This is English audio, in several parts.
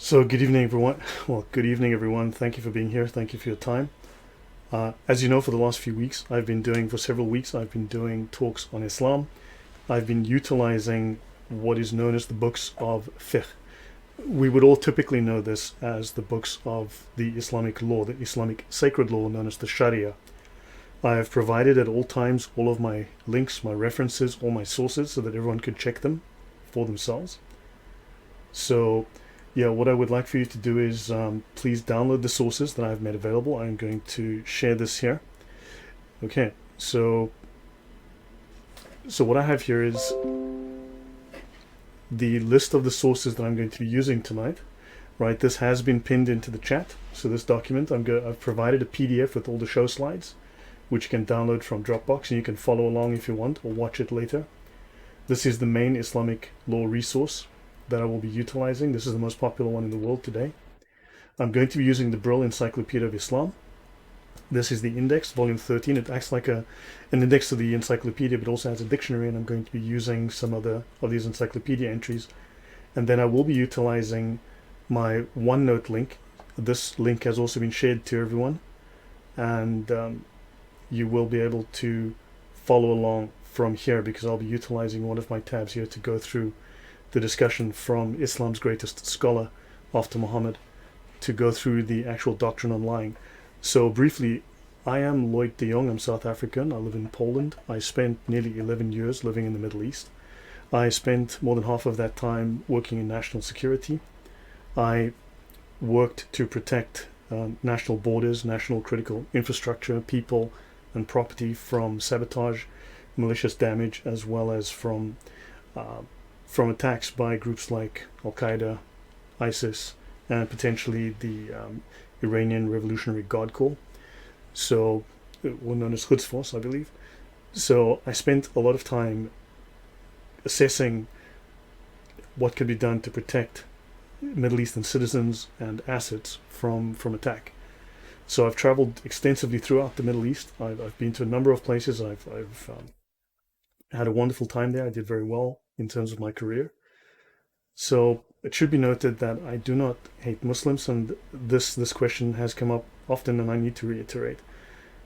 So, good evening, everyone. Well, good evening, everyone. Thank you for being here. Thank you for your time. As you know, for the last few weeks, for several weeks, I've been doing talks on Islam. I've been utilizing what is known as the books of fiqh. We would all typically know this as the books of the Islamic law, the Islamic sacred law known as the Sharia. I have provided at all times all of my links, my references, all my sources so that everyone could check them for themselves. So, yeah, what I would like for you to do is please download the sources that I've made available. I'm going to share this here. Okay, so what I have here is the list of the sources that I'm going to be using tonight. Right, this has been pinned into the chat. So this document, I've provided a PDF with all the show slides, which you can download from Dropbox, and you can follow along if you want or watch it later. This is the main Islamic law resource that I will be utilizing. This is the most popular one in the world today. I'm going to be using the Brill Encyclopaedia of Islam. This is the index, volume 13. It acts like an index to the encyclopedia, but also has a dictionary, and I'm going to be using some other of these encyclopedia entries. And then I will be utilizing my OneNote link. This link has also been shared to everyone, and you will be able to follow along from here because I'll be utilizing one of my tabs here to go through the discussion from Islam's greatest scholar after Muhammad to go through the actual doctrine on lying. So briefly, I am Lloyd De Jongh. I'm South African. I live in Poland. I spent nearly 11 years living in the Middle East. I spent more than half of that time working in national security. I worked to protect national borders, national critical infrastructure, people and property from sabotage, malicious damage, as well as from attacks by groups like Al-Qaeda, ISIS, and potentially the Iranian Revolutionary Guard Corps, so well known as Quds Force, I believe. So I spent a lot of time assessing what could be done to protect Middle Eastern citizens and assets from attack. So I've traveled extensively throughout the Middle East. I've been to a number of places. I've had a wonderful time there. I did very well in terms of my career. So it should be noted that I do not hate Muslims, and this question has come up often, and I need to reiterate.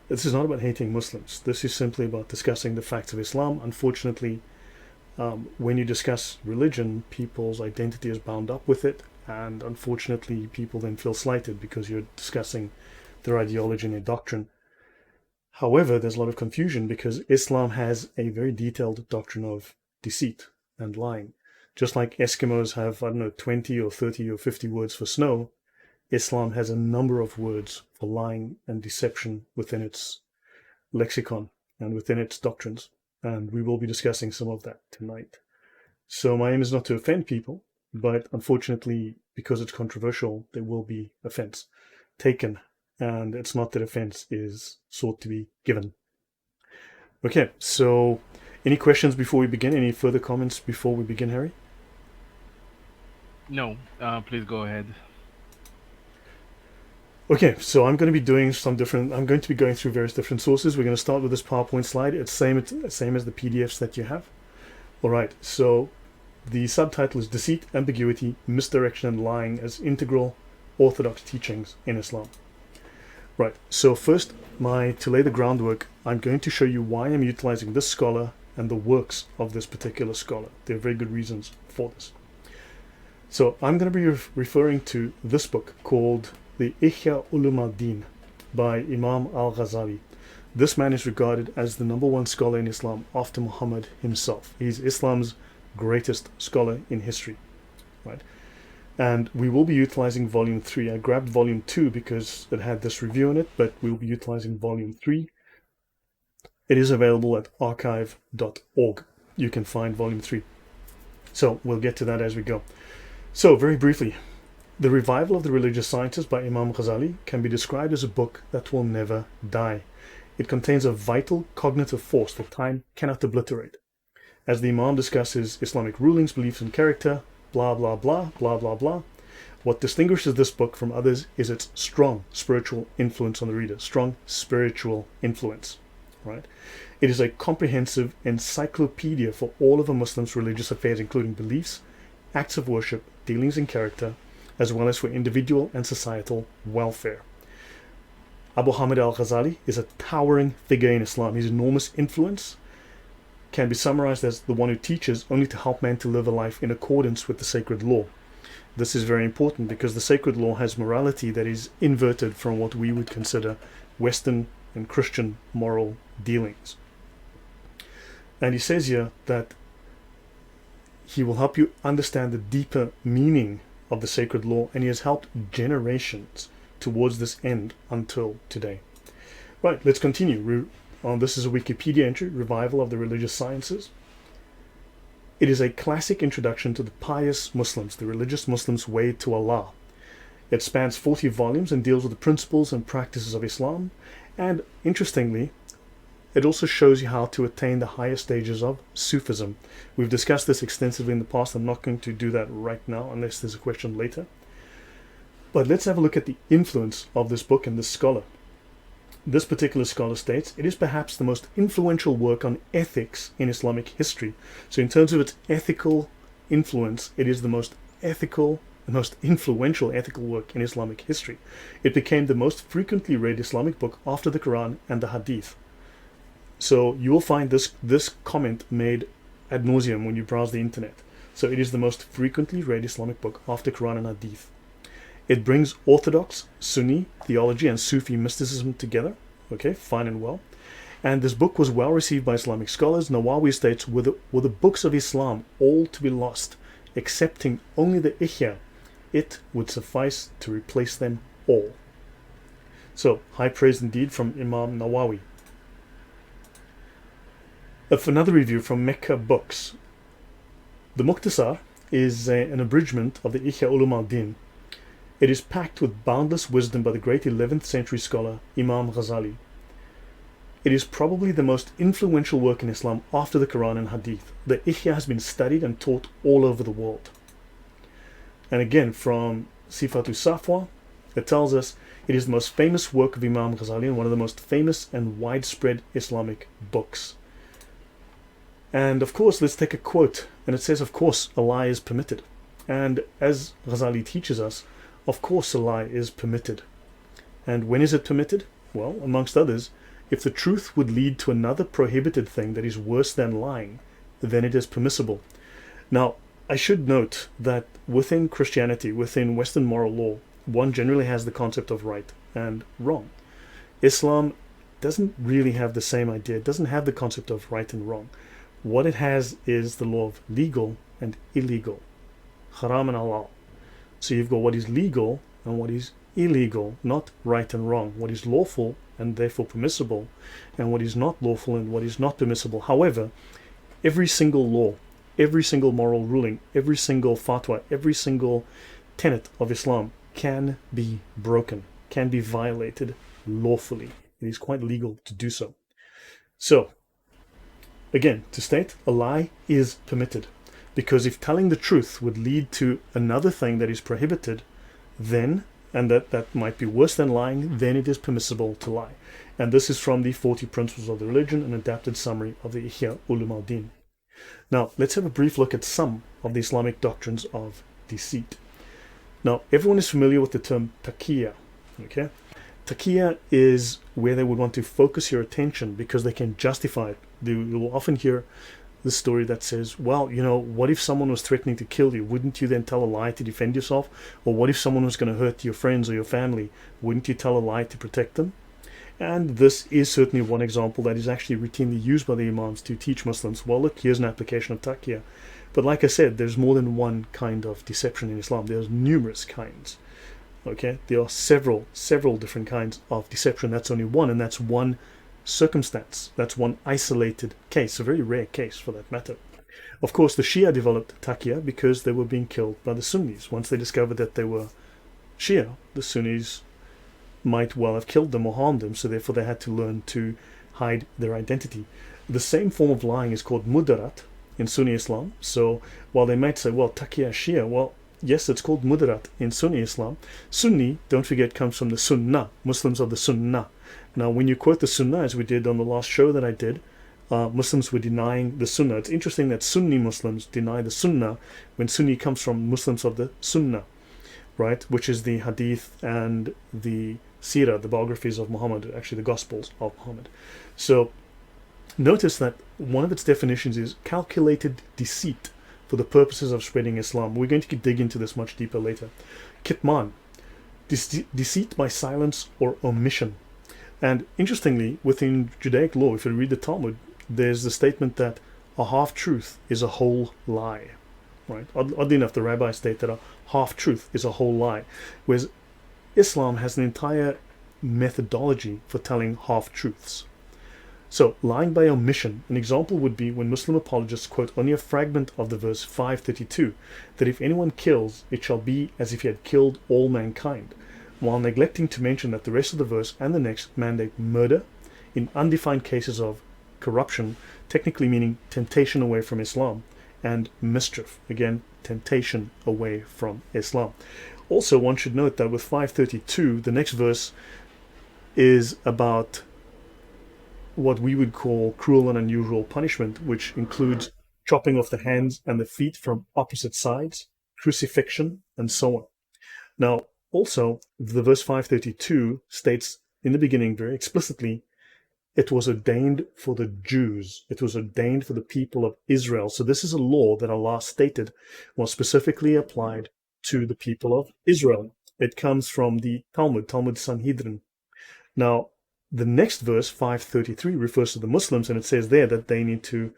This is not about hating Muslims. This is simply about discussing the facts of Islam. Unfortunately, when you discuss religion, people's identity is bound up with it, and unfortunately, people then feel slighted because you're discussing their ideology and their doctrine. However, there's a lot of confusion because Islam has a very detailed doctrine of deceit and lying. Just like Eskimos have, 20 or 30 or 50 words for snow, Islam has a number of words for lying and deception within its lexicon and within its doctrines. And we will be discussing some of that tonight. So my aim is not to offend people, but unfortunately, because it's controversial, there will be offense taken. And it's not that offense is sought to be given. Okay, so any questions before we begin? Any further comments before we begin, Harry? No, please go ahead. Okay, so I'm going to be doing I'm going to be going through various different sources. We're going to start with this PowerPoint slide. It's same as the PDFs that you have. All right, so the subtitle is Deceit, Ambiguity, Misdirection, and Lying as Integral Orthodox Teachings in Islam. Right, so first, to lay the groundwork, I'm going to show you why I'm utilizing this scholar and the works of this particular scholar. There are very good reasons for this. So I'm going to be referring to this book called the Ihya Ulum al-Din by Imam al-Ghazali. This man is regarded as the #1 scholar in Islam after Muhammad himself. He's Islam's greatest scholar in history, right? And we will be utilizing volume 3. I grabbed volume 2 because it had this review in it, but we'll be utilizing volume 3. It is available at archive.org. You can find volume 3. So we'll get to that as we go. So very briefly, The Revival of the Religious Sciences by Imam Ghazali can be described as a book that will never die. It contains a vital cognitive force that time cannot obliterate. As the Imam discusses Islamic rulings, beliefs, and character, blah, blah, blah, blah, blah, blah. What distinguishes this book from others is its strong spiritual influence on the reader. Strong spiritual influence, right? It is a comprehensive encyclopedia for all of a Muslim's religious affairs, including beliefs, acts of worship, dealings in character, as well as for individual and societal welfare. Abu Hamid al-Ghazali is a towering figure in Islam. His enormous influence can be summarized as the one who teaches only to help man to live a life in accordance with the sacred law. This is very important because the sacred law has morality that is inverted from what we would consider Western and Christian moral dealings. And he says here that he will help you understand the deeper meaning of the sacred law, and he has helped generations towards this end until today. Right, let's continue. This is a Wikipedia entry, Revival of the Religious Sciences. It is a classic introduction to the pious Muslims, the religious Muslims' way to Allah. It spans 40 volumes and deals with the principles and practices of Islam, and interestingly, it also shows you how to attain the higher stages of Sufism. We've discussed this extensively in the past. I'm not going to do that right now unless there's a question later. But let's have a look at the influence of this book and this scholar. This particular scholar states, it is perhaps the most influential work on ethics in Islamic history. So in terms of its ethical influence, it is the most influential ethical work in Islamic history. It became the most frequently read Islamic book after the Quran and the Hadith. So you will find this comment made ad nauseum when you browse the internet. So it is the most frequently read Islamic book after Quran and Hadith. It brings Orthodox, Sunni theology and Sufi mysticism together. Okay, fine and well. And this book was well received by Islamic scholars. Nawawi states, were the books of Islam all to be lost, excepting only the Ihya, it would suffice to replace them all. So, high praise indeed from Imam Nawawi. Another review from Mecca Books. The Mukhtasar is an abridgment of the Ihya Ulum al-Din. It is packed with boundless wisdom by the great 11th century scholar Imam Ghazali. It is probably the most influential work in Islam after the Quran and Hadith. The Ihya has been studied and taught all over the world. And again, from Sifatu Safwa, it tells us it is the most famous work of Imam Ghazali and one of the most famous and widespread Islamic books. And of course, let's take a quote. And it says, of course, a lie is permitted. And as Ghazali teaches us, of course a lie is permitted. And when is it permitted? Well, amongst others, if the truth would lead to another prohibited thing that is worse than lying, then it is permissible. Now, I should note that within Christianity, within Western moral law, one generally has the concept of right and wrong. Islam doesn't really have the same idea. It doesn't have the concept of right and wrong. What it has is the law of legal and illegal, haram and halal. So you've got what is legal and what is illegal, not right and wrong. What is lawful and therefore permissible, and what is not lawful and what is not permissible. However, every single law, every single moral ruling, every single fatwa, every single tenet of Islam can be broken, can be violated lawfully. It is quite legal to do so. So, again, to state, a lie is permitted. Because if telling the truth would lead to another thing that is prohibited, then, and that might be worse than lying, then it is permissible to lie. And this is from the 40 Principles of the Religion, an adapted summary of the Ihya Ulum al-Din. Now, let's have a brief look at some of the Islamic doctrines of deceit. Now, everyone is familiar with the term taqiyya, okay? Taqiyya is where they would want to focus your attention because they can justify it. You will often hear the story that says, well, you know, what if someone was threatening to kill you? Wouldn't you then tell a lie to defend yourself? Or what if someone was going to hurt your friends or your family? Wouldn't you tell a lie to protect them? And this is certainly one example that is actually routinely used by the imams to teach Muslims, well, look, here's an application of taqiyya. But like I said, there's more than one kind of deception in Islam. There's numerous kinds. Okay, there are several different kinds of deception. That's only one, and that's one circumstance. That's one isolated case, a very rare case for that matter. Of course, the Shia developed taqiyya because they were being killed by the Sunnis. Once they discovered that they were Shia, the Sunnis might well have killed them or harmed them, so therefore they had to learn to hide their identity. The same form of lying is called mudarat in Sunni Islam. So while they might say, well, taqiyya Shia, well, yes, it's called mudarat in Sunni Islam. Sunni, don't forget, comes from the Sunnah, Muslims of the Sunnah. Now, when you quote the Sunnah, as we did on the last show that I did, Muslims were denying the Sunnah. It's interesting that Sunni Muslims deny the Sunnah when Sunni comes from Muslims of the Sunnah. right, which is the hadith and the seerah, the biographies of Muhammad, actually the gospels of Muhammad. So notice that one of its definitions is calculated deceit for the purposes of spreading Islam. We're going to dig into this much deeper later. Kitman, deceit by silence or omission. And interestingly, within Judaic law, if you read the Talmud, there's the statement that a half-truth is a whole lie. Right? Oddly enough, the rabbis state that a half-truth is a whole lie, whereas Islam has an entire methodology for telling half-truths. So, lying by omission, an example would be when Muslim apologists quote only a fragment of the verse 532, that if anyone kills, it shall be as if he had killed all mankind, while neglecting to mention that the rest of the verse and the next mandate murder in undefined cases of corruption, technically meaning temptation away from Islam, and mischief, again, temptation away from Islam. Also, one should note that with 532, the next verse is about what we would call cruel and unusual punishment, which includes chopping off the hands and the feet from opposite sides, crucifixion, and so on. Now, also, the verse 532 states in the beginning very explicitly, it was ordained for the Jews. It was ordained for the people of Israel. So this is a law that Allah stated was specifically applied to the people of Israel. It comes from the Talmud Sanhedrin. Now, the next verse, 533, refers to the Muslims, and it says there that they need to,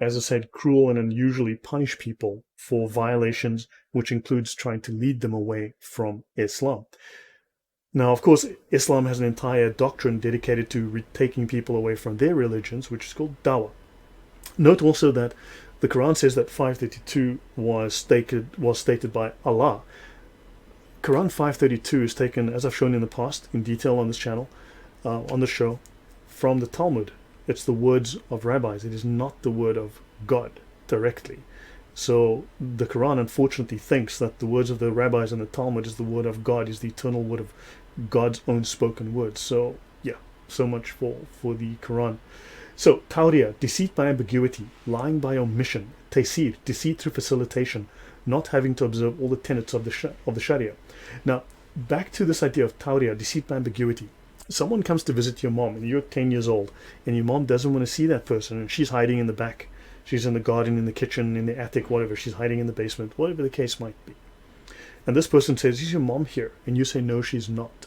as I said, cruel and unusually punish people for violations, which includes trying to lead them away from Islam. Now, of course, Islam has an entire doctrine dedicated to taking people away from their religions, which is called dawah. Note also that the Quran says that 532 was stated by Allah. Quran 532 is taken, as I've shown in the past, in detail on this channel, on the show, from the Talmud. It's the words of rabbis. It is not the word of God directly. So the Quran unfortunately thinks that the words of the rabbis and the Talmud is the word of God, is the eternal word of God's own spoken words. So yeah, so much for the Quran. So tawriya, deceit by ambiguity, lying by omission. Taysir, deceit through facilitation, not having to observe all the tenets of the Sharia. Now, back to this idea of tawriya, deceit by ambiguity. Someone comes to visit your mom and you're 10 years old and your mom doesn't want to see that person and she's hiding in the back. She's in the garden, in the kitchen, in the attic, whatever. She's hiding in the basement, whatever the case might be. And this person says, is your mom here? And you say, no, she's not.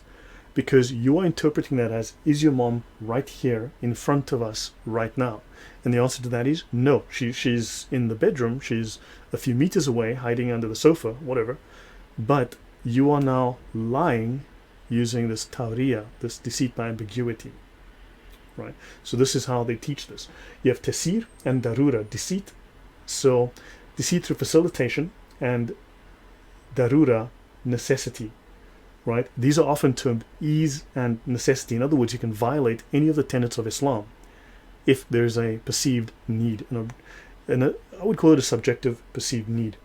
Because you are interpreting that as, is your mom right here in front of us right now? And the answer to that is, no, she's in the bedroom. She's a few meters away, hiding under the sofa, whatever. But you are now lying using this tawriya, this deceit by ambiguity. Right? So this is how they teach this. You have tasir and darura, deceit. So deceit through facilitation, and darura, necessity. Right? These are often termed ease and necessity. In other words, you can violate any of the tenets of Islam if there's a perceived need. I would call it a subjective perceived need.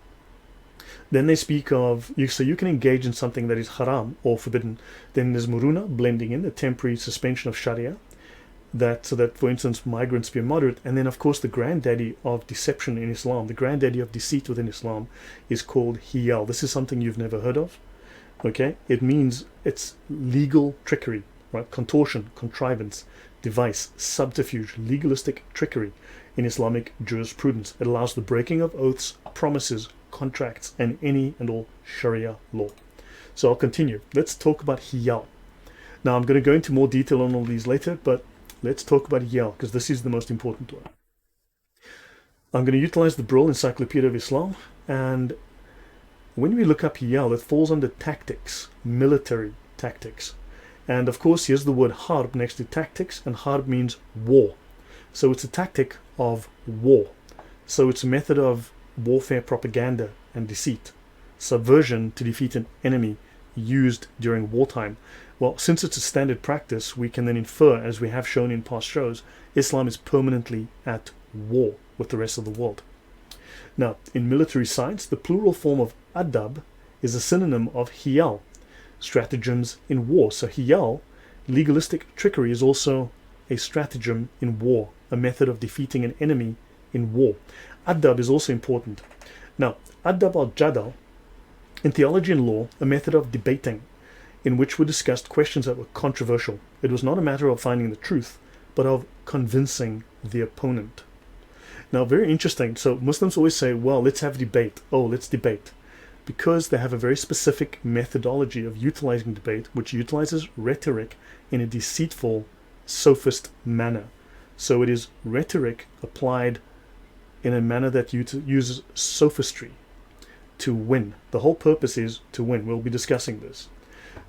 Then they speak of, so you can engage in something that is haram or forbidden. Then there's muruna, blending in, the temporary suspension of sharia, so that, for instance, migrants be moderate. And then, of course, the granddaddy of deception in Islam, the granddaddy of deceit within Islam, is called hiyal. This is something you've never heard of. Okay? It means it's legal trickery, right? Contortion, contrivance, device, subterfuge, legalistic trickery in Islamic jurisprudence. It allows the breaking of oaths, promises, contracts, and any and all Sharia law. So I'll continue. Let's talk about hiyal. Now, I'm going to go into more detail on all these later, but let's talk about hiyal, because this is the most important one. I'm going to utilize the Brill Encyclopaedia of Islam, and when we look up hiyal, it falls under tactics, military tactics. And of course, here's the word harb next to tactics, and harb means war. So it's a tactic of war. So it's a method of warfare, propaganda, and deceit. Subversion to defeat an enemy used during wartime. Well, since it's a standard practice, we can then infer, as we have shown in past shows, Islam is permanently at war with the rest of the world. Now, in military science, the plural form of adab is a synonym of hiyal, stratagems in war. So hiyal, legalistic trickery, is also a stratagem in war, a method of defeating an enemy in war. Adab is also important. Now, adab al-jadal In theology and law, a method of debating in which were discussed questions that were controversial. It was not a matter of finding the truth, but of convincing the opponent. Now, very interesting. So Muslims always say, well, let's have debate. Oh, let's debate. Because they have a very specific methodology of utilizing debate, which utilizes rhetoric in a deceitful, sophist manner. So it is rhetoric applied in a manner that uses sophistry to win. The whole purpose is to win. We'll be discussing this.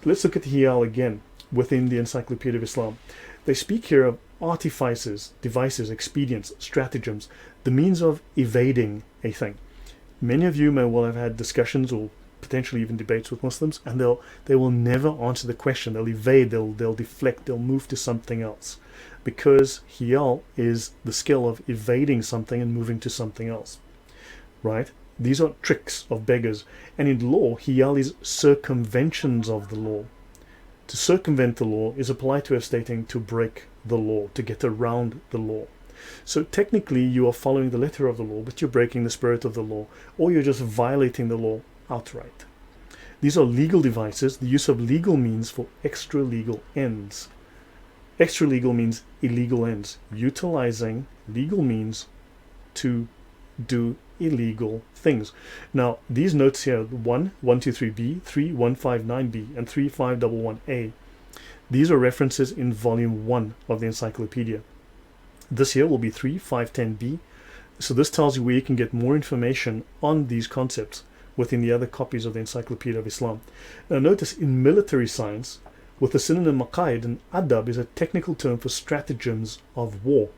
Let's look at the Hiyal again within the Encyclopaedia of Islam. They speak here of artifices, devices, expedients, stratagems, the means of evading a thing. Many of you may well have had discussions or potentially even debates with Muslims, and they will never answer the question. They'll evade, they'll deflect, they'll move to something else. Because Hiyal is the skill of evading something and moving to something else. Right? These are tricks of beggars. And in law, Hiyal is circumventions of the law. To circumvent the law is a polite way of stating to break the law, to get around the law. So technically you are following the letter of the law, but you're breaking the spirit of the law, or you're just violating the law outright. These are legal devices, the use of legal means for extra-legal ends. Extra-legal means illegal ends, utilizing legal means to do illegal things. Now, these notes here, 123b, 3159b, and 3511a, these are references in volume 1 of the encyclopedia. This here will be 3510b, so this tells you where you can get more information on these concepts within the other copies of the Encyclopedia of Islam. Now notice in military science, with the synonym maqaid, and adab is a technical term for stratagems of war.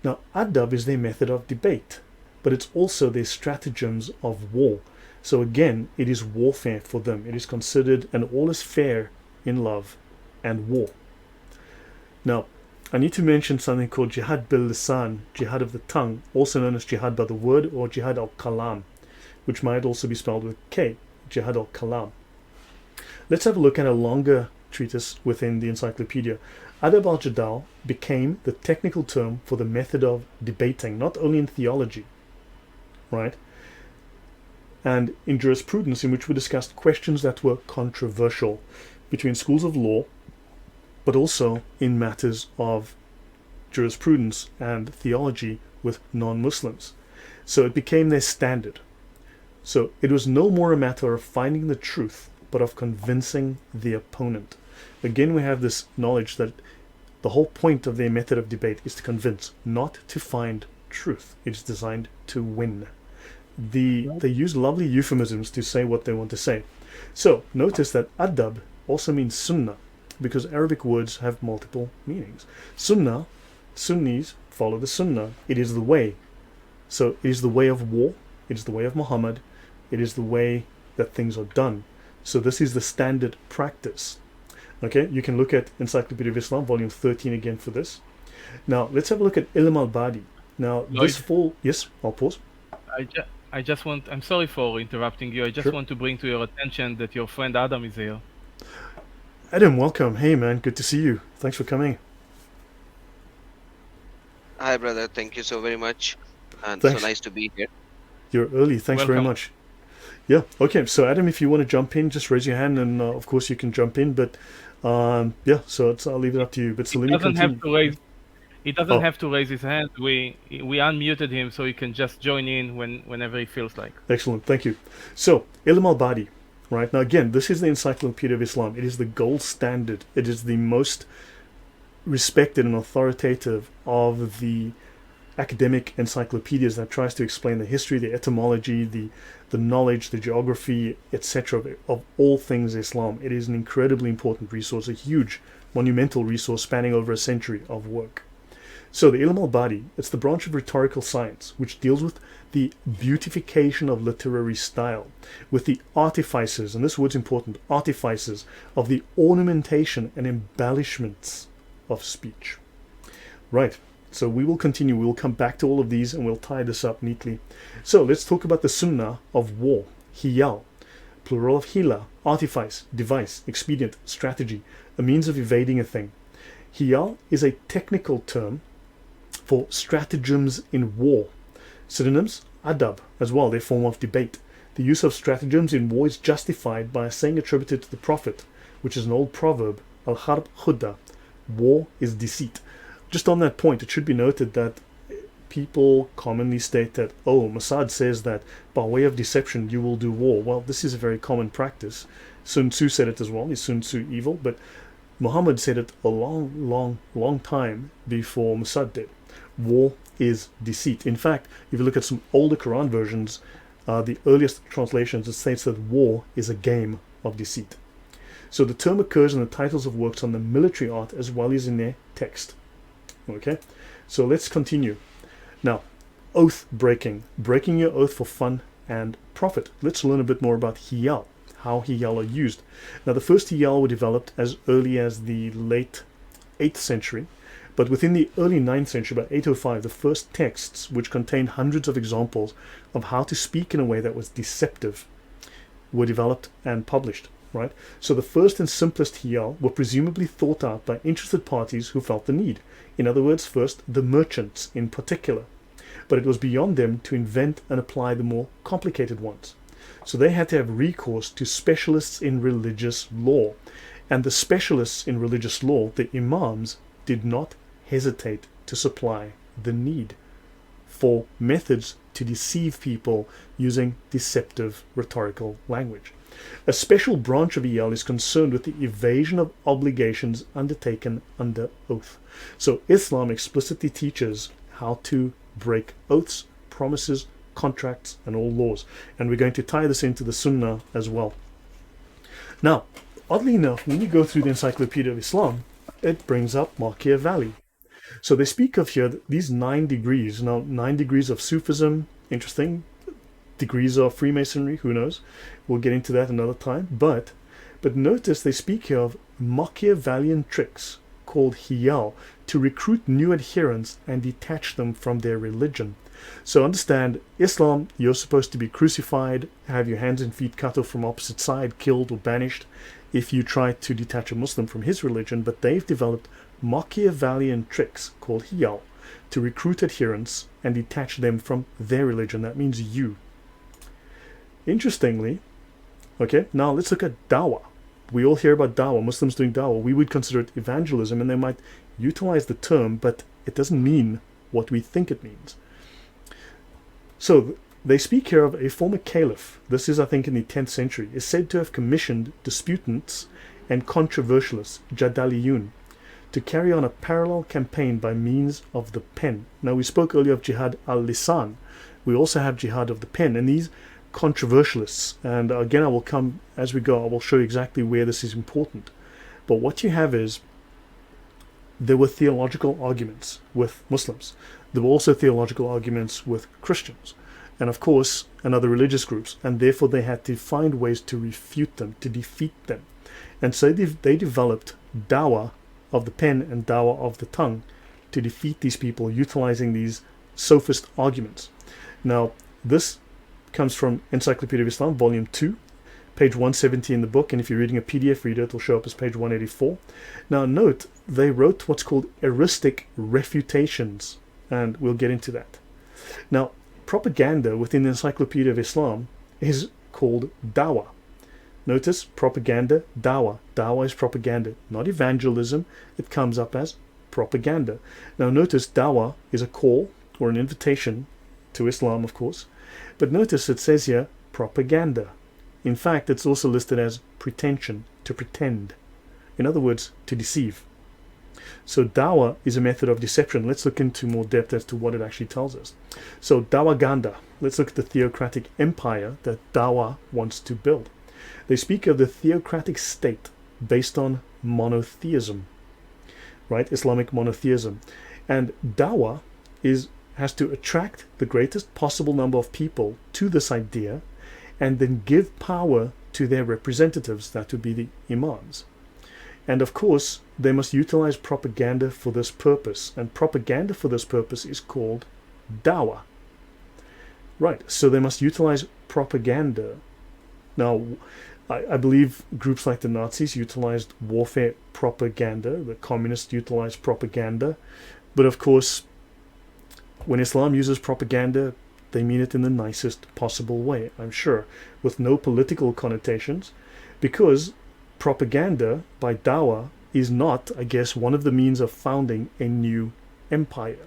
Now adab is their method of debate, but it's also their stratagems of war. So again, it is warfare for them. It is considered, and all is fair in love and war. Now, I need to mention something called jihad bil lisan, jihad of the tongue, also known as jihad by the word or jihad al-kalam, which might also be spelled with K, jihad al-kalam. Let's have a look at a longer treatise within the encyclopedia. Adab al-Jadal became the technical term for the method of debating, not only in theology, right, and in jurisprudence, in which we discussed questions that were controversial between schools of law, but also in matters of jurisprudence and theology with non-Muslims. So it became their standard. So it was no more a matter of finding the truth, but of convincing the opponent. Again, we have this knowledge that the whole point of their method of debate is to convince, not to find truth. It's designed to win. They use lovely euphemisms to say what they want to say. So notice that adab also means sunnah, because Arabic words have multiple meanings. Sunnah, Sunnis follow the sunnah. It is the way. So it is the way of war. It is the way of Muhammad. It is the way that things are done. So this is the standard practice. Okay, you can look at Encyclopedia of Islam, volume 13 again for this. Now, let's have a look at Ilm al-Badi. Now, Lloyd, this fall... Yes, I'll pause. I just want, I'm sorry for interrupting you. I just Sure. want to bring to your attention that your friend Adam is here. Adam, welcome. Hey, man, good to see you. Thanks for coming. Hi, brother. Thank you so very much. And Thanks. so nice to be here. You're early. Thanks very Welcome. much. Yeah, okay. So, Adam, if you want to jump in, just raise your hand, and of course you can jump in. But yeah, so I'll leave it up to you. But so He let me doesn't continue. have to raise. He doesn't Oh, have to raise his hand. We unmuted him so he can just join in whenever he feels like. excellent. Thank you. So, Ilm al-Badi, right? Now, again, this is the Encyclopedia of Islam. It is the gold standard. It is the most respected and authoritative of the academic encyclopedias that tries to explain the history, the etymology, the knowledge, the geography, etc. of all things Islam. It is an incredibly important resource, a huge, monumental resource spanning over a century of work. So the Ilm al-Badi, it's the branch of rhetorical science which deals with the beautification of literary style, with the artifices, and this word's important, artifices of the ornamentation and embellishments of speech. Right, so we will continue. We will come back to all of these and we'll tie this up neatly. So let's talk about the sunnah of war, hiyal, plural of hila, artifice, device, expedient, strategy, a means of evading a thing. Hiyal is a technical term for stratagems in war. Synonyms, adab as well, their form of debate. The use of stratagems in war is justified by a saying attributed to the Prophet, which is an old proverb, al-harb khudda, war is deceit. Just on that point, it should be noted that people commonly state that, oh, Mossad says that by way of deception you will do war. Well, this is a very common practice. Sun Tzu said it as well. Is Sun Tzu evil? But Muhammad said it a long time before Mossad did. War is deceit. In fact, if you look at some older Quran versions, the earliest translations, it states that war is a game of deceit. So the term occurs in the titles of works on the military art as well as in their text. Okay, so let's continue. Now, oath breaking. Breaking your oath for fun and profit. Let's learn a bit more about hiyal, how hiyal are used. Now, the first hiyal were developed as early as the late 8th century, but within the early 9th century, about 805, the first texts, which contained hundreds of examples of how to speak in a way that was deceptive, were developed and published. Right? So the first and simplest hiyal were presumably thought out by interested parties who felt the need. In other words, first, the merchants in particular. But it was beyond them to invent and apply the more complicated ones. So they had to have recourse to specialists in religious law. And the specialists in religious law, the imams, did not hesitate to supply the need for methods to deceive people using deceptive rhetorical language. A special branch of hiyal is concerned with the evasion of obligations undertaken under oath. So Islam explicitly teaches how to break oaths, promises, contracts, and all laws. And we're going to tie this into the Sunnah as well. Now, oddly enough, when you go through the Encyclopaedia of Islam, it brings up Machiavelli. So they speak of here these 9 degrees. Now, 9 degrees of Sufism, interesting. Degrees of Freemasonry, who knows? We'll get into that another time. But notice they speak here of Machiavellian tricks called hiyal to recruit new adherents and detach them from their religion. So understand, Islam, you're supposed to be crucified, have your hands and feet cut off from opposite side, killed or banished if you try to detach a Muslim from his religion. But they've developed Machiavellian tricks called hiyal to recruit adherents and detach them from their religion. That means you. Interestingly, okay, now let's look at dawah. We all hear about dawah, Muslims doing dawah. We would consider it evangelism, and they might utilize the term, but it doesn't mean what we think it means. So they speak here of a former caliph. This is, I think, in the 10th century, is said to have commissioned disputants and controversialists, jadaliyun, to carry on a parallel campaign by means of the pen. Now, we spoke earlier of jihad al-lisan. We also have jihad of the pen, and these controversialists, and again I will come as we go, I will show you exactly where this is important. But what you have is, there were theological arguments with Muslims. There were also theological arguments with Christians, and of course, and other religious groups, and therefore they had to find ways to refute them, to defeat them. And so they developed dawah of the pen and dawah of the tongue to defeat these people, utilizing these sophist arguments. Now, this comes from Encyclopaedia of Islam, volume 2, page 170 in the book, and if you're reading a PDF reader, it will show up as page 184. Now note, they wrote what's called eristic refutations, and we'll get into that. Now, propaganda within the Encyclopaedia of Islam is called dawah. Notice, propaganda, dawah. Dawah is propaganda, not evangelism. It comes up as propaganda. Now notice, dawah is a call or an invitation to Islam, of course. But notice it says here, propaganda. In fact, it's also listed as pretension, to pretend. In other words, to deceive. So dawah is a method of deception. Let's look into more depth as to what it actually tells us. So dawaganda. Let's look at the theocratic empire that dawah wants to build. They speak of the theocratic state based on monotheism, right? Islamic monotheism. And dawah has to attract the greatest possible number of people to this idea and then give power to their representatives, that would be the imams. And of course, they must utilize propaganda for this purpose, and propaganda for this purpose is called dawah. Right, so they must utilize propaganda. Now, I believe groups like the Nazis utilized warfare propaganda, the communists utilized propaganda, but of course, when Islam uses propaganda, they mean it in the nicest possible way, I'm sure, with no political connotations, because propaganda by dawah is not, I guess, one of the means of founding a new empire.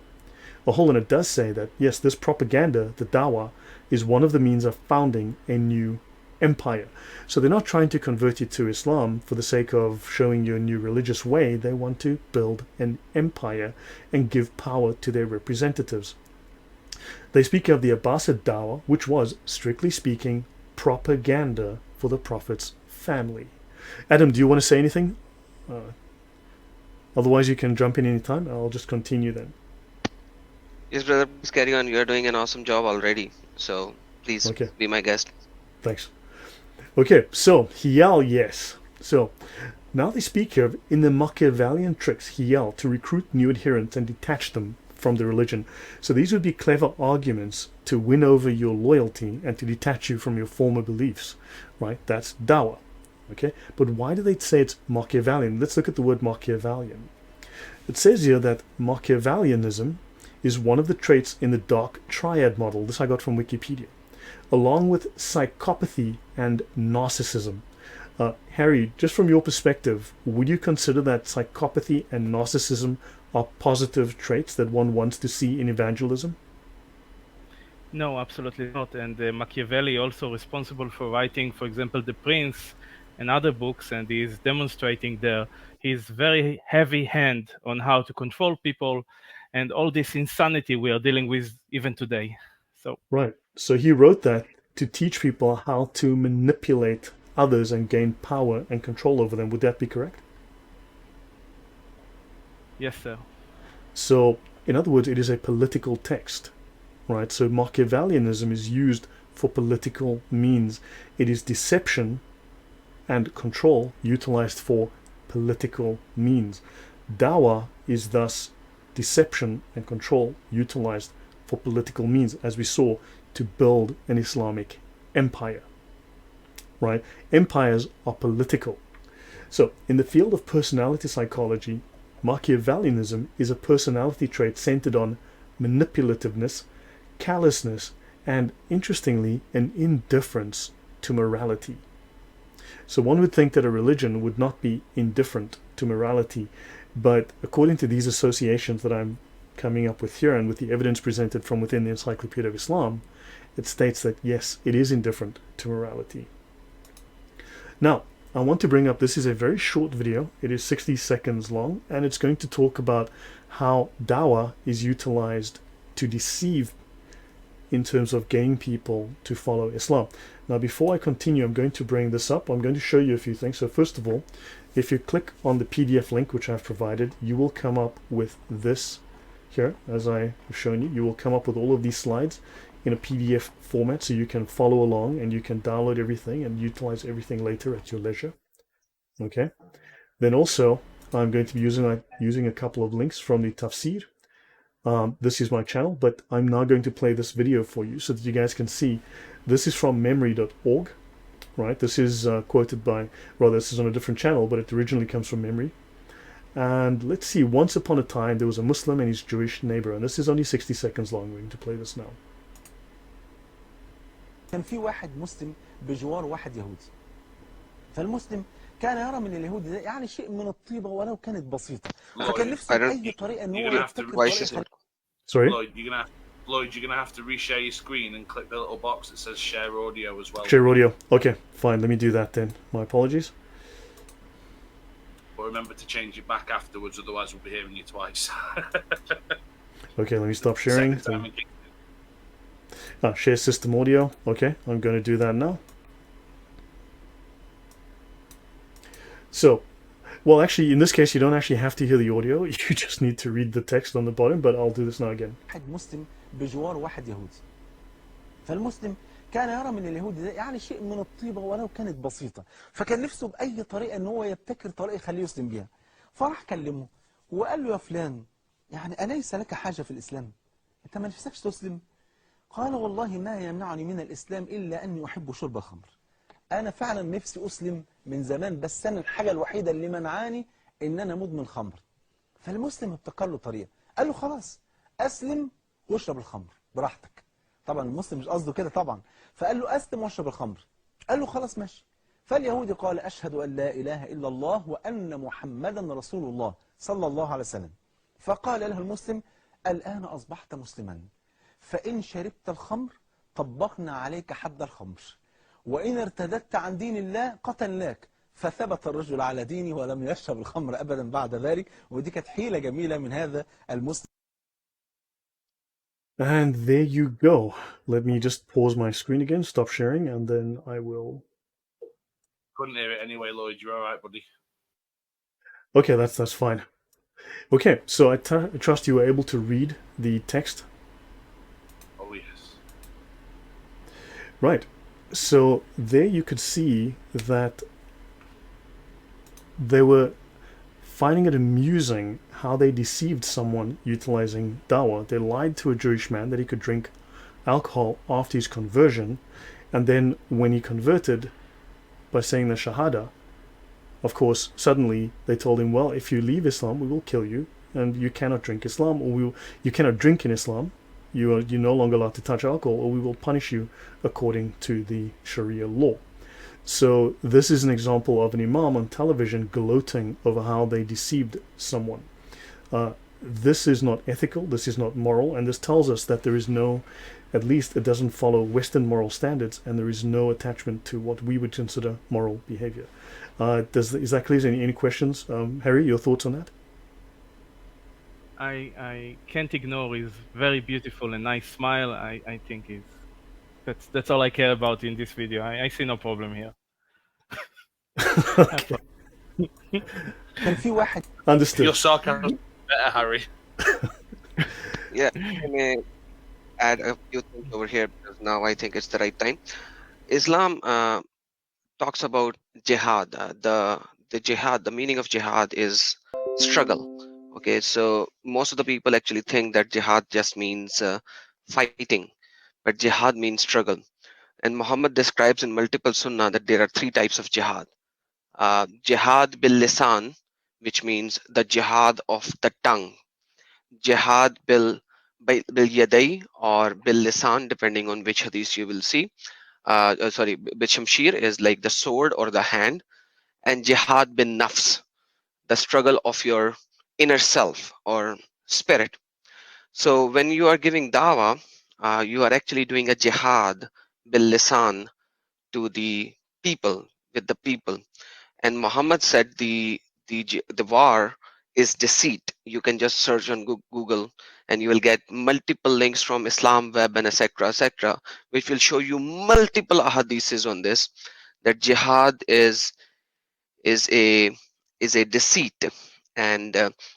Although it does say that, yes, this propaganda, the dawah, is one of the means of founding a new empire. So they're not trying to convert you to Islam for the sake of showing you a new religious way. They want to build an empire and give power to their representatives. They speak of the Abbasid dawah, which was, strictly speaking, propaganda for the Prophet's family. Adam, do you want to say anything? Otherwise, you can jump in anytime. I'll just continue then. Yes, brother, please carry on. You are doing an awesome job already. So please be my guest. Thanks. Okay, so Hiyal, yes. So now they speak here of in the Machiavellian tricks, Hiyal, to recruit new adherents and detach them from the religion. So these would be clever arguments to win over your loyalty and to detach you from your former beliefs, right? That's dawah. Okay, but why do they say it's Machiavellian? Let's look at the word Machiavellian. It says here that Machiavellianism is one of the traits in the dark triad model. This I got from Wikipedia, along with psychopathy and narcissism. Harry, just from your perspective, would you consider that psychopathy and narcissism are positive traits that one wants to see in evangelism? No, absolutely not. And Machiavelli also responsible for writing, for example, The Prince and other books, and he is demonstrating there his very heavy hand on how to control people and all this insanity we are dealing with even today. So right. So he wrote that to teach people how to manipulate others and gain power and control over them. Would that be correct? Yes, sir. So, in other words, it is a political text, right? So Machiavellianism is used for political means. It is deception and control utilized for political means. Dawah is thus deception and control utilized for political means, as we saw, to build an Islamic empire, right? Empires are political. So in the field of personality psychology, Machiavellianism is a personality trait centered on manipulativeness, callousness, and, interestingly, an indifference to morality. So one would think that a religion would not be indifferent to morality, but according to these associations that I'm coming up with here and with the evidence presented from within the Encyclopaedia of Islam, it states that yes, it is indifferent to morality. Now, I want to bring up, this is a very short video. It is 60 seconds long, and it's going to talk about how dawah is utilized to deceive in terms of getting people to follow Islam. Now, before I continue, I'm going to bring this up. I'm going to show you a few things. So first of all, if you click on the PDF link, which I've provided, you will come up with this here, as I have shown you. You will come up with all of these slides in a PDF format, so you can follow along and you can download everything and utilize everything later at your leisure. Okay. Then also, I'm going to be using a couple of links from the tafsir. This is my channel, but I'm now going to play this video for you so that you guys can see. This is from memory.org, right? This is quoted by, rather, this is on a different channel, but it originally comes from memory. And let's see, once upon a time, there was a Muslim and his Jewish neighbor, and this is only 60 seconds long. We're going to play this now. كان في واحد مسلم بجوار واحد يهودي. فالمسلم كان يرى من اليهودي ده يعني شيء من الطيبة ولو كانت بسيطة. فكان نفسه بأي طريقة إن هو يبتكر طريقة. Sorry? Lloyd, you're gonna have to reshare your screen and click the little box that says share audio as well. Share audio. Okay, fine. Let me do that then. My apologies. But remember to change it back afterwards, otherwise we'll be hearing you twice. Okay, let me stop sharing. Share system audio. Okay, I'm going to do that now. So, well, actually, in this case, you don't actually have to hear the audio. You just need to read the text on the bottom, but I'll do this now again. واحد مسلم بجوار واحد يهودي. فالمسلم كان يرى من اليهودي ده يعني شيء من الطيبة ولو كانت بسيطة. فكان نفسه بأي طريقة إن هو يبتكر طريقة يخليه يسلم بيها. فراح كلمه وقال له يا فلان يعني أليس لك حاجة في الإسلام؟ أنت ما نفسكش تسلم؟ قال والله ما يمنعني من الإسلام إلا أني أحب شرب الخمر. أنا فعلا نفسي أسلم من زمان، بس أنا الحاجة الوحيدة اللي منعاني إن أنا مدمن خمر. فالمسلم ابتكر له طريقة، قال له خلاص أسلم واشرب الخمر براحتك. طبعا المسلم مش قصده كده طبعا. فقال له أسلم واشرب الخمر. قال له خلاص ماشي. فاليهودي قال أشهد أن لا إله إلا الله وأن محمدا رسول الله صلى الله عليه وسلم. فقال له المسلم الآن أصبحت مسلما، فإن شربت الخمر طبقنا عليك حد الخمر، وإن ارتدت عن دين الله قتلناك. فثبت الرجل على دينه ولم يشرب الخمر أبدا بعد ذلك. ودي كانت حيلة جميلة من هذا المسلم. And there you go. Let me just pause my screen again, stop sharing, and then I will... Couldn't hear it anyway, Lloyd. You're all right, buddy. Okay, that's fine. Okay, so I trust you were able to read the text. Oh, yes. Right. So there you could see that they were finding it amusing how they deceived someone utilizing dawah. They lied to a Jewish man that he could drink alcohol after his conversion, and then when he converted by saying the Shahada, of course, suddenly they told him, well, if you leave Islam, we will kill you, and you cannot drink Islam, or you cannot drink in Islam, you're no longer allowed to touch alcohol, or we will punish you according to the Sharia law. So this is an example of an imam on television gloating over how they deceived someone. This is not ethical, this is not moral, and this tells us that there is no, at least it doesn't follow Western moral standards, and there is no attachment to what we would consider moral behavior. Is that clear? Any questions? Harry, your thoughts on that? I can't ignore his very beautiful and nice smile. I think that's all I care about in this video. I see no problem here. Okay. كان في واحد Understood. Your sarcasm better, Harry. Yeah, I may add a few things over here because now I think it's the right time. Islam talks about jihad. The jihad, the meaning of jihad is struggle. Okay, so most of the people actually think that jihad just means fighting, but jihad means struggle. And Muhammad describes in multiple sunnah that there are three types of jihad. Jihad bil lisan, which means the jihad of the tongue. Jihad bil yaday or bil lisan, depending on which hadith you will see. Bil shamshir is like the sword or the hand. And jihad bin nafs, the struggle of your inner self or spirit. So when you are giving dawah, you are actually doing a jihad bil lisan to the people, with the people. And Muhammad said the war is deceit. You can just search on Google and you will get multiple links from Islam Web and etc., which will show you multiple ahadiths on this, that jihad is a deceit. And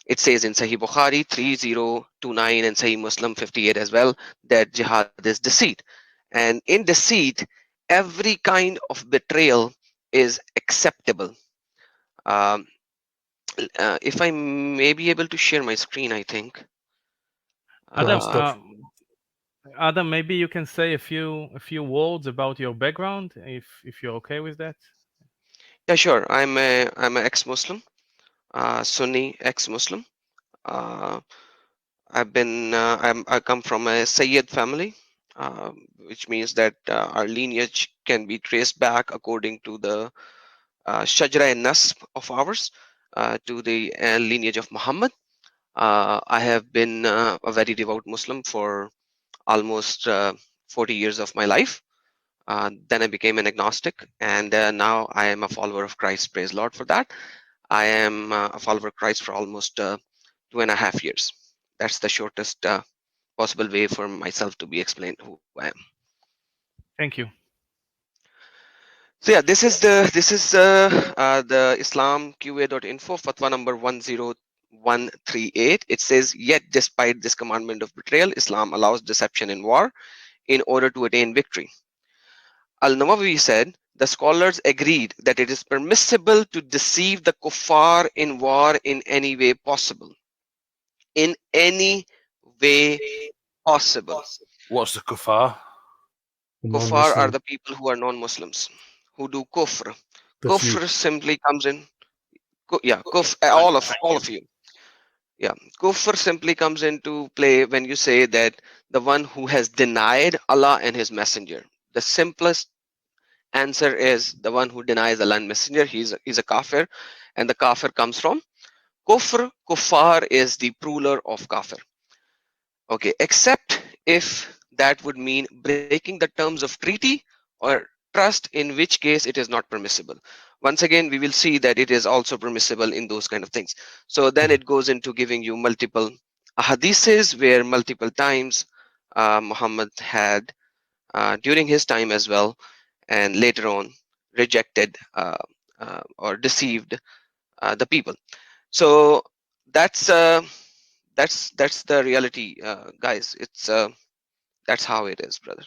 it says in Sahih Bukhari 3029 and Sahih Muslim 58 as well, that jihad is deceit. And in deceit, every kind of betrayal is acceptable. If I may be able to share my screen, I think. Adam, maybe you can say a few words about your background, if you're okay with that. Yeah, sure. I'm a ex-Muslim, Sunni ex-Muslim. I come from a Sayyid family, which means that our lineage can be traced back according to the Shajra and Nasb of ours, to the lineage of Muhammad. I have been a very devout Muslim for almost 40 years of my life. Then I became an agnostic, and now I am a follower of Christ. Praise Lord for that. I am a follower of Christ for almost 2.5 years. That's the shortest possible way for myself to be explained who I am. Thank you. So yeah, this is the islamqa.info, fatwa number 10138. It says, yet despite this commandment of betrayal, Islam allows deception in war in order to attain victory. Al-Nawawi said, the scholars agreed that it is permissible to deceive the kuffar in war in any way possible. In any way possible. What's the kuffar? Kuffar are the people who are non-Muslims, who do kufr. Kufr simply comes in, all of you. Yeah, kufr simply comes into play when you say that The one who has denied Allah and his messenger. The simplest answer is the one who denies Allah and messenger. He's a kafir, and the kafir comes from kufr. Kuffar is the plural of kafir. Okay, except if that would mean breaking the terms of treaty or trust, in which case it is not permissible. Once again, we will see that it is also permissible in those kind of things. So then it goes into giving you multiple hadiths where multiple times Muhammad had during his time as well, and later on rejected or deceived the people. So that's the reality, guys. It's that's how it is, brother.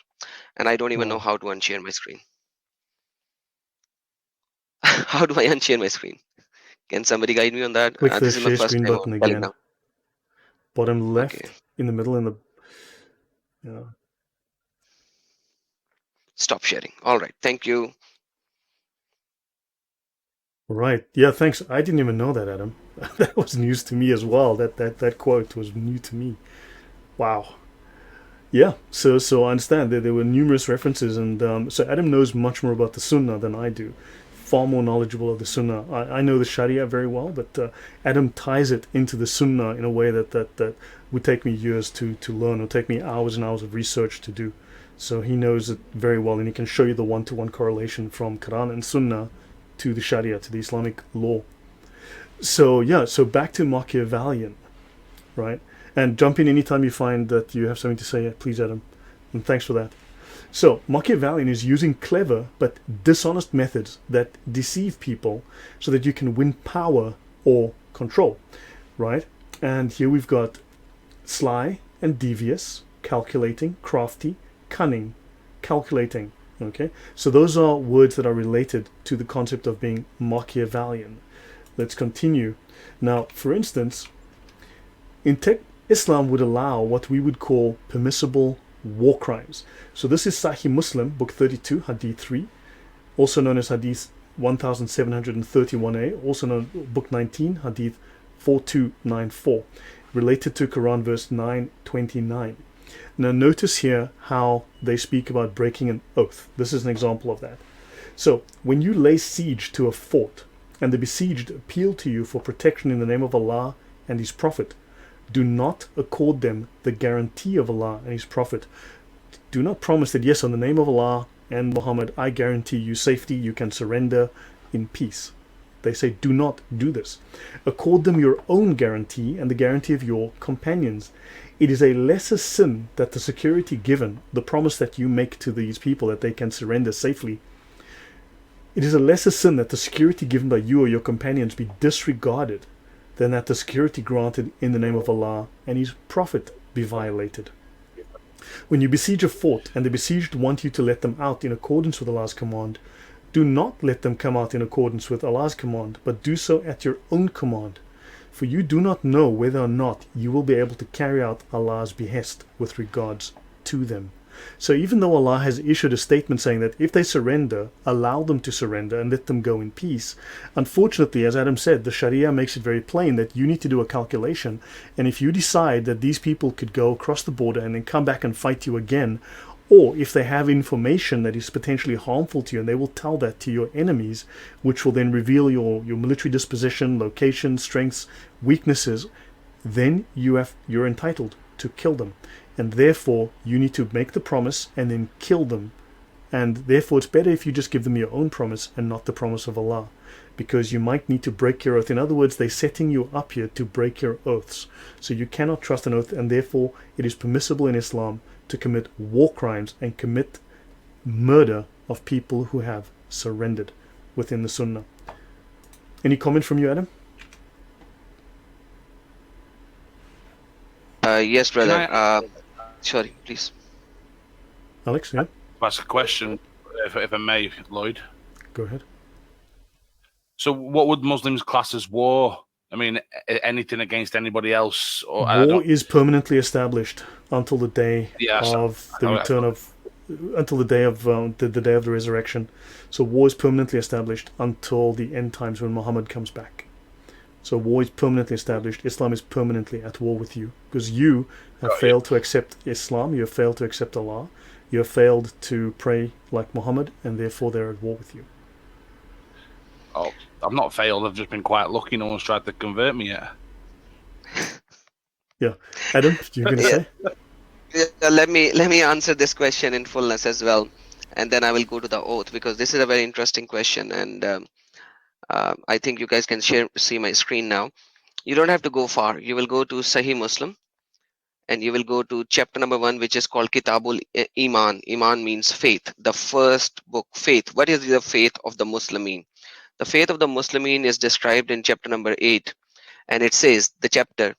And I don't even know Wow. how to unshare my screen. How do I unshare my screen? Can somebody guide me on that? Click the This is my share first screen time button on again. Telegram. Bottom left, Okay, in the middle, in the yeah. stop sharing. All right, thank you. Right. Yeah, thanks. I didn't even know that, Adam. That was news to me as well. That quote was new to me. Wow. Yeah. So I understand that there were numerous references, and so Adam knows much more about the Sunnah than I do. Far more knowledgeable of the Sunnah. I know the Sharia very well, but Adam ties it into the Sunnah in a way that would take me years to learn, or take me hours and hours of research to do. So he knows it very well, and he can show you the one-to-one correlation from Quran and Sunnah to the Sharia, to the Islamic law. So yeah, so back to Machiavellian, right? And jump in anytime you find that you have something to say, please, Adam. And thanks for that. So Machiavellian is using clever but dishonest methods that deceive people so that you can win power or control, right? And here we've got sly and devious, calculating, crafty, cunning, calculating. Okay, so those are words that are related to the concept of being Machiavellian. Let's continue. Now, for instance, Islam would allow what we would call permissible war crimes. So this is Sahih Muslim, book 32, Hadith 3, also known as Hadith 1731a, also known book 19, Hadith 4294, related to Quran verse 929. Now notice here how they speak about breaking an oath. This is an example of that. So when you lay siege to a fort and the besieged appeal to you for protection in the name of Allah and His Prophet, do not accord them the guarantee of Allah and His Prophet. Do not promise that, yes, on the name of Allah and Muhammad, I guarantee you safety, you can surrender in peace. They say, do not do this. Accord them your own guarantee and the guarantee of your companions. It is a lesser sin that the security given, the promise that you make to these people that they can surrender safely, it is a lesser sin that the security given by you or your companions be disregarded than that the security granted in the name of Allah and His Prophet be violated. When you besiege a fort and the besieged want you to let them out in accordance with Allah's command, do not let them come out in accordance with Allah's command, but do so at your own command. For you do not know whether or not you will be able to carry out Allah's behest with regards to them. So even though Allah has issued a statement saying that if they surrender, allow them to surrender and let them go in peace, unfortunately, as Adam said, the Sharia makes it very plain that you need to do a calculation, and if you decide that these people could go across the border and then come back and fight you again, or if they have information that is potentially harmful to you, and they will tell that to your enemies, which will then reveal your military disposition, location, strengths, weaknesses, then you're entitled to kill them. And therefore, you need to make the promise and then kill them. And therefore, it's better if you just give them your own promise and not the promise of Allah, because you might need to break your oath. In other words, they're setting you up here to break your oaths. So you cannot trust an oath, and therefore it is permissible in Islam to commit war crimes and commit murder of people who have surrendered within the Sunnah. Any comment from you, Adam? Yes, brother. Sorry, please. Alex, yeah? Ask a question, if I may, Lloyd. Go ahead. So, what would Muslims class as war? I mean, anything against anybody else? Or war is permanently established until the day of the return of, until the day of the day of the resurrection. So war is permanently established until the end times when Muhammad comes back. So war is permanently established. Islam is permanently at war with you because you have failed to accept Islam. You have failed to accept Allah. You have failed to pray like Muhammad, and therefore they're at war with you. Oh, I've not failed. I've just been quite lucky. No one's tried to convert me yet. Yeah, Adam, you're going to say? Let me answer this question in fullness as well, and then I will go to the oath, because this is a very interesting question, and I think you guys can see my screen now. You don't have to go far. You will go to Sahih Muslim, and you will go to chapter number 1, which is called Kitabul Iman. Iman means faith. The first book, faith. What is the faith of the Muslimin? The faith of the Muslimin is described in chapter number 8, and it says, the chapter,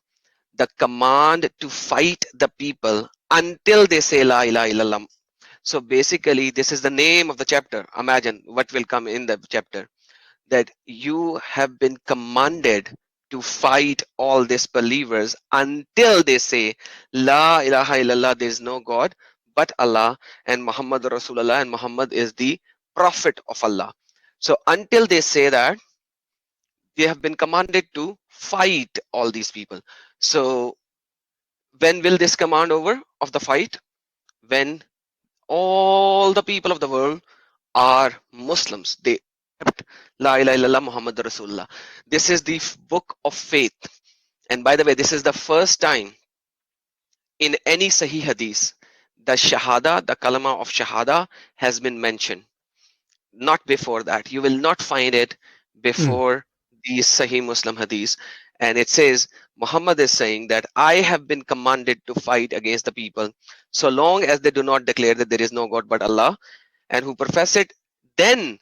the command to fight the people until they say La ilaha illallah. So basically, this is the name of the chapter. Imagine what will come in the chapter, that you have been commanded to fight all these believers until they say La ilaha illallah, there is no God but Allah, and Muhammad Rasulullah, and Muhammad is the prophet of Allah. So until they say that, they have been commanded to fight all these people. So when will this command over of the fight? When all the people of the world are Muslims. They accept La ilaha illallah Muhammad Rasulullah. This is the book of faith. And by the way, this is the first time in any Sahih Hadith the Shahada, the Kalama of Shahada has been mentioned. Not before that. You will not find it before these Sahih Muslim Hadith. And it says, Muhammad is saying that I have been commanded to fight against the people so long as they do not declare that there is no God but Allah, and who profess it, then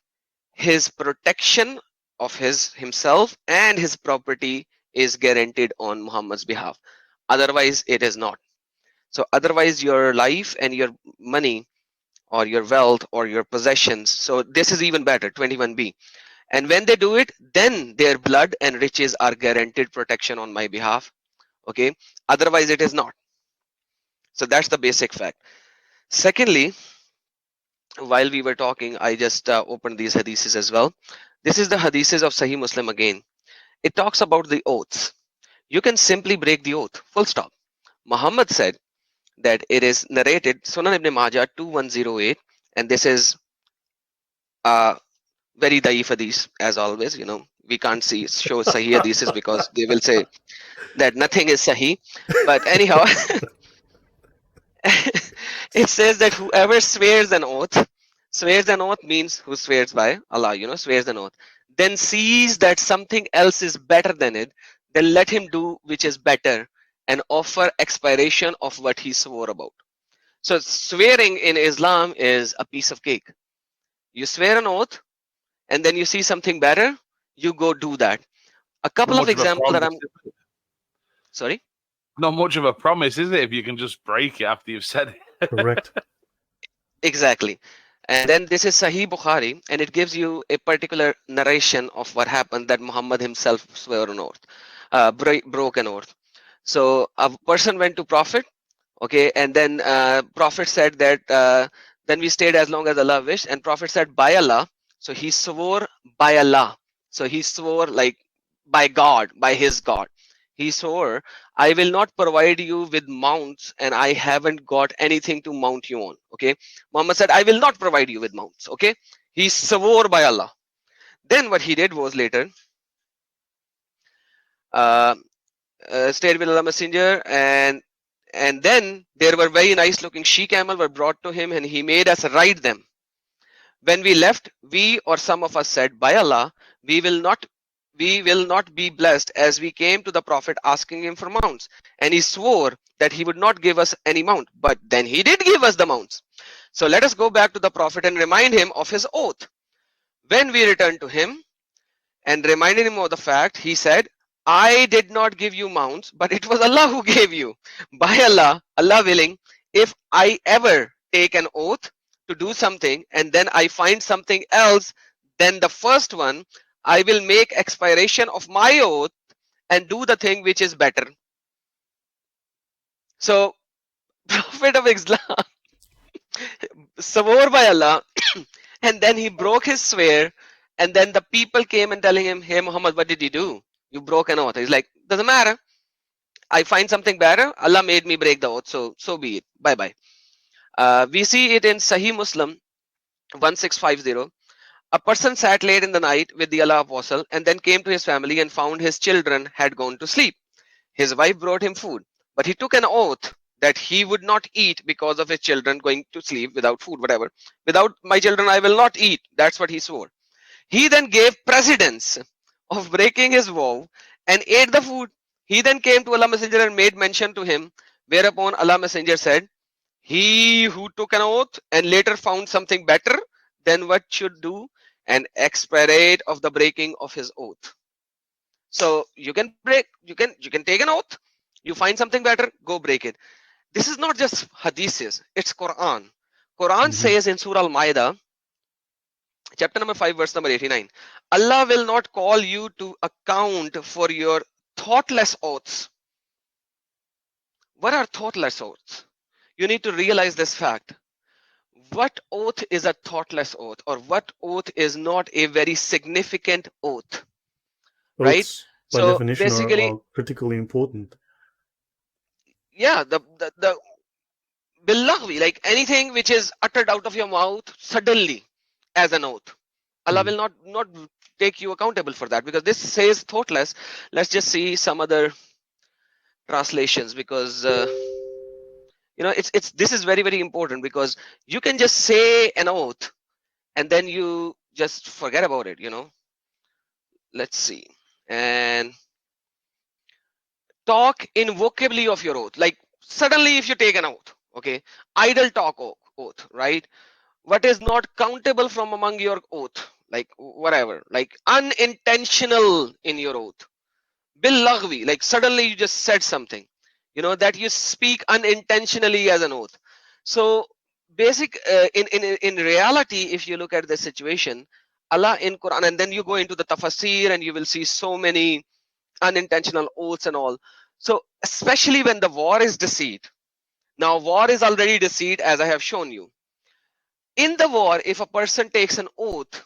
his protection of himself and his property is guaranteed on Muhammad's behalf. Otherwise, it is not. So otherwise, your life and your money or your wealth or your possessions. So this is even better, 21b. And when they do it, then their blood and riches are guaranteed protection on my behalf. Okay. Otherwise, it is not. So that's the basic fact. Secondly, while we were talking, I just opened these hadiths as well. This is the hadiths of Sahih Muslim again. It talks about the oaths. You can simply break the oath, full stop. Muhammad said that it is narrated, Sunan Ibn Majah 2108, and this is very daif hadith, as always. You know, we can't show Sahih hadiths because they will say that nothing is Sahih. But anyhow, it says that whoever swears an oath means who swears by Allah, you know, swears an oath, then sees that something else is better than it, then let him do which is better and offer expiration of what he swore about. So swearing in Islam is a piece of cake. You swear an oath and then you see something better, you go do that. A couple of examples that I'm... Sorry? Not much of a promise, is it, if you can just break it after you've said it? Correct. Exactly. And then this is Sahih Bukhari, and it gives you a particular narration of what happened, that Muhammad himself swore an oath, broke an oath. So a person went to Prophet, okay, and then Prophet said that then we stayed as long as Allah wished, and Prophet said by Allah. So he swore by Allah. So he swore like by God, by his God. He swore, I will not provide you with mounts, and I haven't got anything to mount you on. Okay. Muhammad said, I will not provide you with mounts. Okay. He swore by Allah. Then what he did was later, stayed with Allah Messenger, and then there were very nice looking she camel were brought to him, and he made us ride them. When we left, we or some of us said, by Allah, we will not be blessed, as we came to the Prophet asking him for mounts, and he swore that he would not give us any mount, but then he did give us the mounts. So let us go back to the Prophet and remind him of his oath. When we returned to him and reminded him of the fact, he said, I did not give you mounts, but it was Allah who gave you. By Allah, Allah willing, if I ever take an oath to do something and then I find something else than the first one, I will make expiration of my oath and do the thing which is better. So, Prophet of Islam swore by Allah, and then he broke his swear, and then the people came and telling him, hey Muhammad, what did you do? You broke an oath. He's like, doesn't matter. I find something better. Allah made me break the oath, so be it. Bye bye. We see it in Sahih Muslim 1650. A person sat late in the night with the Allah apostle and then came to his family and found his children had gone to sleep. His wife brought him food, but he took an oath that he would not eat because of his children going to sleep without food, whatever. Without my children, I will not eat. That's what he swore. He then gave precedence of breaking his vow and ate the food. He then came to Allah Messenger and made mention to him, whereupon Allah Messenger said, he who took an oath and later found something better than what should do and expiate of the breaking of his oath. So you can break, you can take an oath, you find something better, go break it. This is not just hadiths, it's Quran. Quran says in Surah Al-Ma'idah, chapter number 5, verse number 89, Allah will not call you to account for your thoughtless oaths. What are thoughtless oaths? You need to realize this fact. What oath is a thoughtless oath, or what oath is not a very significant oath? Right? Oaths, by So definition, basically, are critically important. yeah, the billaghwi, like anything which is uttered out of your mouth suddenly as an oath. Allah will not take you accountable for that, because this says thoughtless. Let's just see some other translations, because you know, it's this is very, very important, because you can just say an oath and then you just forget about it, you know. Let's see. And talk in vocabulary of your oath. Like suddenly if you take an oath, okay, idle talk oath, right? What is not countable from among your oath, like whatever, like unintentional in your oath. Billaghwi, like suddenly you just said something, you know, that you speak unintentionally as an oath. So basic in reality, if you look at the situation, Allah in Quran, and then you go into the tafsir and you will see so many unintentional oaths and all. So especially when the war is deceit. Now war is already deceit, as I have shown you. In the war, if a person takes an oath,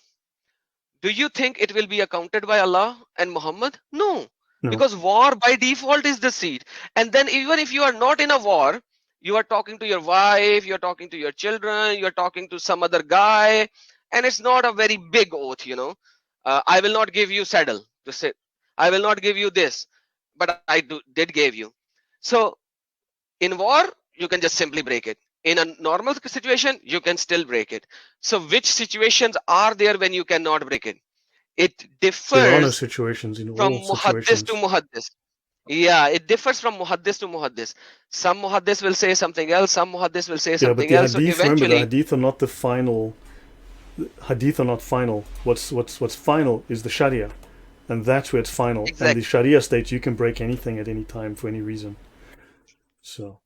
do you think it will be accounted by Allah and Muhammad? No. No. Because war by default is deceit. And then even if you are not in a war, you are talking to your wife, you're talking to your children, you're talking to some other guy, and it's not a very big oath, you know. I will not give you saddle to sit. I will not give you this, but I did give you. So in war, you can just simply break it. In a normal situation, you can still break it. So which situations are there when you cannot break it? It There are no differs situations in from all muhaddis situations. to muhaddis. Yeah, it differs from muhaddis to muhaddis. Some muhaddis will say something else, some muhaddis will say Yeah, but something the else. So hadith, remember, the eventually, hadith are not the final. Hadith are not final. What's final is the Sharia, and that's where it's final. And exactly. the Sharia states you can break anything at any time for any reason. So.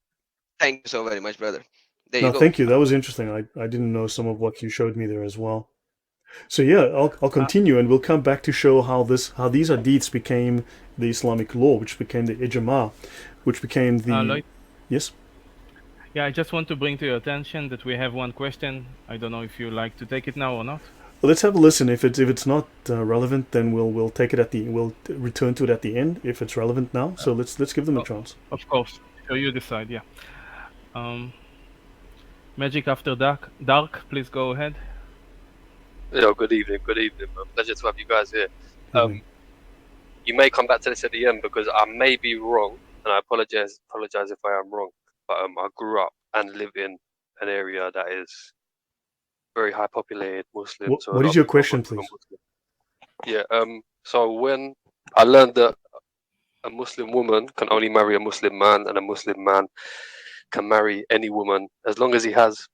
Thank you so very much, brother. There No, you go. thank you. That was interesting. I didn't know some of what you showed me there as well. So yeah, I'll continue, and we'll come back to show how these hadiths became the Islamic law, which became the ijma, which became the Lloyd? Yes. Yeah, I just want to bring to your attention that we have one question. I don't know if you like to take it now or not. Well, let's have a listen. If it's not relevant, then we'll take it we'll return to it at the end if it's relevant now. So let's give them a chance. Of course. So you decide. Yeah. Magic After Dark, please go ahead. Yeah, good evening. Pleasure to have you guys here. Mhm. You may come back to this at the end because I may be wrong, and I apologize if I am wrong. But I grew up and live in an area that is very high populated Muslim. What, so a what lot is of your people are question, Muslim. please? Yeah. So when I learned that a Muslim woman can only marry a Muslim man, and a Muslim man can marry any woman as long as he has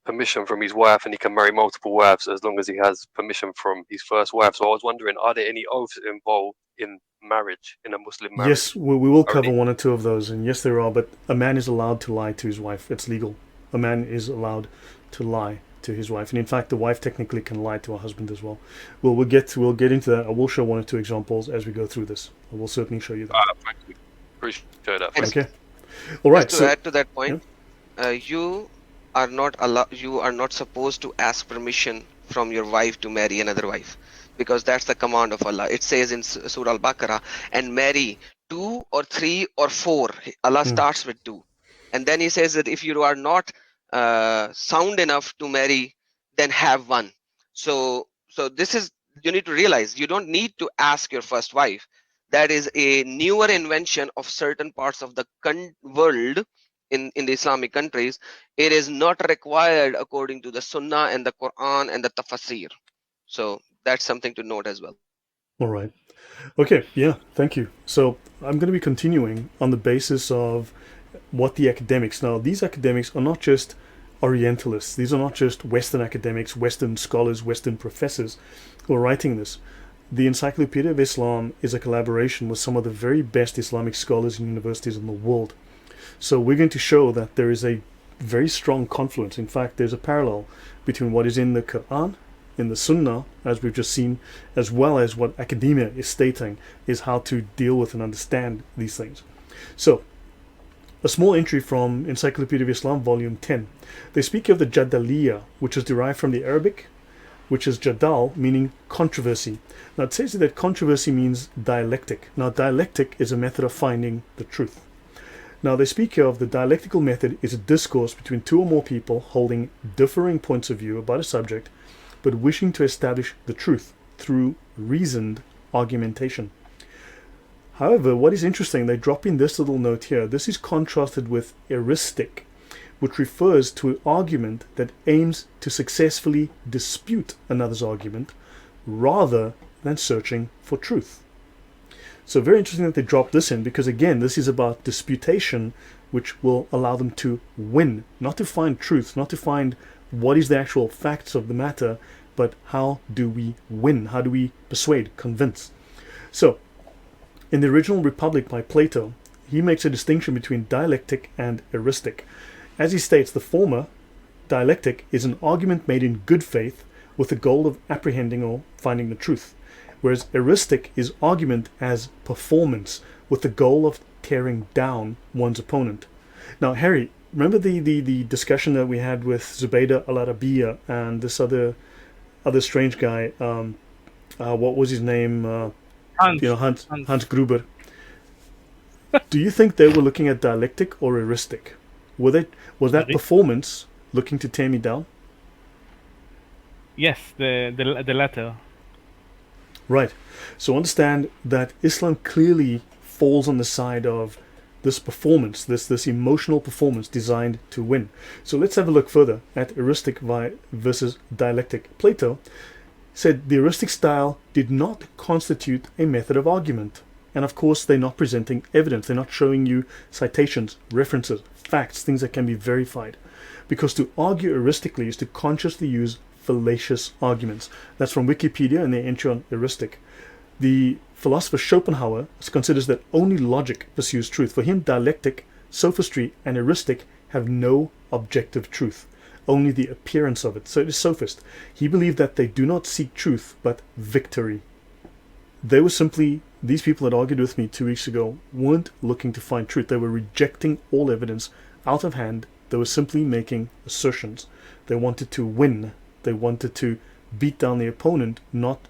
permission from his wife, and he can marry multiple wives as long as he has permission from his first wife. So I was wondering, are there any oaths involved in marriage, in a Muslim marriage? Yes, we will cover Already? one or two of those, and yes, there are. But a man is allowed to lie to his wife. It's legal. A man is allowed to lie to his wife, and in fact, the wife technically can lie to her husband as well. We'll get into that. I will show one or two examples as we go through this. I will certainly show you that. Thank you. Appreciate that. Thank Okay. All right. Just to So add to that point, you are not supposed to ask permission from your wife to marry another wife. because that's the command of Allah. It says in Surah Al-Baqarah, and marry 2 or 3 or 4. Allah starts with 2. And then he says that if you are not sound enough to marry, then have 1. So this is, you need to realize, you don't need to ask your first wife. That is a newer invention of certain parts of the world in the Islamic countries. It is not required according to the Sunnah and the Quran and the Tafsir. So that's something to note as well. All right. Okay, yeah, thank you. So I'm going to be continuing on the basis of what the academics, now these academics are not just Orientalists, these are not just Western academics, Western scholars, Western professors who are writing this. The Encyclopaedia of Islam is a collaboration with some of the very best Islamic scholars and universities in the world. So we're going to show that there is a very strong confluence. In fact, there's a parallel between what is in the Quran, in the Sunnah, as we've just seen, as well as what academia is stating is how to deal with and understand these things. So, a small entry from Encyclopaedia of Islam, volume 10. They speak of the Jadaliyah, which is derived from the Arabic, which is Jadal, meaning controversy. Now, it says that controversy means dialectic. Now, dialectic is a method of finding the truth. Now, they speak of the dialectical method is a discourse between 2 or more people holding differing points of view about a subject, but wishing to establish the truth through reasoned argumentation. However, what is interesting, they drop in this little note here. This is contrasted with eristic, which refers to an argument that aims to successfully dispute another's argument rather than searching for truth. So very interesting that they drop this in, because again, this is about disputation, which will allow them to win, not to find truth, not to find what is the actual facts of the matter, but how do we win? How do we persuade, convince? So, in the original Republic by Plato, he makes a distinction between dialectic and eristic. As he states, the former, dialectic, is an argument made in good faith with the goal of apprehending or finding the truth, whereas eristic is argument as performance with the goal of tearing down one's opponent. Now, Harry, remember the discussion that we had with Zubaydah al-Arabiya and this other strange guy, what was his name? Hans Gruber. Do you think they were looking at dialectic or eristic? Was that performance looking to tear me down? Yes, the latter. Right. So understand that Islam clearly falls on the side of this performance, this emotional performance designed to win. So let's have a look further at eristic versus dialectic. Plato said the eristic style did not constitute a method of argument. And of course, they're not presenting evidence. They're not showing you citations, references, facts, things that can be verified. Because to argue eristically is to consciously use fallacious arguments. That's from Wikipedia and their entry on eristic. The philosopher Schopenhauer considers that only logic pursues truth. For him, dialectic, sophistry, and eristic have no objective truth, only the appearance of it. So it is sophist. He believed that they do not seek truth, but victory. They were simply, these people that argued with me 2 weeks ago, weren't looking to find truth. They were rejecting all evidence out of hand. They were simply making assertions. They wanted to win. They wanted to beat down the opponent, not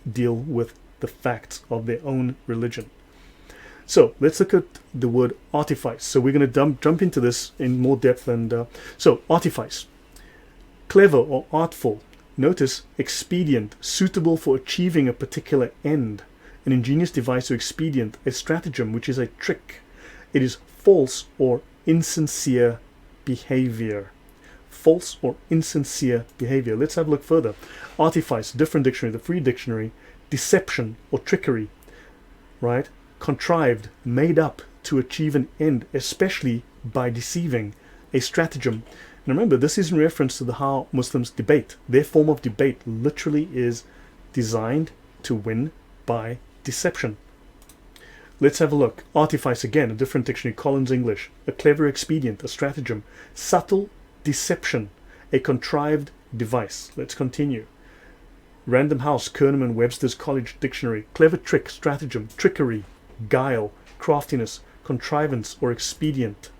deal with the facts of their own religion. So let's look at the word artifice. So we're going to jump into this in more depth. And so artifice, clever or artful. Notice expedient, suitable for achieving a particular end. An ingenious device or expedient, a stratagem, which is a trick. It is false or insincere behavior. False or insincere behavior. Let's have a look further. Artifice, different dictionary, the Free Dictionary. Deception or trickery, right? Contrived, made up to achieve an end, especially by deceiving. A stratagem. And remember, this is in reference to how Muslims debate. Their form of debate literally is designed to win by deception. Let's have a look. Artifice, again, a different dictionary, Collins English. A clever expedient, a stratagem. Subtle deception, a contrived device. Let's continue. Random House, Kerneman Webster's College Dictionary. Clever trick, stratagem, trickery, guile, craftiness, contrivance, or expedient.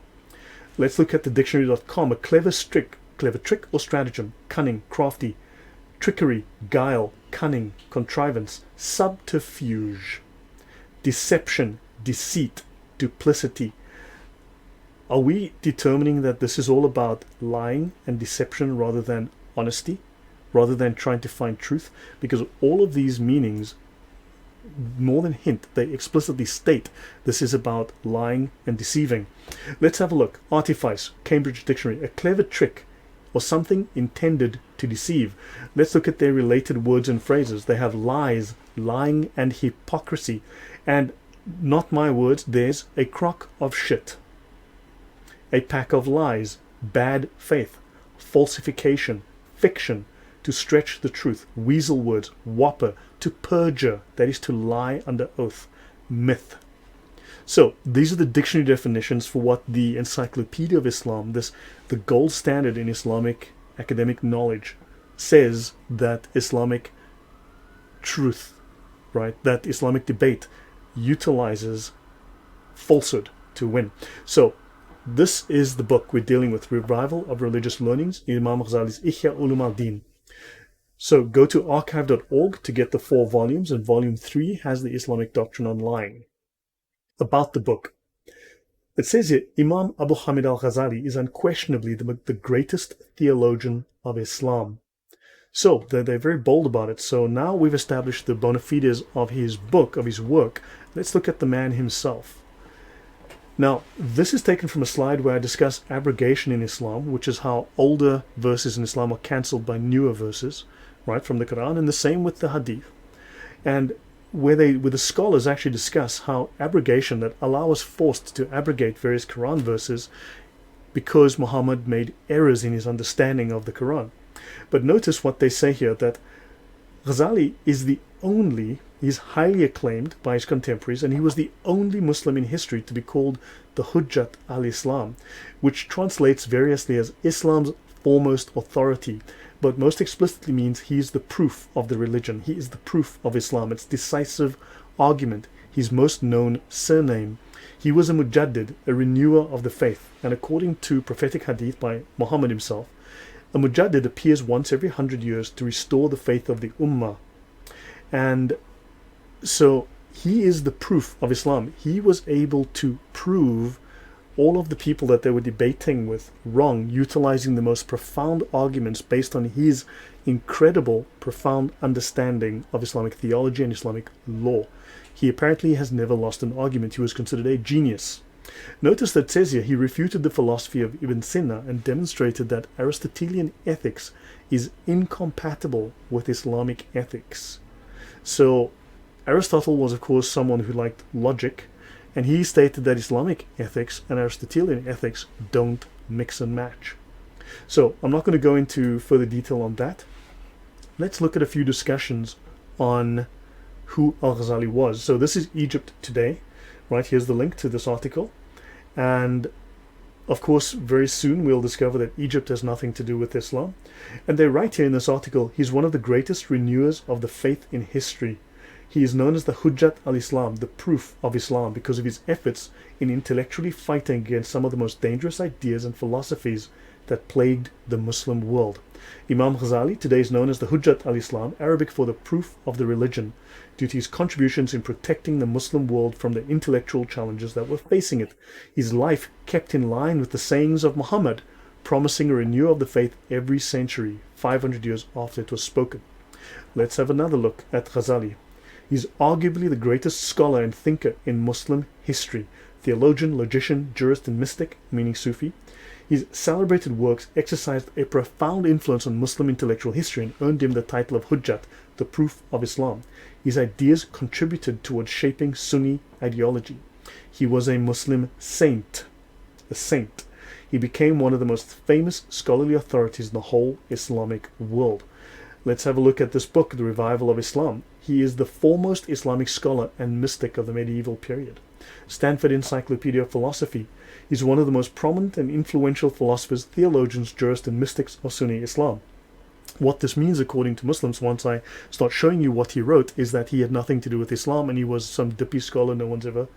Let's look at the dictionary.com. A clever trick or stratagem, cunning, crafty, trickery, guile, cunning, contrivance, subterfuge, deception, deceit, duplicity. Are we determining that this is all about lying and deception rather than honesty, rather than trying to find truth? Because all of these meanings more than hint, they explicitly state this is about lying and deceiving. Let's have a look. Artifice, Cambridge Dictionary, a clever trick or something intended to deceive. Let's look at their related words and phrases. They have lies, lying and hypocrisy. And not my words, there's a crock of shit, a pack of lies, bad faith, falsification, fiction, to stretch the truth, weasel words, whopper, to perjure, that is to lie under oath, myth. So these are the dictionary definitions for what the Encyclopaedia of Islam, the gold standard in Islamic academic knowledge, says that Islamic truth, right, that Islamic debate utilizes falsehood to win. So this is the book we're dealing with, Revival of Religious Learnings, Imam Ghazali's Ihya Ulum al-Din. So go to archive.org to get the 4 volumes, and volume 3 has the Islamic Doctrine on Lying. About the book. It says here, Imam Abu Hamid al-Ghazali is unquestionably the greatest theologian of Islam. So they're very bold about it. So now we've established the bona fides of his book, of his work. Let's look at the man himself. Now, this is taken from a slide where I discuss abrogation in Islam, which is how older verses in Islam are cancelled by newer verses, right, from the Quran, and the same with the Hadith. And where the scholars actually discuss how abrogation, that Allah was forced to abrogate various Quran verses because Muhammad made errors in his understanding of the Quran. But notice what they say here, that Ghazali is he's highly acclaimed by his contemporaries, and he was the only Muslim in history to be called the Hujjat al-Islam, which translates variously as Islam's foremost authority, but most explicitly means he is the proof of the religion. He is the proof of Islam, its decisive argument, his most known surname. He was a mujaddid, a renewer of the faith, and according to prophetic hadith by Muhammad himself, a mujaddid appears once every 100 years to restore the faith of the ummah. And so he is the proof of Islam. He was able to prove all of the people that they were debating with wrong, utilizing the most profound arguments based on his incredible, profound understanding of Islamic theology and Islamic law. He apparently has never lost an argument. He was considered a genius. Notice that it says here, he refuted the philosophy of Ibn Sina and demonstrated that Aristotelian ethics is incompatible with Islamic ethics. So Aristotle was, of course, someone who liked logic, and he stated that Islamic ethics and Aristotelian ethics don't mix and match. So I'm not going to go into further detail on that. Let's look at a few discussions on who Al-Ghazali was. So this is Egypt today, right? Here's the link to this article. And of course, very soon we'll discover that Egypt has nothing to do with Islam. And they write here in this article, he's one of the greatest renewers of the faith in history. He is known as the Hujjat al-Islam, the proof of Islam, because of his efforts in intellectually fighting against some of the most dangerous ideas and philosophies that plagued the Muslim world. Imam Ghazali today is known as the Hujjat al-Islam, Arabic for the proof of the religion, due to his contributions in protecting the Muslim world from the intellectual challenges that were facing it. His life kept in line with the sayings of Muhammad, promising a renewal of the faith every century, 500 years after it was spoken. Let's have another look at Ghazali. He's arguably the greatest scholar and thinker in Muslim history, theologian, logician, jurist, and mystic, meaning Sufi. His celebrated works exercised a profound influence on Muslim intellectual history and earned him the title of Hujjat, the proof of Islam. His ideas contributed towards shaping Sunni ideology. He was a Muslim saint, a saint. He became one of the most famous scholarly authorities in the whole Islamic world. Let's have a look at this book, The Revival of Islam. He is the foremost Islamic scholar and mystic of the medieval period. Stanford Encyclopaedia of Philosophy. He's one of the most prominent and influential philosophers, theologians, jurists, and mystics of Sunni Islam. What this means, according to Muslims, once I start showing you what he wrote, is that he had nothing to do with Islam and he was some dippy scholar no one's ever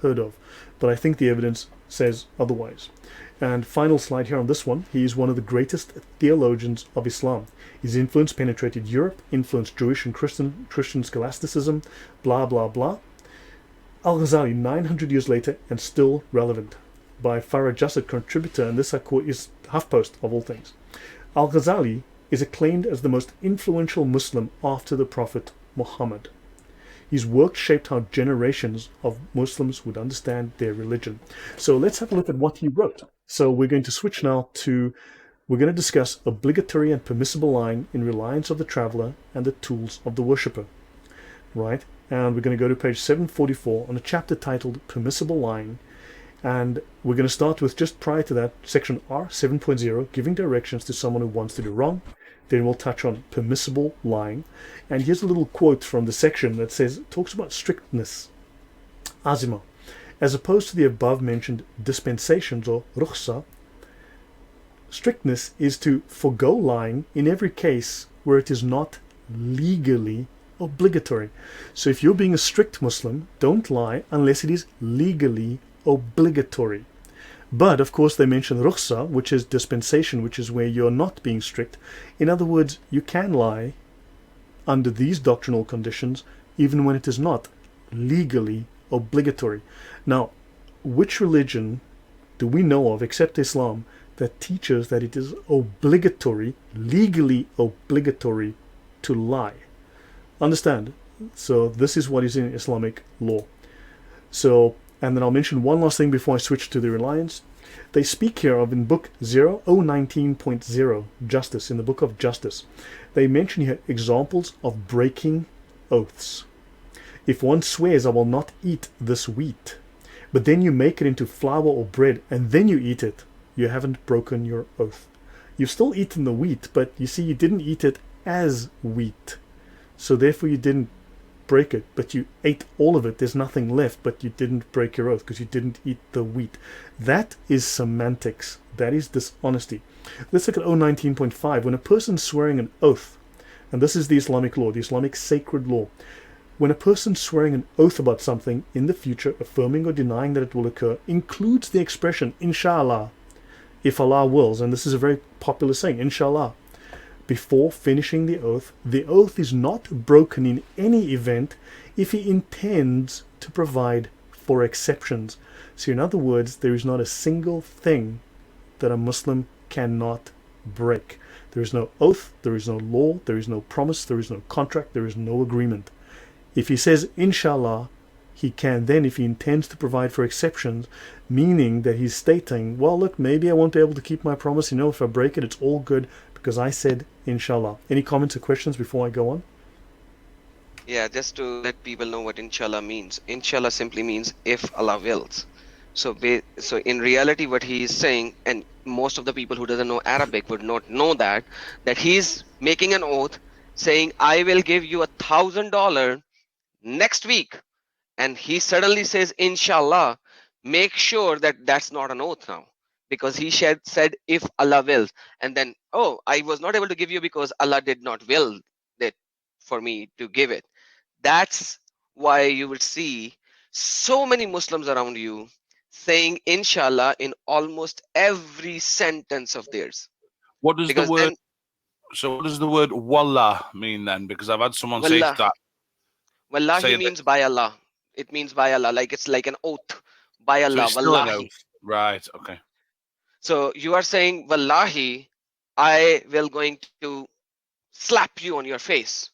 heard of. But I think the evidence says otherwise. And final slide here on this one, he is one of the greatest theologians of Islam. His influence penetrated Europe, influenced Jewish and Christian scholasticism, blah, blah, blah. Al-Ghazali, 900 years later, and still relevant. By Farah Jassid, contributor, and this I quote is HuffPost of all things. Al-Ghazali is acclaimed as the most influential Muslim after the Prophet Muhammad. His work shaped how generations of Muslims would understand their religion. So let's have a look at what he wrote. So we're going to switch now to, we're going to discuss obligatory and permissible lying in reliance of the traveler and the tools of the worshipper. Right? And we're going to go to page 744 on a chapter titled Permissible Lying. And we're going to start with, just prior to that, section R 7.0, giving directions to someone who wants to do wrong. Then we'll touch on permissible lying. And here's a little quote from the section that says, talks about strictness. Azima. As opposed to the above mentioned dispensations or rukhsa, strictness is to forego lying in every case where it is not legally obligatory. So if you're being a strict Muslim, don't lie unless it is legally obligatory. But of course they mention rukhsa, which is dispensation, which is where you're not being strict. In other words, you can lie under these doctrinal conditions even when it is not legally obligatory. Now, which religion do we know of except Islam that teaches that it is obligatory, legally obligatory to lie? Understand? So this is what is in Islamic law. So, and then I'll mention one last thing before I switch to the reliance. They speak here of, in book 019.0, Justice, in the book of Justice, they mention here examples of breaking oaths. If one swears, I will not eat this wheat, but then you make it into flour or bread and then you eat it, you haven't broken your oath. You've still eaten the wheat, but you see, you didn't eat it as wheat. So therefore you didn't break it, but you ate all of it. There's nothing left, but you didn't break your oath because you didn't eat the wheat. That is semantics. That is dishonesty. Let's look at 019.5. When a person's swearing an oath, and this is the Islamic law, the Islamic sacred law, when a person's swearing an oath about something in the future, affirming or denying that it will occur, includes the expression inshallah, if Allah wills, and this is a very popular saying, inshallah. Before finishing the oath is not broken in any event if he intends to provide for exceptions. So in other words, there is not a single thing that a Muslim cannot break. There is no oath, there is no law, there is no promise, there is no contract, there is no agreement. If he says inshallah, he can then, if he intends to provide for exceptions, meaning that he's stating, well look, maybe I won't be able to keep my promise, if I break it, it's all good because I said inshallah. Any comments or questions before I go on? Yeah, just to let people know what inshallah means. Inshallah simply means if Allah wills. So in reality what he is saying, and most of the people who doesn't know Arabic would not know that he's making an oath saying, I will give you $1,000 next week. And he suddenly says inshallah. Make sure that that's not an oath now, because he said if Allah wills, and then, oh, I was not able to give you because Allah did not will it for me to give it. That's why you will see so many Muslims around you saying inshallah in almost every sentence of theirs. What does Because the word? then, So what does the word wallah mean then? Because I've had someone say wallah, that. wallahi means by Allah. It means by Allah, like it's like an oath. By So Allah, it's still an wallahi. oath. Right. Okay. So you are saying, wallahi, I will going to slap you on your face.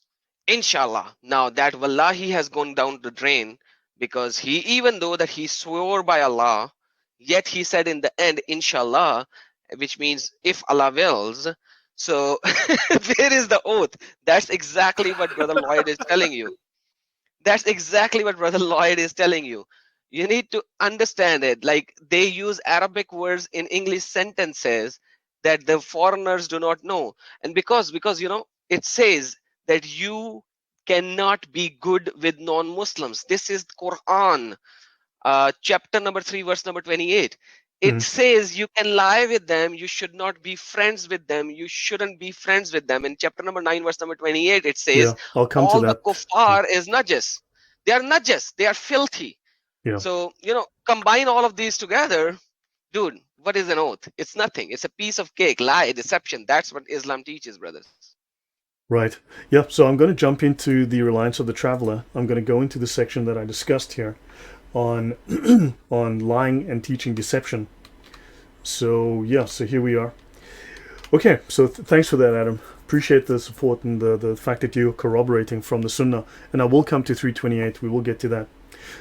Inshallah. Now that wallahi has gone down the drain, because he, even though that he swore by Allah, yet he said in the end, inshallah, which means if Allah wills. So where is the oath? That's exactly what Brother Lloyd is telling you. That's exactly what Brother Lloyd is telling you. You need to understand it. Like, they use Arabic words in English sentences that the foreigners do not know. And because it says that you cannot be good with non-Muslims. This is Quran, chapter number 3, verse number 28. It says you can lie with them, you should not be friends with them, you shouldn't be friends with them. In chapter number 9, verse number 28, it says I'll come all to the that. kuffar is najas. They are najas, they are filthy. Yeah. So, combine all of these together, dude, What is an oath? It's nothing. It's a piece of cake, lie, deception. That's what Islam teaches, brothers. Right. Yep. So I'm going to jump into the reliance of the traveler. I'm going to go into the section that I discussed here on on lying and teaching deception. So yeah. So here we are. Okay. So thanks for that, Adam. Appreciate the support and the fact that you're corroborating from the Sunnah. And I will come to 328. We will get to that.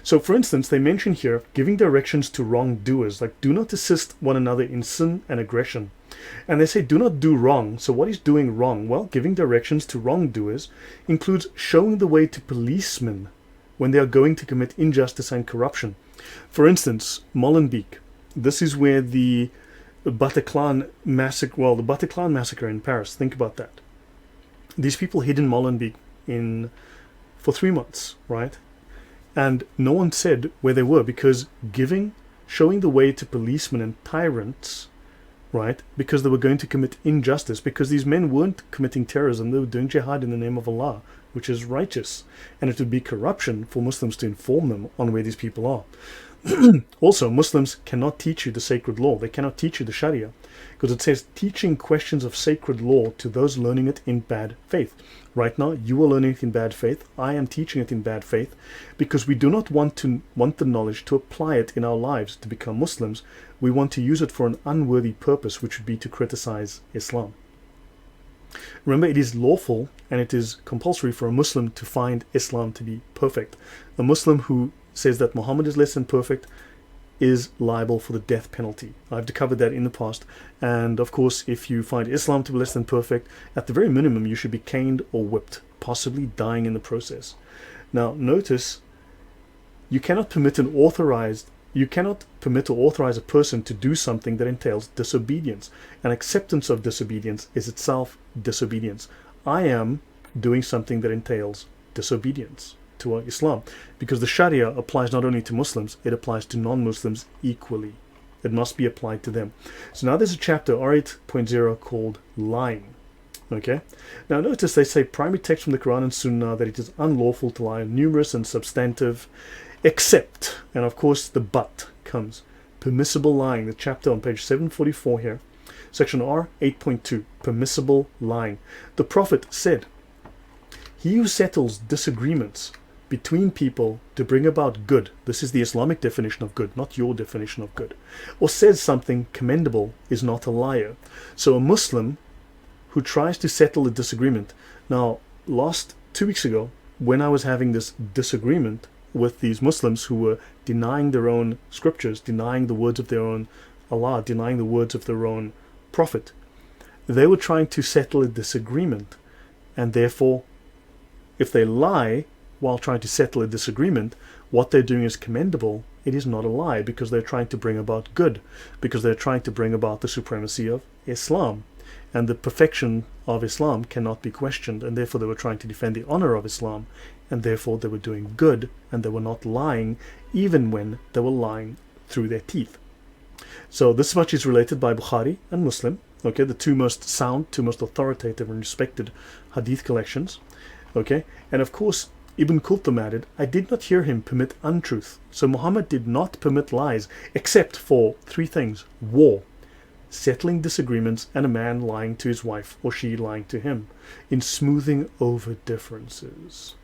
So, for instance, they mention here giving directions to wrongdoers, like do not assist one another in sin and aggression. And they say do not do wrong. So what is doing wrong? Well, giving directions to wrongdoers includes showing the way to policemen when they are going to commit injustice and corruption. For instance, Molenbeek. This is where the Bataclan massacre in Paris. Think about that. These people hid in Molenbeek for 3 months, right? And no one said where they were, because showing the way to policemen and tyrants, right? Because they were going to commit injustice, because these men weren't committing terrorism, they were doing jihad in the name of Allah, which is righteous. And it would be corruption for Muslims to inform them on where these people are. Also, Muslims cannot teach you the sacred law. They cannot teach you the Sharia, because it says teaching questions of sacred law to those learning it in bad faith. Right now, you are learning it in bad faith. I am teaching it in bad faith, because we do not want the knowledge to apply it in our lives to become Muslims. We want to use it for an unworthy purpose, which would be to criticize Islam. Remember, it is lawful and it is compulsory for a Muslim to find Islam to be perfect. A Muslim who says that Muhammad is less than perfect is liable for the death penalty. I've covered that in the past. And of course, if you find Islam to be less than perfect, at the very minimum, you should be caned or whipped, possibly dying in the process. Now, notice, you cannot permit or authorize a person to do something that entails disobedience. And acceptance of disobedience is itself disobedience. I am doing something that entails disobedience to Islam, because the Sharia applies not only to Muslims, it applies to non-Muslims equally. It must be applied to them. So now there's a chapter, R8.0, called lying. Okay. Now notice they say primary text from the Quran and Sunnah that it is unlawful to lie, numerous and substantive, except, and of course the but comes, permissible lying. The chapter on page 744 here, section R8.2, permissible lying. The Prophet said, he who settles disagreements between people to bring about good, this is the Islamic definition of good, not your definition of good, or says something commendable, is not a liar. So a Muslim who tries to settle a disagreement. Now, 2 weeks ago, when I was having this disagreement with these Muslims who were denying their own scriptures, denying the words of their own Allah, denying the words of their own Prophet, they were trying to settle a disagreement, and therefore, if they lie while trying to settle a disagreement, what they're doing is commendable. It is not a lie, because they're trying to bring about good, because they're trying to bring about the supremacy of Islam. And the perfection of Islam cannot be questioned, and therefore they were trying to defend the honor of Islam, and therefore they were doing good, and they were not lying, even when they were lying through their teeth. So this much is related by Bukhari and Muslim, okay, the two most sound, two most authoritative and respected hadith collections. Okay, and of course, Ibn Kulthum added, I did not hear him permit untruth. So Muhammad did not permit lies, except for 3 things: war, settling disagreements, and a man lying to his wife, or she lying to him, in smoothing over differences.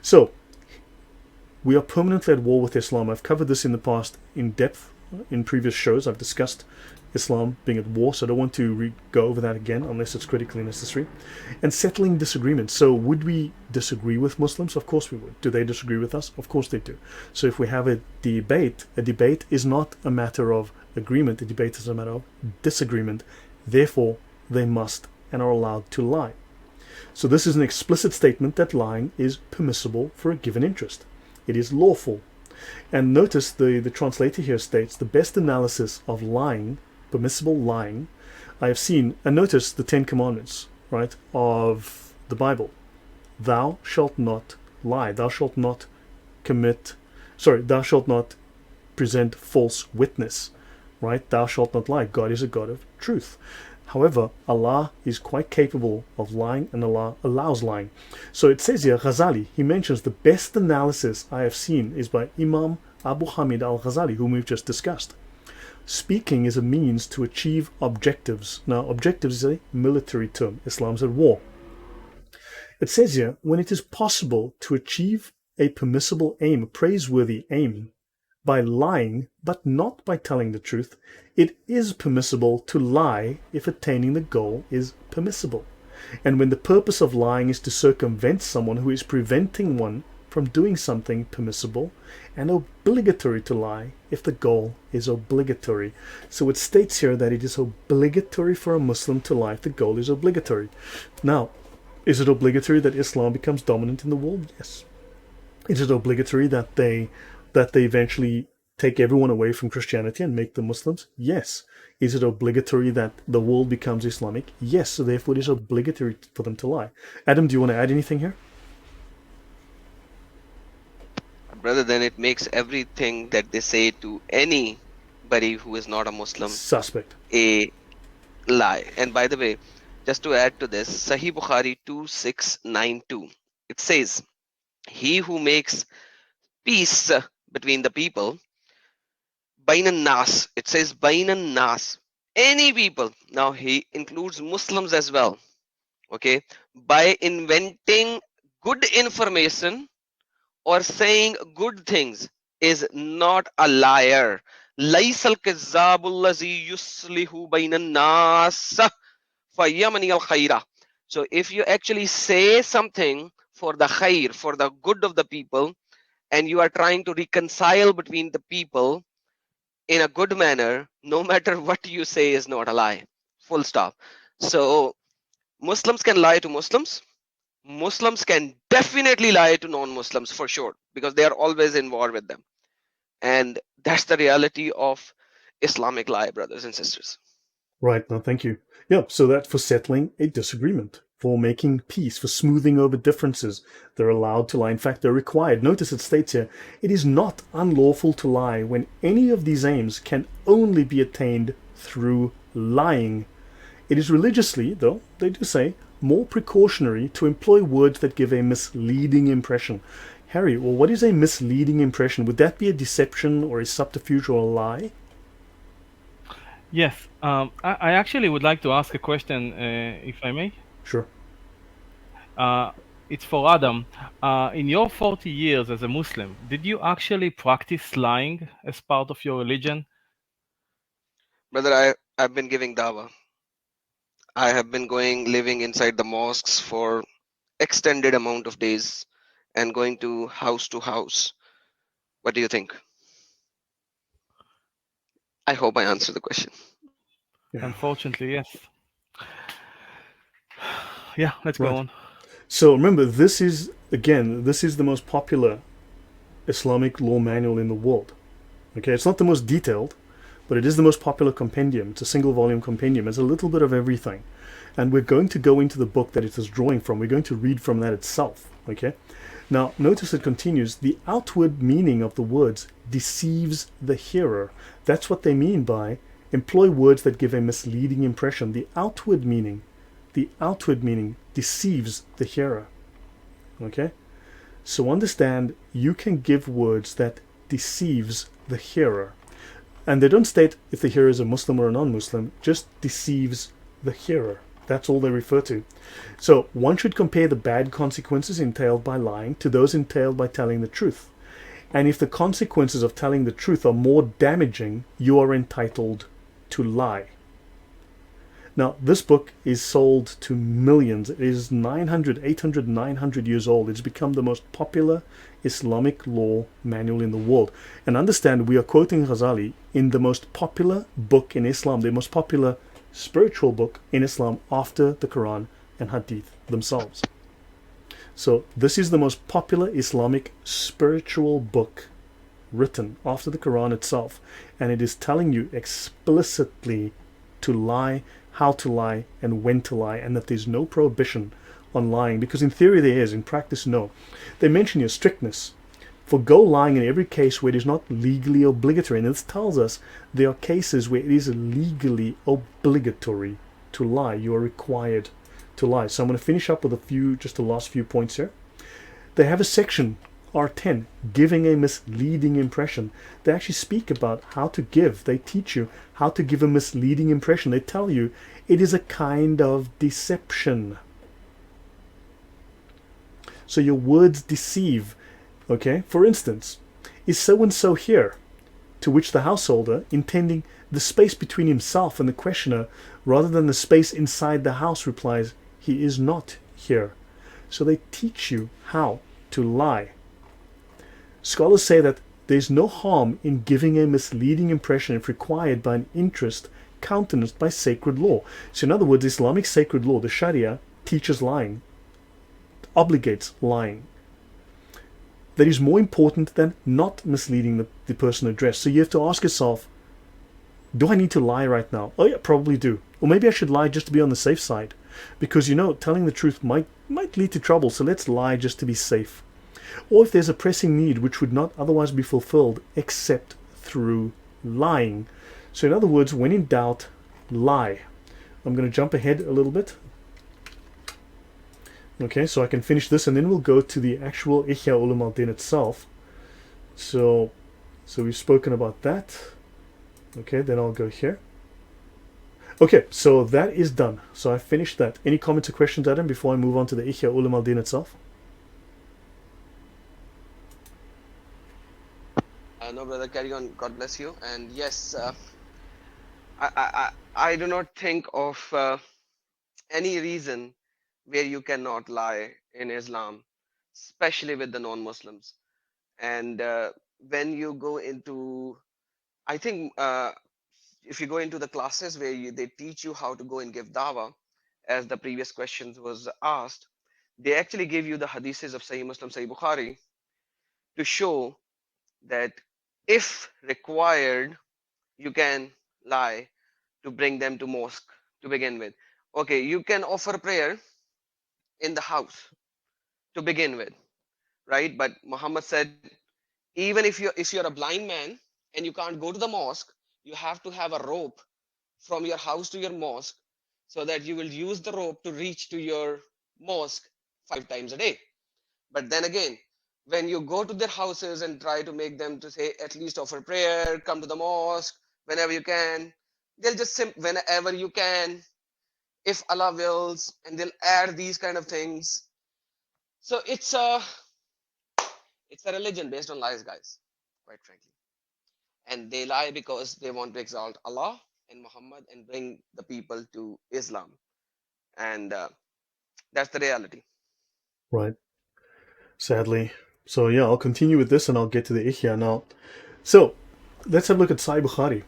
So, we are permanently at war with Islam. I've covered this in the past in depth in previous shows. I've discussed Islam being at war, so I don't want to go over that again unless it's critically necessary. And settling disagreements. So would we disagree with Muslims? Of course we would. Do they disagree with us? Of course they do. So if we have a debate is not a matter of agreement. A debate is a matter of disagreement. Therefore, they must and are allowed to lie. So this is an explicit statement that lying is permissible for a given interest. It is lawful. And notice the translator here states the best analysis of lying, permissible lying, I have seen, and notice the 10 commandments, right, of the Bible. Thou shalt not lie. Thou shalt not thou shalt not present false witness, right? Thou shalt not lie. God is a God of truth. However, Allah is quite capable of lying, and Allah allows lying. So it says here, Ghazali, he mentions the best analysis I have seen is by Imam Abu Hamid al-Ghazali, whom we've just discussed. Speaking is a means to achieve objectives. Now, objectives is a military term. Islam's at war. It says here, when it is possible to achieve a permissible aim, a praiseworthy aim, by lying, but not by telling the truth, it is permissible to lie if attaining the goal is permissible. And when the purpose of lying is to circumvent someone who is preventing one from doing something permissible, and obligatory to lie if the goal is obligatory. So it states here that it is obligatory for a Muslim to lie if the goal is obligatory. Now, is it obligatory that Islam becomes dominant in the world? Yes. Is it obligatory that they eventually take everyone away from Christianity and make them Muslims? Yes. Is it obligatory that the world becomes Islamic? Yes. So therefore it is obligatory for them to lie. Adam, do you want to add anything here? Brother, then it makes everything that they say to anybody who is not a Muslim suspect, a lie. And by the way, just to add to this, Sahih Bukhari 2692, it says, he who makes peace between the people, bainan nas, it says bainan nas, any people, now he includes Muslims as well, okay, by inventing good information or saying good things, is not a liar. Laysal kazzabul lazi yuslihu bainan nas fayamani al khaira. So if you actually say something for the khair, for the good of the people, and you are trying to reconcile between the people in a good manner, no matter what you say is not a lie. Full stop. So Muslims can lie to Muslims. Muslims can definitely lie to non-Muslims for sure, because they are always in war with them. And that's the reality of Islamic lie, brothers and sisters. Right, no, thank you. Yeah, so that's for settling a disagreement, for making peace, for smoothing over differences. They're allowed to lie. In fact, they're required. Notice it states here, it is not unlawful to lie when any of these aims can only be attained through lying. It is religiously, though, they do say, more precautionary to employ words that give a misleading impression. Harry, well, what is a misleading impression? Would that be a deception or a subterfuge or a lie? Yes. I actually would like to ask a question, if I may. Sure. It's for Adam. In your 40 years as a Muslim, did you actually practice lying as part of your religion? Brother, I've been giving dawah. I have been living inside the mosques for extended amount of days and going to house. What do you think? I hope I answered the question. Yeah. Unfortunately, yes. Yeah, let's go on. So remember, this is the most popular Islamic law manual in the world. Okay, it's not the most detailed, but it is the most popular compendium. It's a single volume compendium. It's a little bit of everything. And we're going to go into the book that it is drawing from. We're going to read from that itself. Okay? Now, notice it continues. The outward meaning of the words deceives the hearer. That's what they mean by employ words that give a misleading impression. The outward meaning deceives the hearer. Okay? So understand, you can give words that deceives the hearer. And they don't state if the hearer is a Muslim or a non-Muslim, just deceives the hearer. That's all they refer to. So one should compare the bad consequences entailed by lying to those entailed by telling the truth. And if the consequences of telling the truth are more damaging, you are entitled to lie. Now, this book is sold to millions. It is 900 years old. It's become the most popular Islamic law manual in the world. And understand, we are quoting Ghazali in the most popular book in Islam, the most popular spiritual book in Islam after the Quran and Hadith themselves. So this is the most popular Islamic spiritual book written after the Quran itself. And it is telling you explicitly to lie, how to lie, and when to lie, and that there's no prohibition on lying, because in theory there is, in practice no. They mention your strictness. Forgo lying in every case where it is not legally obligatory, and this tells us there are cases where it is legally obligatory to lie. You are required to lie. So I'm going to finish up with just the last few points here. They have a section are 10. Giving a misleading impression. They actually speak about how to give. They teach you how to give a misleading impression. They tell you it is a kind of deception. So your words deceive. Okay, for instance, is so-and-so here? To which the householder, intending the space between himself and the questioner rather than the space inside the house, replies, he is not here. So they teach you how to lie. Scholars say that there's no harm in giving a misleading impression if required by an interest countenanced by sacred law. So in other words, Islamic sacred law, the Sharia, teaches lying, obligates lying. That is more important than not misleading the person addressed. So you have to ask yourself, do I need to lie right now? Oh yeah, probably do. Or maybe I should lie just to be on the safe side. Because telling the truth might lead to trouble, so let's lie just to be safe. Or if there's a pressing need which would not otherwise be fulfilled except through lying. So in other words, when in doubt, lie. I'm going to jump ahead a little bit. Okay, so I can finish this and then we'll go to the actual Ihya Ulum al-Din itself. So we've spoken about that. Okay, then I'll go here. Okay, so that is done. So I've finished that. Any comments or questions, Adam, before I move on to the Ihya Ulum al-Din itself? No, brother, carry on. God bless you. And yes, I do not think of any reason where you cannot lie in Islam, especially with the non-Muslims. And when you go into, I think if you go into the classes where they teach you how to go and give dawah, as the previous questions was asked, they actually give you the hadiths of Sahih Muslim, Sahih Bukhari, to show that if required, you can lie to bring them to mosque to begin with. Okay, you can offer prayer in the house to begin with, right? But Muhammad said, even if you're a blind man and you can't go to the mosque, you have to have a rope from your house to your mosque so that you will use the rope to reach to your mosque 5 times a day. But then again, when you go to their houses and try to make them to say at least offer prayer, come to the mosque whenever you can, they'll just whenever you can, if Allah wills, and they'll add these kind of things. So it's a religion based on lies, guys, quite frankly. And they lie because they want to exalt Allah and Muhammad and bring the people to Islam. And that's the reality. Right. Sadly. So yeah, I'll continue with this and I'll get to the Ihya now. So let's have a look at Sahih Bukhari.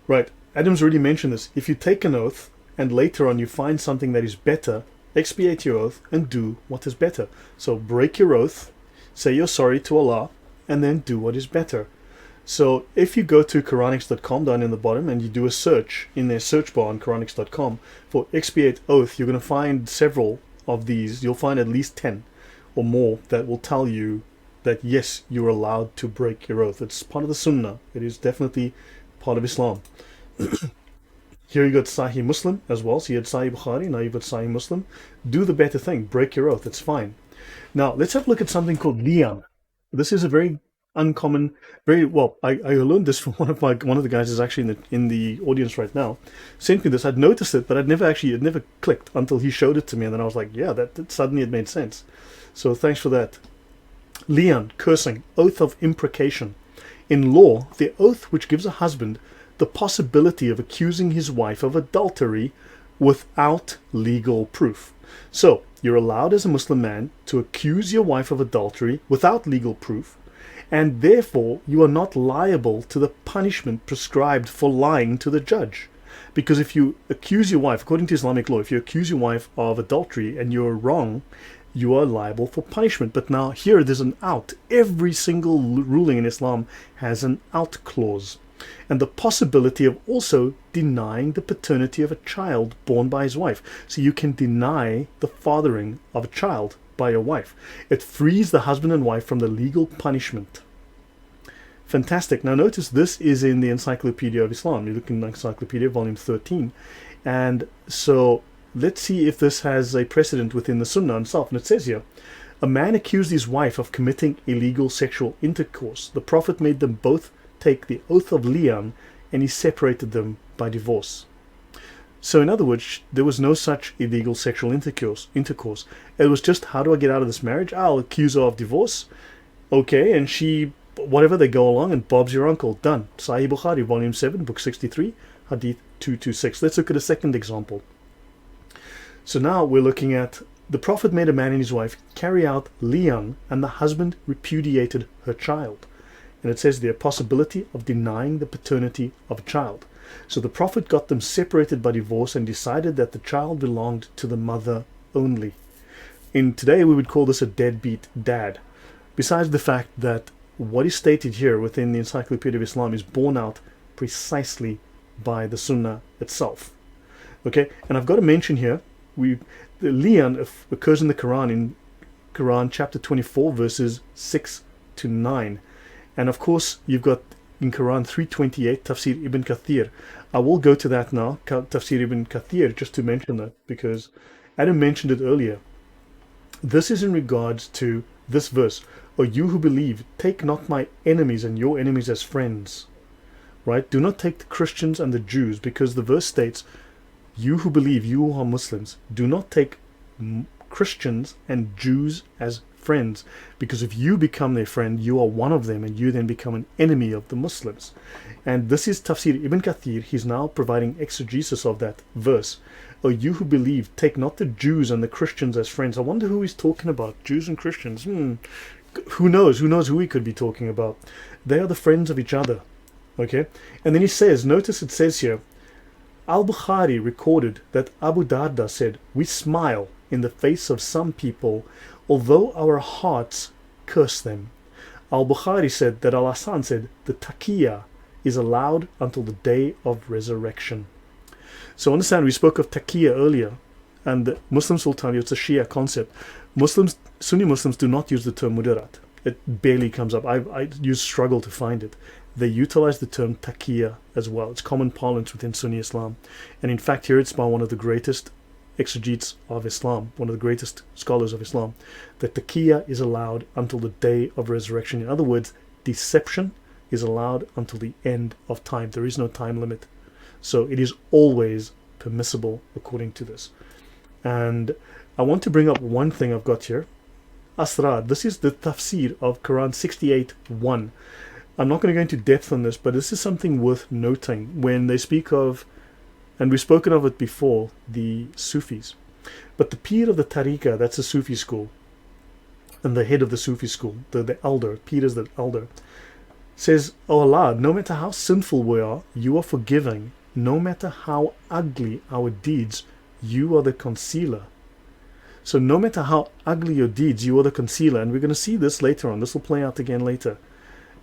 Right. Adam's already mentioned this. If you take an oath and later on you find something that is better, expiate your oath and do what is better. So break your oath, say you're sorry to Allah, and then do what is better. So if you go to Quranics.com down in the bottom and you do a search in their search bar on Quranics.com for expiate oath, you're going to find several of these. You'll find at least 10 or more that will tell you that yes, you're allowed to break your oath. It's part of the Sunnah. It is definitely part of Islam. Here you got Sahih Muslim as well. So you had Sahih Bukhari, now you've got Sahih Muslim. Do the better thing. Break your oath. It's fine. Now, let's have a look at something called liyan. This is a very uncommon, very well. I learned this from one of the guys is actually in the audience right now. Sent me this. I'd noticed it, but it never clicked until he showed it to me, and then I was like, yeah, that suddenly it made sense. So thanks for that. Liyan, cursing, oath of imprecation. In law, the oath which gives a husband the possibility of accusing his wife of adultery without legal proof. So you're allowed as a Muslim man to accuse your wife of adultery without legal proof, and therefore you are not liable to the punishment prescribed for lying to the judge. Because if you accuse your wife, according to Islamic law, if you accuse your wife of adultery and you're wrong, you are liable for punishment. But now here there's an out. Every single ruling in Islam has an out clause. And the possibility of also denying the paternity of a child born by his wife. So you can deny the fathering of a child by your wife. It frees the husband and wife from the legal punishment. Fantastic. Now notice this is in the Encyclopaedia of Islam. You're looking at Encyclopaedia, volume 13. And so let's see if this has a precedent within the Sunnah itself. And it says here, A man accused his wife of committing illegal sexual intercourse. The Prophet made them both take the oath of li'an, and he separated them by divorce. So in other words, there was no such illegal sexual intercourse. It was just, how do I get out of this marriage? I'll accuse her of divorce. Okay, and she, whatever, they go along, and Bob's your uncle. Done. Sahih Bukhari, volume 7, book 63, hadith 226. Let's look at a second example. So now we're looking at the Prophet made a man and his wife carry out li'an, and the husband repudiated her child. And it says there, possibility of denying the paternity of a child. So the Prophet got them separated by divorce and decided that the child belonged to the mother only. In today we would call this a deadbeat dad. Besides the fact that what is stated here within the Encyclopaedia of Islam is borne out precisely by the Sunnah itself. Okay, and I've got to mention here, the li'an occurs in the Quran, in Quran chapter 24, verses 6 to 9. And of course, you've got in Quran 328, Tafsir Ibn Kathir. I will go to that now, Tafsir Ibn Kathir, just to mention that, because Adam mentioned it earlier. This is in regards to this verse. O you who believe, take not my enemies and your enemies as friends. Right? Do not take the Christians and the Jews, because the verse states, you who believe, you who are Muslims, do not take Christians and Jews as friends, because if you become their friend, you are one of them, and you then become an enemy of the Muslims. And this is Tafsir Ibn Kathir. He's now providing exegesis of that verse. O you who believe, take not the Jews and the Christians as friends. I wonder who he's talking about, Jews and Christians. Who knows who he could be talking about. They are the friends of each other. Okay, and then he says, notice it says here, Al-Bukhari recorded that Abu Darda said, we smile in the face of some people, although our hearts curse them. Al-Bukhari said that Al-Hasan said, the taqiyya is allowed until the day of resurrection. So understand, we spoke of taqiyya earlier, and the Muslims will tell you it's a Shia concept. Sunni Muslims do not use the term mudarat. It barely comes up. I struggle to find it. They utilize the term taqiyya as well. It's common parlance within Sunni Islam. And in fact, here it's by one of the greatest exegetes of Islam, one of the greatest scholars of Islam, that taqiyya is allowed until the day of resurrection. In other words, deception is allowed until the end of time. There is no time limit. So it is always permissible according to this. And I want to bring up one thing I've got here. Asrar. This is the tafsir of Quran 68:1. I'm not going to go into depth on this, but this is something worth noting when they speak of, and we've spoken of it before, the Sufis. But the Pir of the Tariqah, that's a Sufi school, and the head of the Sufi school, the elder, Pir is the elder, says, "O Allah, no matter how sinful we are, you are forgiving. No matter how ugly our deeds, you are the concealer." So no matter how ugly your deeds, you are the concealer. And we're going to see this later on. This will play out again later.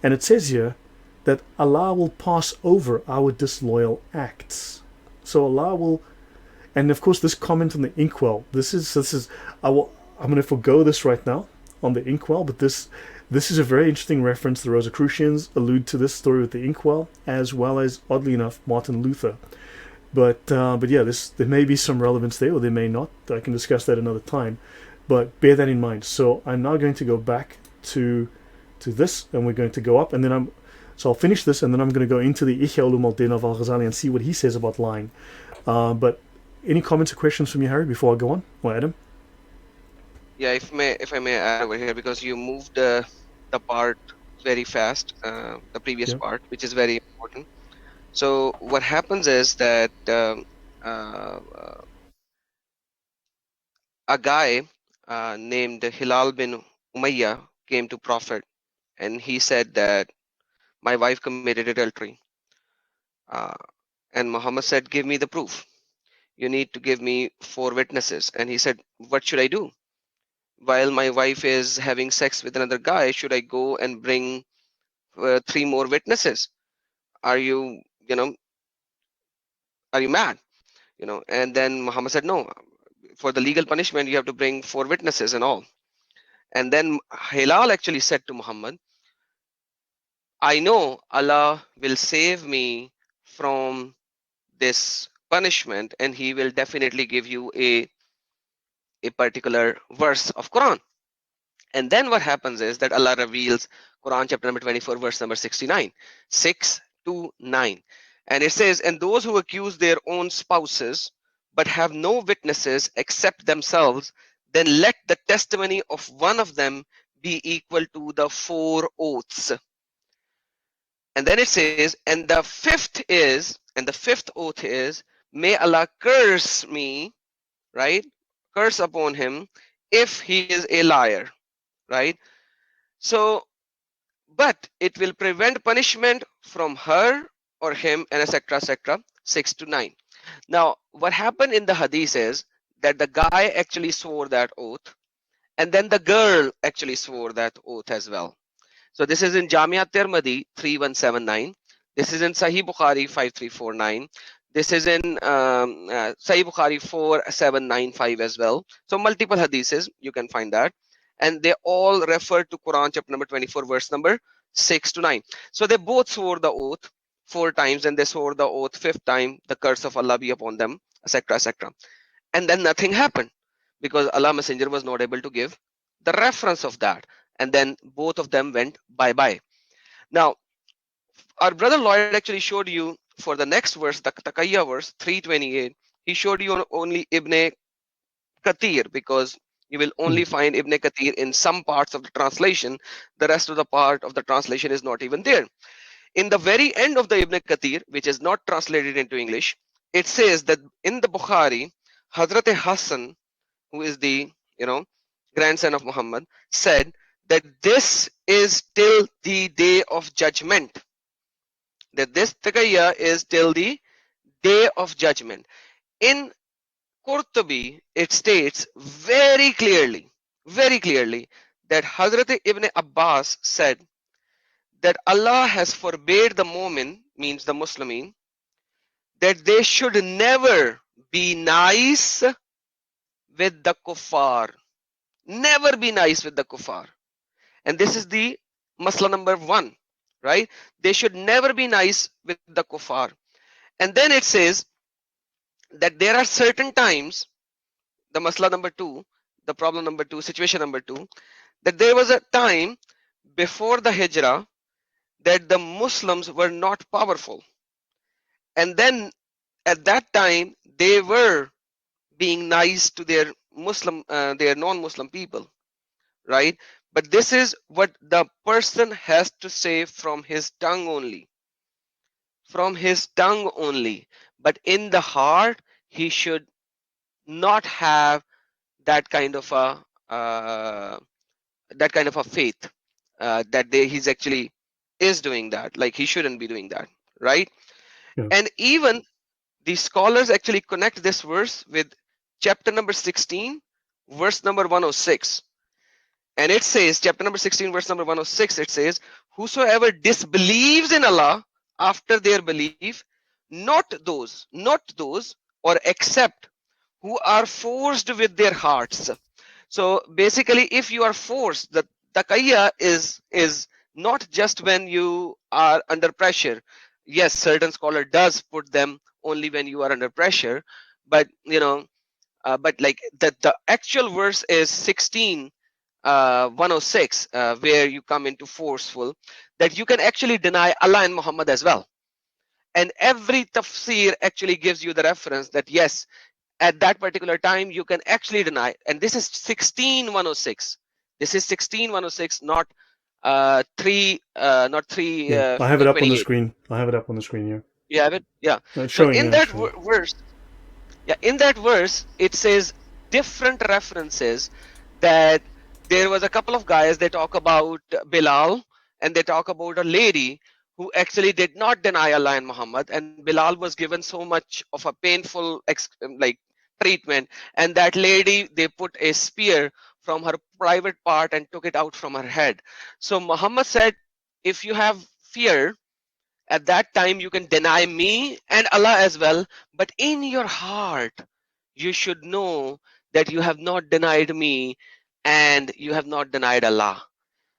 And it says here that Allah will pass over our disloyal acts. So Allah will, and of course this comment on the inkwell, I'm going to forgo this right now on the inkwell, but this is a very interesting reference. The Rosicrucians allude to this story with the inkwell, as well as, oddly enough, Martin Luther. But yeah, there may be some relevance there, or there may not. I can discuss that another time. But bear that in mind. So I'm now going to go back to this, and we're going to go up, and then I'll finish this, and then I'm going to go into the Ihya Ulum al-Din of Al-Ghazali and see what he says about lying. But any comments or questions from you, Harry, before I go on, or Adam? Yeah, if I may add over here, because you moved the part very fast, the previous part, which is very important. So what happens is that a guy named Hilal bin Umayyah came to Prophet, and he said that my wife committed adultery. And Muhammad said, give me the proof. You need to give me 4 witnesses. And he said, what should I do? While my wife is having sex with another guy, should I go and bring 3 more witnesses? Are you mad? And then Muhammad said, no, for the legal punishment, you have to bring 4 witnesses and all. And then Hilal actually said to Muhammad, I know Allah will save me from this punishment, and he will definitely give you a particular verse of Quran. And then what happens is that Allah reveals Quran chapter number 24, verse number 69, 6 to 9. And it says, and those who accuse their own spouses but have no witnesses except themselves, then let the testimony of one of them be equal to the 4 oaths. And then it says, and the fifth oath is, may Allah curse me, right? Curse upon him if he is a liar, right? So, but it will prevent punishment from her or him, and etc. 6 to 9. Now, what happened in the hadith is that the guy actually swore that oath, and then the girl actually swore that oath as well. So this is in Jamia Tirmidhi 3179. This is in Sahih Bukhari 5349. This is in Sahih Bukhari 4795 as well. So multiple hadiths, you can find that. And they all refer to Quran chapter number 24, verse number 6 to 9. So they both swore the oath 4 times, and they swore the oath 5th time, the curse of Allah be upon them, etc. And then nothing happened because Allah Messenger was not able to give the reference of that. And then both of them went bye-bye. Now, our brother Lloyd actually showed you for the next verse, the Taqiyya verse 328, he showed you only Ibn Kathir, because you will only find Ibn Kathir in some parts of the translation. The rest of the part of the translation is not even there. In the very end of the Ibn Kathir, which is not translated into English, it says that in the Bukhari, Hazrat Hassan, who is the grandson of Muhammad, said that this is till the day of judgment. That this taqiyya is till the day of judgment. In Qurtubi, it states very clearly that Hazrat Ibn Abbas said that Allah has forbade the mu'min, means the Muslimin, that they should never be nice with the kuffar. Never be nice with the kuffar. And this is the masla number 1, right? They should never be nice with the kuffar. And then it says that there are certain times, the masla number 2, the problem number 2, situation number 2, that there was a time before the hijrah that the Muslims were not powerful. And then at that time, they were being nice to their their non-Muslim people, right? But this is what the person has to say from his tongue only. From his tongue only. But in the heart, he should not have that kind of a faith that he's actually is doing that. Like he shouldn't be doing that, right? Yeah. And even the scholars actually connect this verse with chapter number 16, verse number 106. And it says, chapter number 16, verse number 106, it says, whosoever disbelieves in Allah after their belief, not those, or except who are forced with their hearts. So basically, if you are forced, the taqiyya is not just when you are under pressure. Yes, certain scholar does put them only when you are under pressure, but but like the actual verse is 16 106 where you come into forceful, that you can actually deny Allah and Muhammad as well. And every tafsir actually gives you the reference that yes, at that particular time you can actually deny. And this is 16:106. This is 16:106, not 3 not 3 Yeah, I have it up on the 28. screen. I have it up on the screen here. You have it? Yeah. It's So showing in you, that actually. verse, in that verse, it says different references that there was a couple of guys, they talk about Bilal, and they talk about a lady who actually did not deny Allah and Muhammad, and Bilal was given so much of a painful treatment, and that lady, they put a spear from her private part and took it out from her head. So Muhammad said, if you have fear, at that time you can deny me and Allah as well, but in your heart you should know that you have not denied me and you have not denied Allah.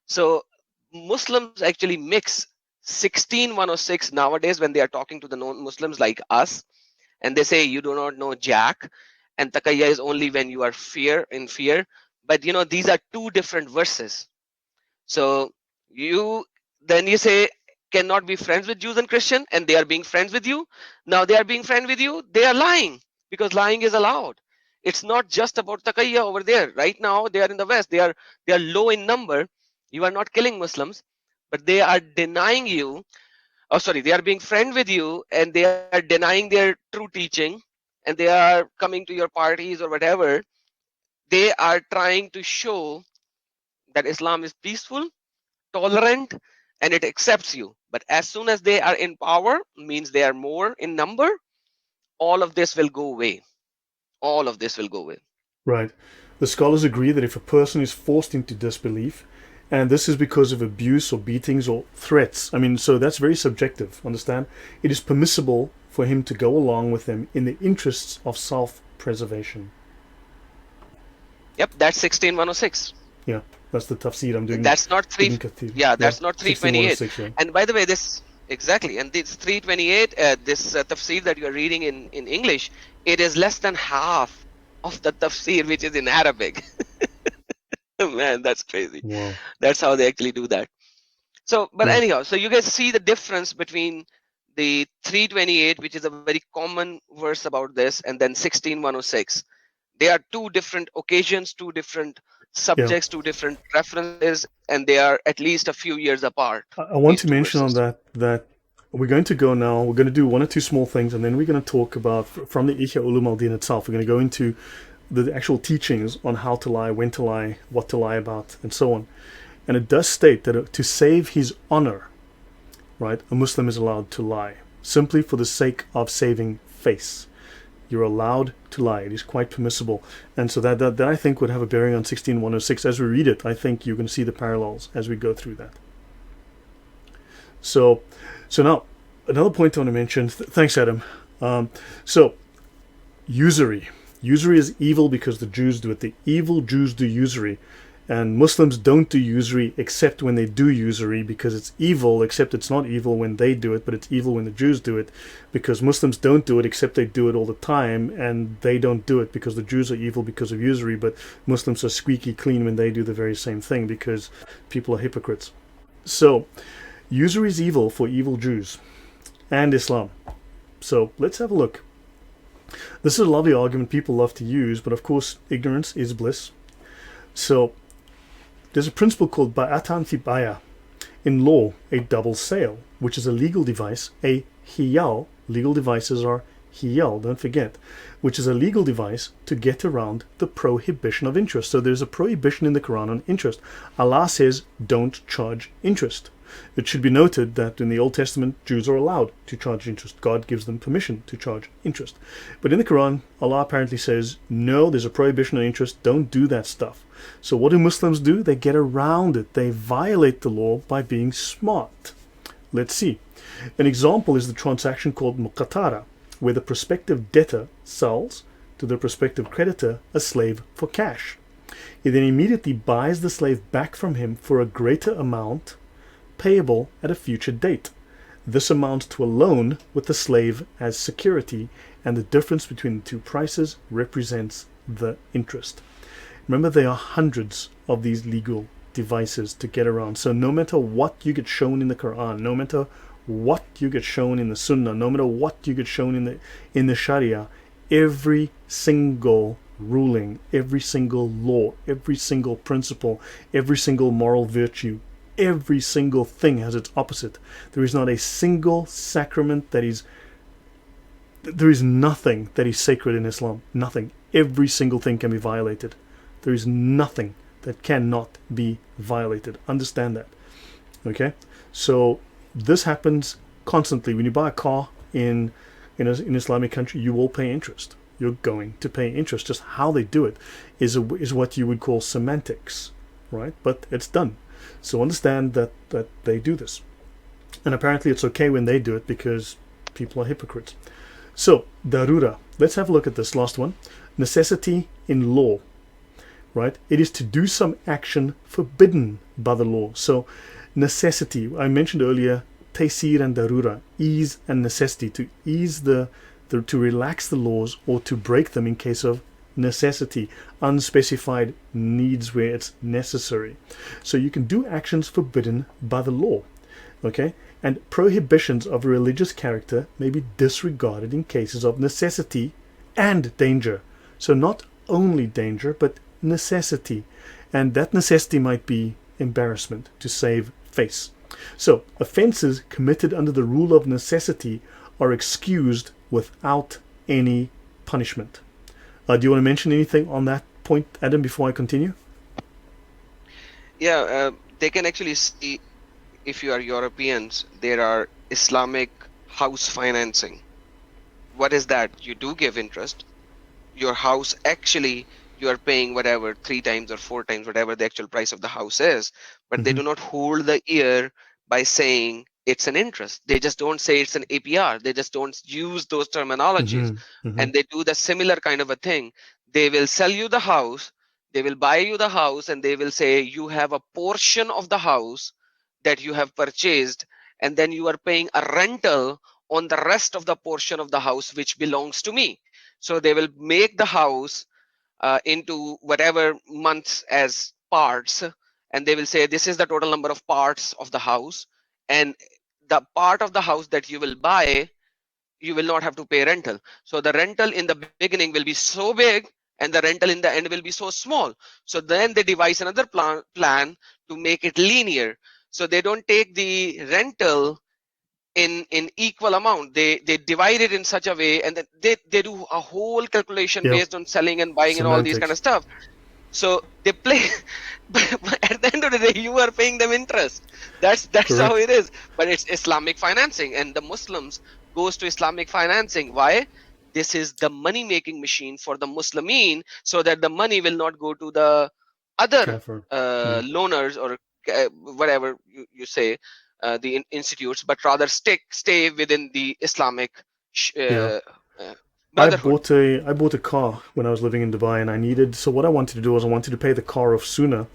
So Muslims actually mix 16:106 nowadays when they are talking to the non-Muslims like us, and they say you do not know Jack, and taqiyya is only when you are in fear. But these are two different verses. So you say cannot be friends with Jews and Christian, and they are being friends with you. Now they are being friends with you, they are lying, because lying is allowed. It's not just about taqiyya over there. Right now they are in the West, they are low in number. You are not killing Muslims, but they are denying you. Oh, sorry, they are being friend with you, and they are denying their true teaching, and they are coming to your parties or whatever. They are trying to show that Islam is peaceful, tolerant, and it accepts you. But as soon as they are in power, means they are more in number, all of this will go away. All of this will go away. Right. The scholars agree that if a person is forced into disbelief, and this is because of abuse or beatings or threats, I mean, so that's very subjective, understand? It is permissible for him to go along with them in the interests of self-preservation. Yep, that's 16106. Yeah, that's the tafsir I'm doing. That's not three. Yeah, that's not 328. 1616, yeah. And by the way, this exactly, and this 328, this tafsir that you are reading in English, it is less than half of the tafsir which is in Arabic. Man, that's crazy. Wow. That's how they actually do that. So, but Yeah. anyhow, so you guys see the difference between the 328, which is a very common verse about this, and then 16106. They are two different occasions, two different subjects, two different references, and they are at least a few years apart. I want these to two mention verses. on that we're going to go now, we're going to do one or two small things, and then we're going to talk about, from the Ihya Ulum al-Din itself, we're going to go into the actual teachings on how to lie, when to lie, what to lie about, and so on. And it does state that to save his honor, right, a Muslim is allowed to lie, simply for the sake of saving face. You're allowed to lie. It is quite permissible. And so that I think would have a bearing on 16106. As we read it, I think you're going to see the parallels as we go through that. So now, another point I want to mention, thanks Adam. So, usury. Usury is evil because the Jews do it. The evil Jews do usury. And Muslims don't do usury except when they do usury, because it's evil, except it's not evil when they do it, but it's evil when the Jews do it, because Muslims don't do it except they do it all the time, and they don't do it because the Jews are evil because of usury, but Muslims are squeaky clean when they do the very same thing because people are hypocrites. So, usury is evil for evil Jews and Islam. So, let's have a look. This is a lovely argument people love to use, but of course, ignorance is bliss. So, there's a principle called ba'atan fi baya. In law, a double sale, which is a legal device, a hiyal, legal devices are hiyal, don't forget, which is a legal device to get around the prohibition of interest. So there's a prohibition in the Quran on interest. Allah says, don't charge interest. It should be noted that in the Old Testament, Jews are allowed to charge interest. God gives them permission to charge interest. But in the Quran, Allah apparently says, no, there's a prohibition on interest, don't do that stuff. So what do Muslims do? They get around it. They violate the law by being smart. Let's see. An example is the transaction called muqatara, where the prospective debtor sells to the prospective creditor a slave for cash. He then immediately buys the slave back from him for a greater amount payable at a future date. This amounts to a loan with the slave as security, and the difference between the two prices represents the interest. Remember, there are hundreds of these legal devices to get around. So no matter what you get shown in the Quran, no matter what you get shown in the Sunnah, no matter what you get shown in the Sharia, every single ruling, every single law, every single principle, every single moral virtue, every single thing has its opposite. There is not a single sacrament there is nothing that is sacred in Islam. Nothing. Every single thing can be violated. There is nothing that cannot be violated. Understand that. Okay? So this happens constantly. When you buy a car in an Islamic country, you will pay interest. You're going to pay interest. Just how they do it is what you would call semantics, right? But it's done. So understand that they do this. And apparently it's okay when they do it because people are hypocrites. So, darura. Let's have a look at this last one. Necessity in law. Right? It is to do some action forbidden by the law. So, necessity. I mentioned earlier, taysir and darura. Ease and necessity. To ease to relax the laws or to break them in case of necessity, unspecified needs where it's necessary. So you can do actions forbidden by the law, okay? And prohibitions of a religious character may be disregarded in cases of necessity and danger. So not only danger, but necessity. And that necessity might be embarrassment to save face. So offenses committed under the rule of necessity are excused without any punishment. Do you want to mention anything on that point, Adam, before I continue? Yeah, they can actually see, if you are Europeans, there are Islamic house financing. What is that? You do give interest. Your house, actually, you are paying whatever, 3 times or 4 times, whatever the actual price of the house is, but they do not hold the ear by saying it's an interest. They just don't say it's an APR. They just don't use those terminologies. And they do the similar kind of a thing. They will sell you the house, they will buy you the house, and they will say you have a portion of the house that you have purchased, and then you are paying a rental on the rest of the portion of the house which belongs to me. So they will make the house into whatever months as parts, and they will say this is the total number of parts of the house, and the part of the house that you will buy, you will not have to pay rental. So the rental in the beginning will be so big, and the rental in the end will be so small. So then they devise another plan to make it linear. So they don't take the rental in equal amount. They divide it in such a way, and then they do a whole calculation based on selling and buying and all these kind of stuff. So they play, but at the end of the day, you are paying them interest. That's how it is. But it's Islamic financing, and the Muslims goes to Islamic financing. Why? This is the money making machine for the Muslimin, so that the money will not go to the other loaners or whatever you say, the institutes, but rather stay within the Islamic brotherhood. I bought a car when I was living in Dubai, and so what I wanted to do was I wanted to pay the car off sooner,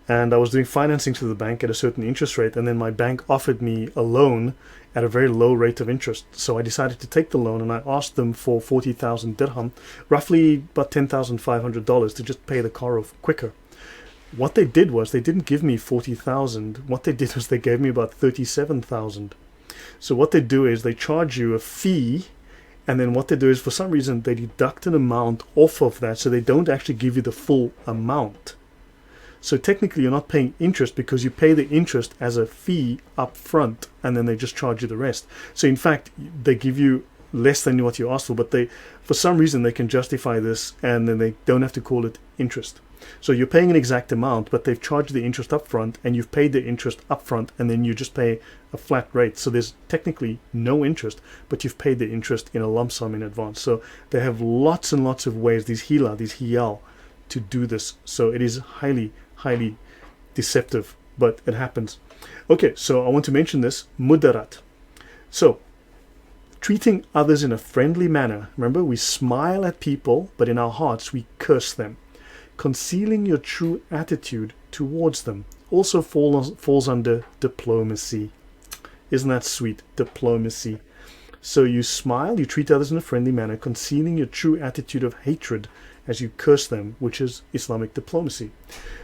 and I was doing financing to the bank at a certain interest rate, and then my bank offered me a loan at a very low rate of interest. So I decided to take the loan, and I asked them for 40,000 dirham, roughly about $10,500, to just pay the car off quicker. What they did was they didn't give me 40,000. What they did was they gave me about 37,000. So what they do is they charge you a fee, and then what they do is, for some reason, they deduct an amount off of that, so they don't actually give you the full amount. So technically you're not paying interest, because you pay the interest as a fee up front, and then they just charge you the rest. So in fact, they give you less than what you asked for, but for some reason they can justify this, and then they don't have to call it interest. So you're paying an exact amount, but they've charged the interest up front, and you've paid the interest up front, and then you just pay a flat rate. So there's technically no interest, but you've paid the interest in a lump sum in advance. So they have lots and lots of ways, these hiyal, to do this. So it is highly, highly deceptive, but it happens. Okay, so I want to mention this, mudarat. So treating others in a friendly manner. Remember, we smile at people, but in our hearts we curse them. Concealing your true attitude towards them also falls under diplomacy. Isn't that sweet? Diplomacy. So you smile, you treat others in a friendly manner, concealing your true attitude of hatred as you curse them, which is Islamic diplomacy.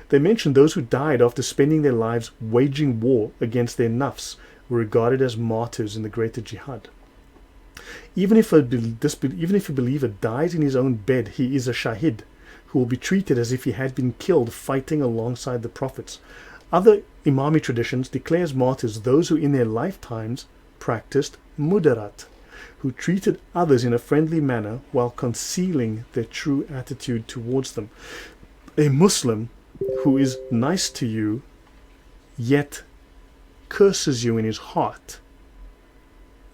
They mention those who died after spending their lives waging war against their nafs were regarded as martyrs in the greater jihad. Even if a believer dies in his own bed, he is a shahid, who will be treated as if he had been killed fighting alongside the prophets. Other Imami traditions declare as martyrs those who in their lifetimes practiced mudarat, who treated others in a friendly manner while concealing their true attitude towards them. A Muslim who is nice to you yet curses you in his heart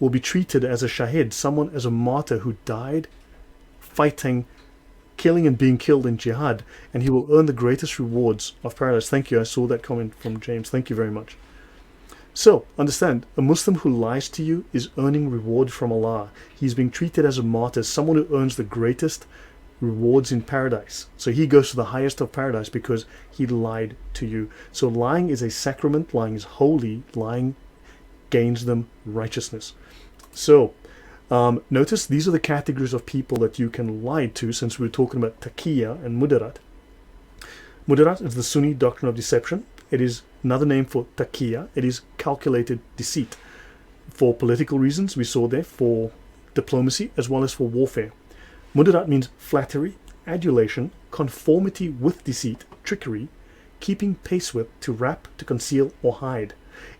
will be treated as a shahid, someone as a martyr who died fighting, killing and being killed in jihad, and he will earn the greatest rewards of paradise. Thank you. I saw that comment from James. Thank you very much. So, understand, a Muslim who lies to you is earning reward from Allah. He's being treated as a martyr, someone who earns the greatest rewards in paradise. So he goes to the highest of paradise because he lied to you. So lying is a sacrament, lying is holy, lying gains them righteousness. So, Notice these are the categories of people that you can lie to, since we're talking about taqiyya and mudarat. Mudarat is the Sunni doctrine of deception. It is another name for taqiyya. It is calculated deceit. For political reasons, we saw there, for diplomacy, as well as for warfare. Mudarat means flattery, adulation, conformity with deceit, trickery, keeping pace with, to wrap, to conceal, or hide.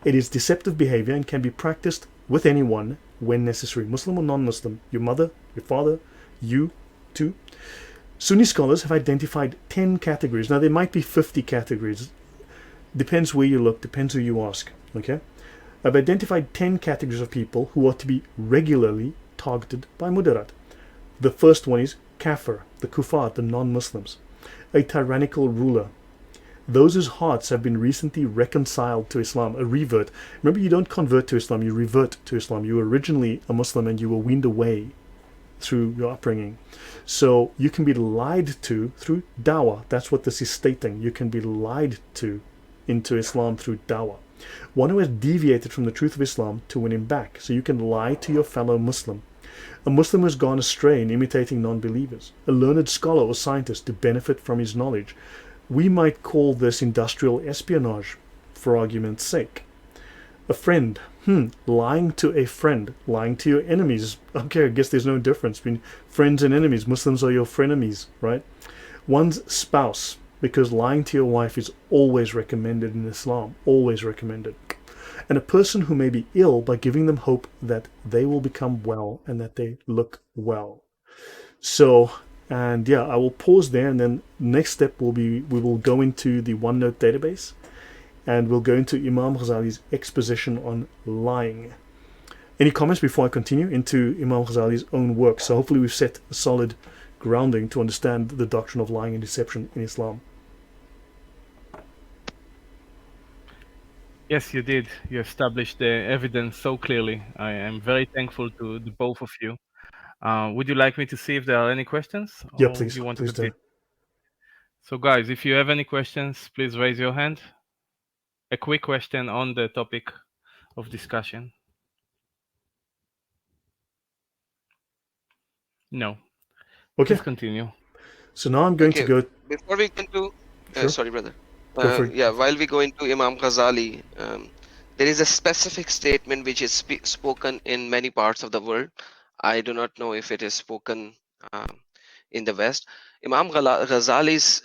It is deceptive behavior and can be practiced with anyone when necessary, Muslim or non-Muslim, your mother, your father, you too. Sunni scholars have identified 10 categories. Now there might be 50 categories. Depends where you look, depends who you ask. Okay? I've identified 10 categories of people who are to be regularly targeted by mudarat. The first one is kafir, the kuffar, the non-Muslims. A tyrannical ruler. Those whose hearts have been recently reconciled to Islam, a revert. Remember, you don't convert to Islam, you revert to Islam. You were originally a Muslim and you were weaned away through your upbringing. So you can be lied to through dawah. That's what this is stating. You can be lied to into Islam through dawah. One who has deviated from the truth of Islam to win him back. So you can lie to your fellow Muslim. A Muslim who has gone astray in imitating non-believers. A learned scholar or scientist to benefit from his knowledge. We might call this industrial espionage, for argument's sake. A friend. Lying to a friend. Lying to your enemies. Okay, I guess there's no difference between friends and enemies. Muslims are your frenemies, right? One's spouse. Because lying to your wife is always recommended in Islam. Always recommended. And a person who may be ill by giving them hope that they will become well and that they look well. So, and yeah, I will pause there, and then next step will be we will go into the OneNote database and we'll go into Imam Ghazali's exposition on lying. Any comments before I continue into Imam Ghazali's own work? So hopefully we've set a solid grounding to understand the doctrine of lying and deception in Islam. Yes, you did. You established the evidence so clearly. I am very thankful to the both of you. Would you like me to see if there are any questions? Yeah, or please. You want to Please do. continue? So guys, if you have any questions, please raise your hand. A quick question on the topic of discussion. No. Okay. Please continue. So now I'm going to go. Before we get to, Sure. sorry, brother. Go for it. Yeah, while we go into Imam Ghazali, there is a specific statement which is spoken in many parts of the world. I do not know if it is spoken in the West. Imam Ghazali's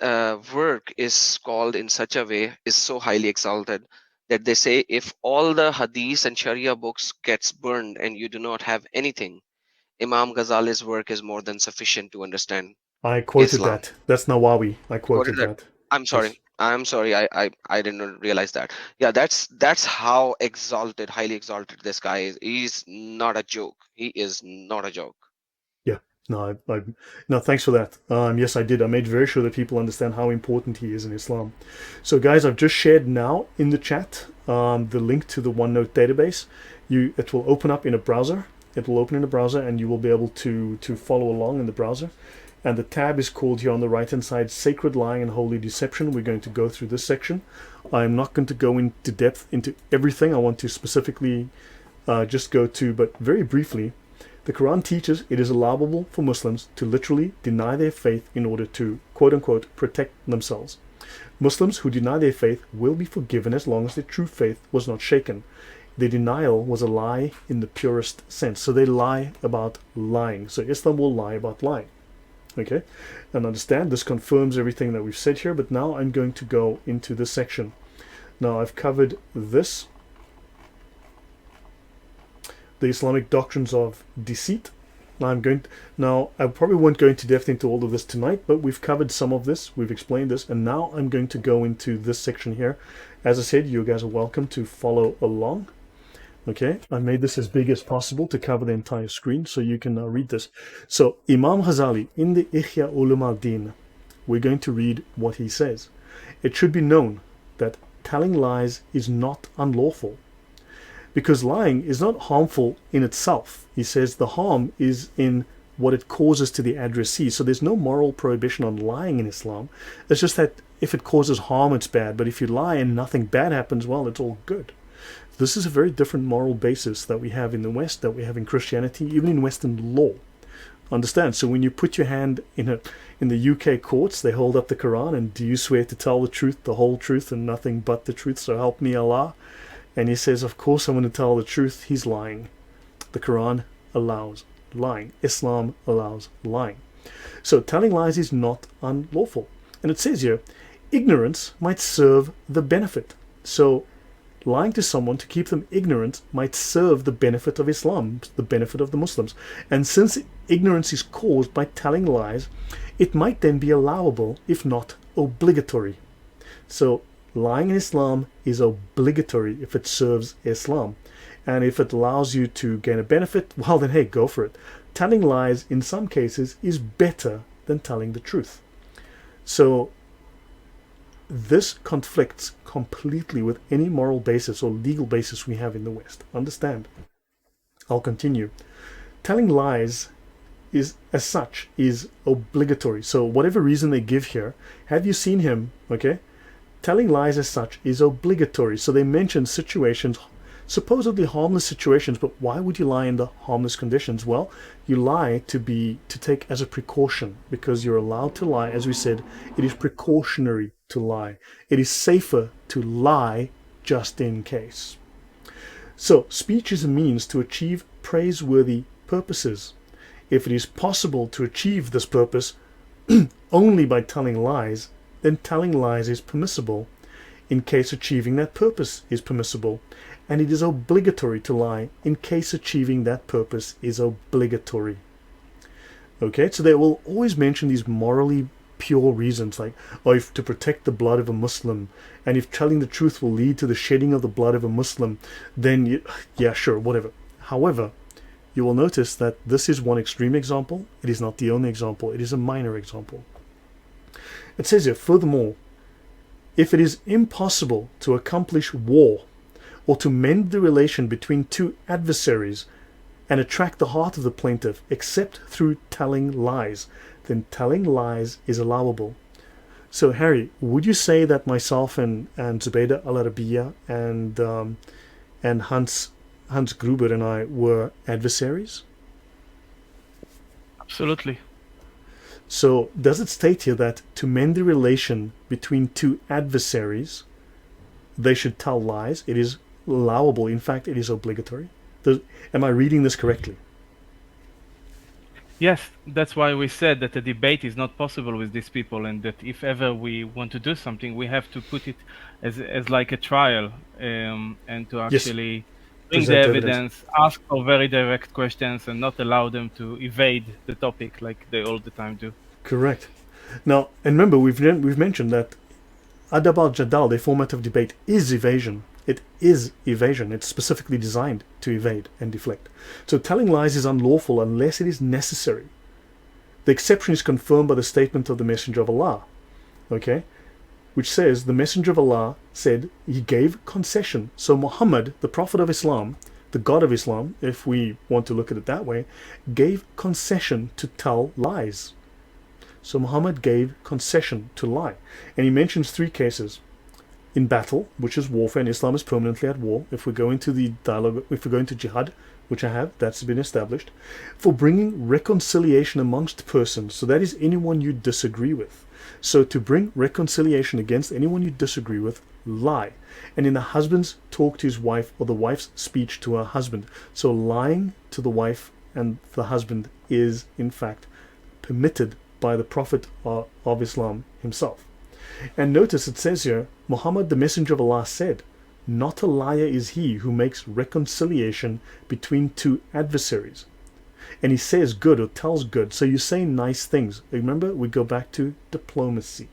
work is called in such a way, is so highly exalted, that they say if all the hadith and Sharia books gets burned and you do not have anything, Imam Ghazali's work is more than sufficient to understand I quoted Islam. that. That's Nawawi. I quoted Quoted that. I'm sorry. Yes. I'm sorry. I didn't realize that. Yeah, that's how exalted, highly exalted this guy is. He's not a joke. He is not a joke. Yeah. No, no. Thanks for that. Yes, I did. I made very sure that people understand how important he is in Islam. So, guys, I've just shared now in the chat the link to the OneNote database. It will open up in a browser. It will open in a browser, and you will be able to follow along in the browser. And the tab is called here on the right-hand side, Sacred Lying and Holy Deception. We're going to go through this section. I'm not going to go into depth into everything. I want to specifically just go to, but very briefly, the Quran teaches it is allowable for Muslims to literally deny their faith in order to, quote-unquote, protect themselves. Muslims who deny their faith will be forgiven as long as their true faith was not shaken. Their denial was a lie in the purest sense. So they lie about lying. So Islam will lie about lying. Okay, and understand this confirms everything that we've said here, but now I'm going to go into this section. Now I've covered this, the Islamic doctrines of deceit. Now I probably won't go into depth into all of this tonight, but we've covered some of this, we've explained this, and now I'm going to go into this section here. As I said, you guys are welcome to follow along. Okay, I made this as big as possible to cover the entire screen so you can read this. So Imam Ghazali in the Ihya Ulum al-Din, we're going to read what he says. It should be known that telling lies is not unlawful, because lying is not harmful in itself. He says the harm is in what it causes to the addressee. So there's no moral prohibition on lying in Islam. It's just that if it causes harm, it's bad. But if you lie and nothing bad happens, well, it's all good. this is a very different moral basis that we have in the West, that we have in Christianity, even in Western law. Understand? So when you put your hand in the UK courts, they hold up the Quran, and do you swear to tell the truth, the whole truth, and nothing but the truth, so help me Allah? And he says, of course I'm going to tell the truth. He's lying. The Quran allows lying. Islam allows lying. So telling lies is not unlawful. And it says here, ignorance might serve the benefit. So lying to someone to keep them ignorant might serve the benefit of Islam, the benefit of the Muslims. And since ignorance is caused by telling lies, it might then be allowable, if not obligatory. So lying in Islam is obligatory if it serves Islam. And if it allows you to gain a benefit, well then hey, go for it. Telling lies in some cases is better than telling the truth. So this conflicts completely with any moral basis or legal basis we have in the West. Understand? I'll continue. Telling lies is, as such, is obligatory. So whatever reason they give here, have you seen him? Okay? Telling lies as such is obligatory. So they mention situations, supposedly harmless situations, but why would you lie in the harmless conditions? Well, you lie to take as a precaution, because you're allowed to lie. As we said, it is precautionary to lie. It is safer to lie just in case. So speech is a means to achieve praiseworthy purposes. If it is possible to achieve this purpose only by telling lies, then telling lies is permissible in case achieving that purpose is permissible, and it is obligatory to lie in case achieving that purpose is obligatory. Okay, so they will always mention these morally pure reasons, like, oh, if to protect the blood of a Muslim, and if telling the truth will lead to the shedding of the blood of a Muslim, then yeah, sure, whatever. However, you will notice that this is one extreme example. It is not the only example. It is a minor example. It says here, furthermore, if it is impossible to accomplish war or to mend the relation between two adversaries and attract the heart of the plaintiff except through telling lies, then telling lies is allowable. So Harry, would you say that myself and Zubaydah Al-Arabiya and Hans Gruber and I were adversaries? Absolutely. So does it state here that to mend the relation between two adversaries, they should tell lies? It is allowable. In fact, it is obligatory. Am I reading this correctly? Yes, that's why we said that a debate is not possible with these people, and that if ever we want to do something, we have to put it as like a trial, and to actually bring the evidence, ask for very direct questions, and not allow them to evade the topic like they all the time do. Correct. Now, and remember, we've mentioned that Adab al-Jadal, the format of debate, is evasion. It is evasion. It's specifically designed to evade and deflect. So telling lies is unlawful unless it is necessary. The exception is confirmed by the statement of the Messenger of Allah, okay, which says the Messenger of Allah said he gave concession. So Muhammad, the Prophet of Islam, the God of Islam, if we want to look at it that way, gave concession to tell lies. So Muhammad gave concession to lie. And he mentions 3 cases. In battle, which is warfare, and Islam is permanently at war. If we go into the dialogue, if we go into jihad, which I have, that's been established. For bringing reconciliation amongst persons, so that is anyone you disagree with. So to bring reconciliation against anyone you disagree with, lie. And in the husband's talk to his wife, or the wife's speech to her husband. So lying to the wife and the husband is, in fact, permitted by the Prophet of Islam himself. And notice it says here, Muhammad the Messenger of Allah said, not a liar is he who makes reconciliation between 2 adversaries. And he says good or tells good. So you say nice things. Remember, we go back to diplomacy.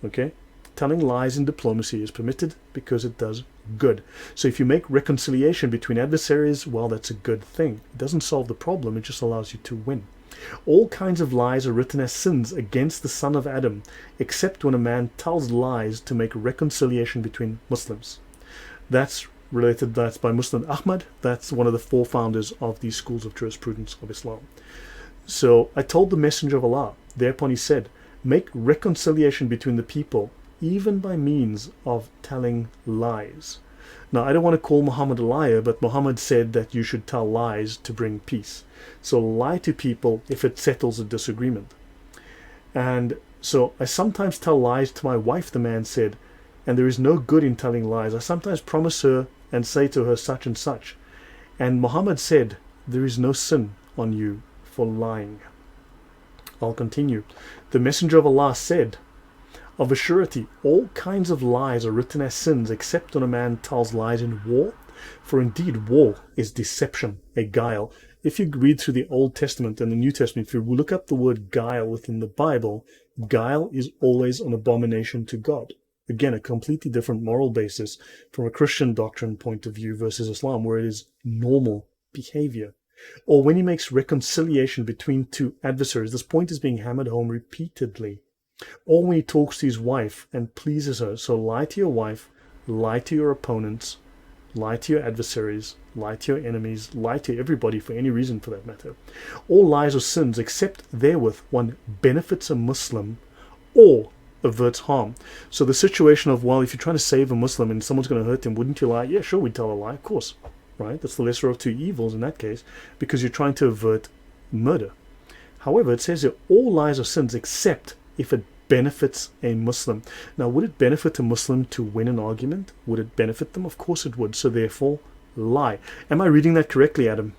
Okay? Telling lies in diplomacy is permitted because it does good. So if you make reconciliation between adversaries, well, that's a good thing. It doesn't solve the problem, it just allows you to win. All kinds of lies are written as sins against the son of Adam, except when a man tells lies to make reconciliation between Muslims. That's by Muslim Ahmad. That's one of the 4 founders of these schools of jurisprudence of Islam. So I told the Messenger of Allah, thereupon he said, make reconciliation between the people, even by means of telling lies. Now, I don't want to call Muhammad a liar, but Muhammad said that you should tell lies to bring peace. So lie to people if it settles a disagreement. And so I sometimes tell lies to my wife, the man said, and there is no good in telling lies. I sometimes promise her and say to her such and such. And Muhammad said, there is no sin on you for lying. I'll continue. The Messenger of Allah said, of a surety, all kinds of lies are written as sins except when a man tells lies in war. For indeed, war is deception, a guile. If you read through the Old Testament and the New Testament, if you look up the word guile within the Bible, guile is always an abomination to God. Again, a completely different moral basis from a Christian doctrine point of view versus Islam, where it is normal behavior. Or when he makes reconciliation between two adversaries, this point is being hammered home repeatedly. Or when he talks to his wife and pleases her. So lie to your wife, lie to your opponents, lie to your adversaries, lie to your enemies, lie to everybody for any reason for that matter. All lies are sins except therewith one benefits a Muslim or averts harm. So the situation of, well, if you're trying to save a Muslim and someone's going to hurt him, wouldn't you lie? Yeah, sure, we'd tell a lie, of course. Right? That's the lesser of two evils in that case, because you're trying to avert murder. However, it says here, all lies are sins except if it benefits a Muslim. Now, would it benefit a Muslim to win an argument? Would it benefit them? Of course it would. So therefore, lie. Am I reading that correctly, Adam?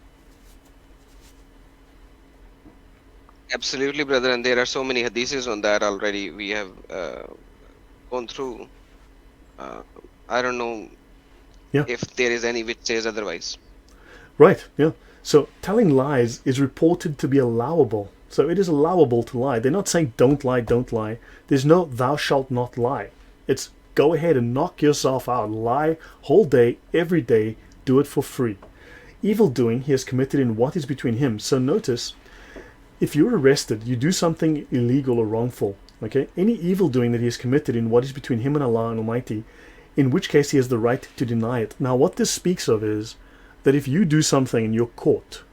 Absolutely, brother. And there are so many hadiths on that already. We have gone through. I don't know if there is any which says otherwise. Right, yeah. So telling lies is reported to be allowable. So it is allowable to lie. They're not saying don't lie, don't lie. There's no thou shalt not lie. It's go ahead and knock yourself out. Lie whole day, every day. Do it for free. Evil doing he has committed in what is between him. So notice, if you're arrested, you do something illegal or wrongful. Okay, any evil doing that he has committed in what is between him and Allah and Almighty, in which case he has the right to deny it. Now what this speaks of is that if you do something and you're caught,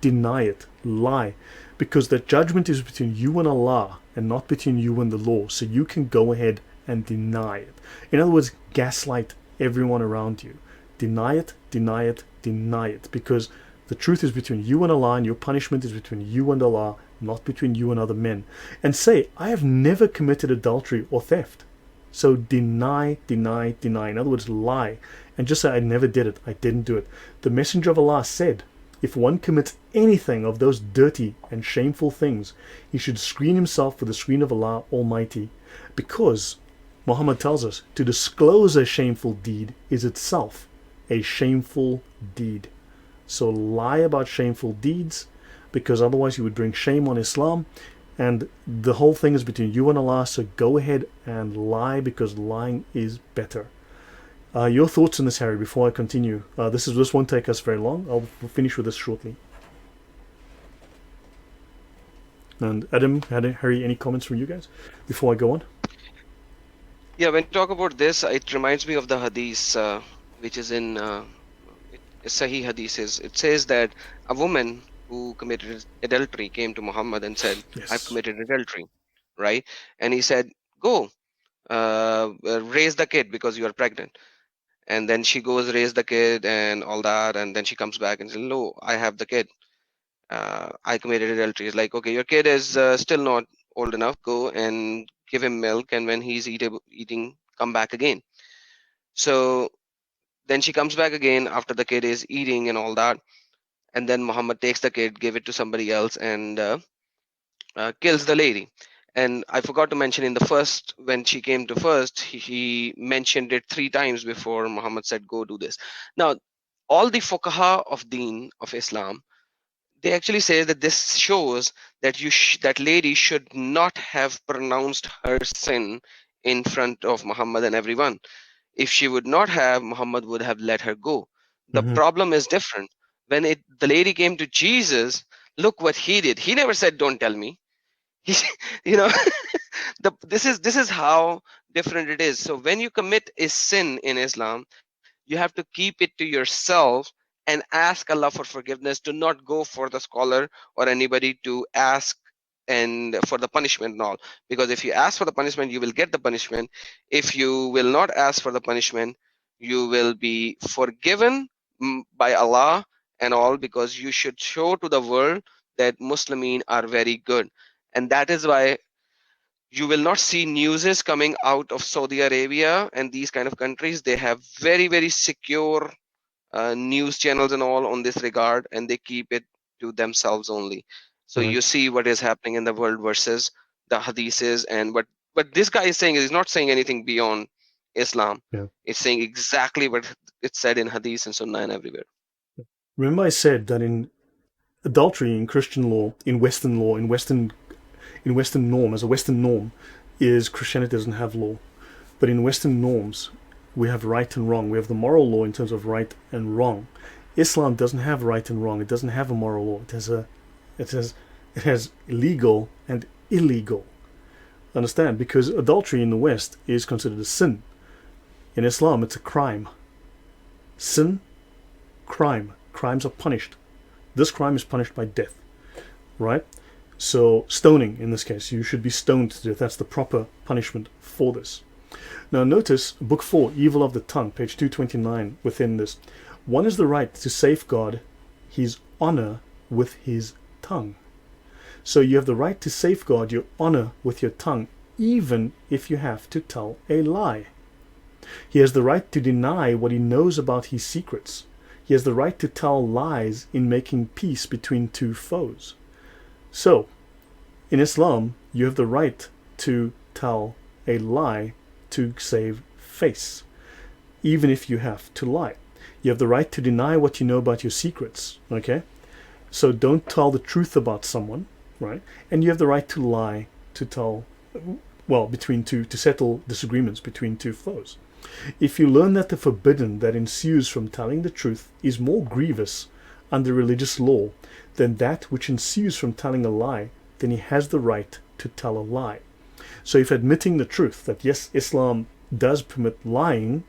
deny it, lie, because the judgment is between you and Allah and not between you and the law. So you can go ahead and deny it. In other words, gaslight everyone around you. Deny it, deny it, deny it, because the truth is between you and Allah, and your punishment is between you and Allah, not between you and other men. And say, I have never committed adultery or theft. So deny, deny, deny. In other words, lie. And just say, I never did it. I didn't do it. The Messenger of Allah said, if one commits anything of those dirty and shameful things, he should screen himself for the screen of Allah Almighty. Because Muhammad tells us, to disclose a shameful deed is itself a shameful deed. So lie about shameful deeds, because otherwise you would bring shame on Islam. And the whole thing is between you and Allah, so go ahead and lie, because lying is better. Your thoughts on this, Harry, before I continue? This won't take us very long. I'll finish with this shortly. And Adam, Harry, any comments from you guys before I go on? Yeah, when you talk about this, it reminds me of the hadith, which is in Sahih hadiths. It says that a woman who committed adultery came to Muhammad and said, Yes. I've committed adultery, right? And he said, go, raise the kid because you are pregnant. And then she goes, raise the kid and all that. And then she comes back and says, no, I have the kid. I committed adultery. It's like, okay, your kid is still not old enough. Go and give him milk. And when he's eating, come back again. So then she comes back again after the kid is eating and all that. And then Muhammad takes the kid, give it to somebody else, and kills the lady. And I forgot to mention in the first, when she came to first, he mentioned it 3 times before Muhammad said, go do this. Now, all the fuqaha of Deen, of Islam, they actually say that this shows that that lady should not have pronounced her sin in front of Muhammad and everyone. If she would not have, Muhammad would have let her go. The problem is different. When the lady came to Jesus, look what he did. He never said, don't tell me. You know, this is how different it is. So when you commit a sin in Islam, you have to keep it to yourself and ask Allah for forgiveness. Do not go for the scholar or anybody to ask and for the punishment and all, because if you ask for the punishment, you will get the punishment. If you will not ask for the punishment, you will be forgiven by Allah and all, because you should show to the world that Muslimin are very good. And that is why you will not see newses coming out of Saudi Arabia and these kind of countries. They have very, very secure news channels and all on this regard, and they keep it to themselves only. So Right. you see what is happening in the world versus the hadiths. And what this guy is saying is not saying anything beyond Islam. Yeah. It's saying exactly what it's said in hadith and sunnah and everywhere. Remember I said that in adultery, in Christian law, in Western law, in Western norm, as a Western norm, is Christianity doesn't have law. But in Western norms, we have right and wrong. We have the moral law in terms of right and wrong. Islam doesn't have right and wrong. It doesn't have a moral law. It has legal and illegal. Understand? Because adultery in the West is considered a sin. In Islam, it's a crime. Sin, crime. Crimes are punished. This crime is punished by death. Right? So stoning, in this case, you should be stoned to death. That's the proper punishment for this. Now notice book 4, Evil of the Tongue, page 229 within this. One is the right to safeguard his honor with his tongue. So you have the right to safeguard your honor with your tongue, even if you have to tell a lie. He has the right to deny what he knows about his secrets. He has the right to tell lies in making peace between two foes. So, in Islam, you have the right to tell a lie to save face, even if you have to lie. You have the right to deny what you know about your secrets, okay? So don't tell the truth about someone, right? And you have the right to lie to settle disagreements between two foes. If you learn that the forbidden that ensues from telling the truth is more grievous under religious law than that which ensues from telling a lie, then he has the right to tell a lie. So if admitting the truth that yes, Islam does permit lying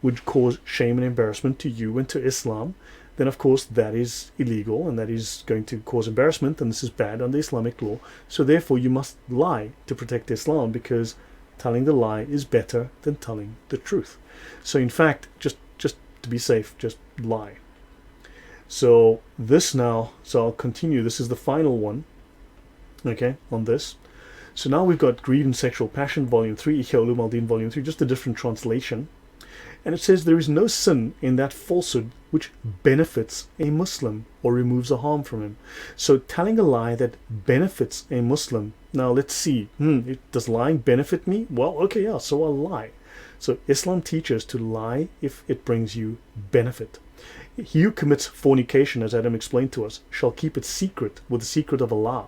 would cause shame and embarrassment to you and to Islam, then of course that is illegal and that is going to cause embarrassment, and this is bad under Islamic law. So therefore you must lie to protect Islam, because telling the lie is better than telling the truth. So in fact, just to be safe, just lie. So this now, so I'll continue. This is the final one, okay, on this. So now we've got Greed and Sexual Passion, Volume 3, Ihya Ulum al-Din, Volume 3, just a different translation. And it says, there is no sin in that falsehood which benefits a Muslim or removes a harm from him. So telling a lie that benefits a Muslim. Now let's see, does lying benefit me? Well, okay, yeah, so I'll lie. So Islam teaches to lie if it brings you benefit. He who commits fornication, as Adam explained to us, shall keep it secret with the secret of Allah.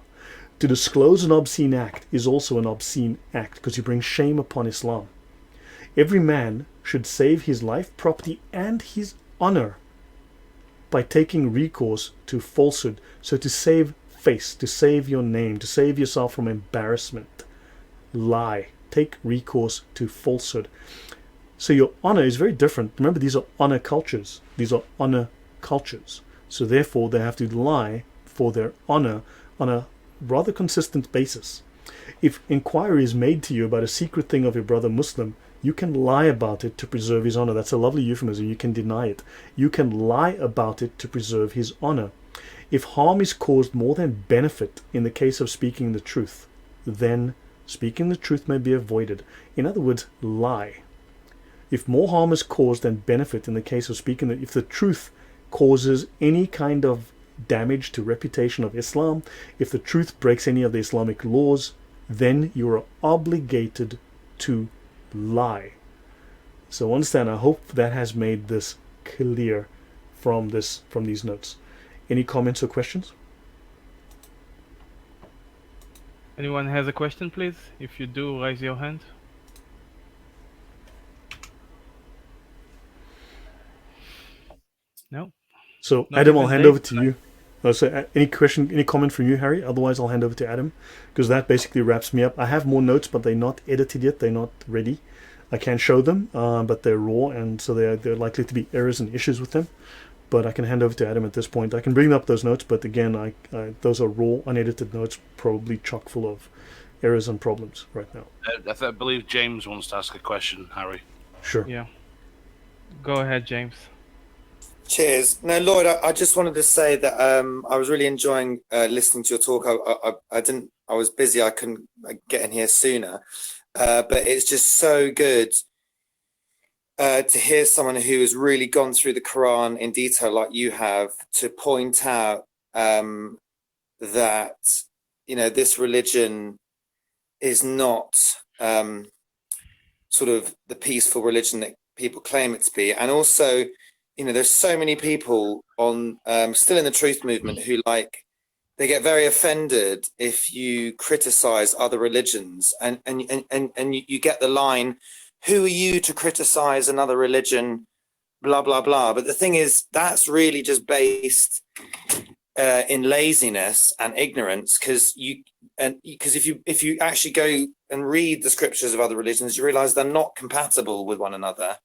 To disclose an obscene act is also an obscene act, because you bring shame upon Islam. Every man should save his life, property, and his honor by taking recourse to falsehood. So to save face, to save your name, to save yourself from embarrassment, lie. Take recourse to falsehood. So your honor is very different. Remember, these are honor cultures. These are honor cultures. So therefore, they have to lie for their honor on a rather consistent basis. If inquiry is made to you about a secret thing of your brother Muslim, you can lie about it to preserve his honor. That's a lovely euphemism. You can deny it. You can lie about it to preserve his honor. If harm is caused more than benefit in the case of speaking the truth, then speaking the truth may be avoided. In other words, lie. If more harm is caused than benefit in the case of speaking, if the truth causes any kind of damage to reputation of Islam, if the truth breaks any of the Islamic laws, then you are obligated to lie. So understand, I hope that has made this clear from these notes. Any comments or questions? Anyone has a question, please? If you do, raise your hand. No? So Not Adam, even I'll hand Dave? over to you. So any comment from you, Harry? Otherwise, I'll hand over to Adam, because that basically wraps me up. I have more notes, but they're not edited yet. They're not ready. I can show them, but they're raw, and so they're likely to be errors and issues with them. But I can hand over to Adam at this point. I can bring up those notes, but again, those are raw, unedited notes, probably chock full of errors and problems right now. I believe James wants to ask a question, Harry. Sure. Yeah. Go ahead, James. Cheers. No, Lloyd, I just wanted to say that I was really enjoying listening to your talk. I was busy. I couldn't get in here sooner. But it's just so good to hear someone who has really gone through the Quran in detail like you have, to point out that, you know, this religion is not sort of the peaceful religion that people claim it to be. And also, you know, there's so many people on still in the truth movement who, like, they get very offended if you criticize other religions, and you get the line, who are you to criticize another religion, blah blah blah. But the thing is, that's really just based in laziness and ignorance, because if you actually go and read the scriptures of other religions, you realize they're not compatible with one another.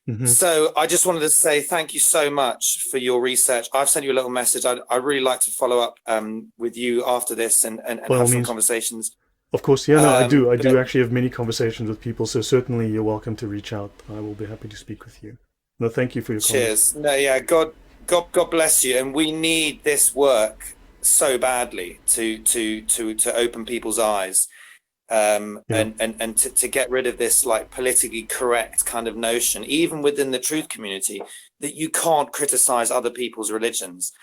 Mm-hmm. So I just wanted to say thank you so much for your research. I've sent you a little message. I'd really like to follow up with you after this and have some conversations. Of course, yeah, no, I do actually have many conversations with people, so certainly you're welcome to reach out. I will be happy to speak with you. No, thank you for your cheers. No, yeah, God bless you. And we need this work so badly to open people's eyes. And to get rid of this, like, politically correct kind of notion, even within the truth community, that you can't criticize other people's religions.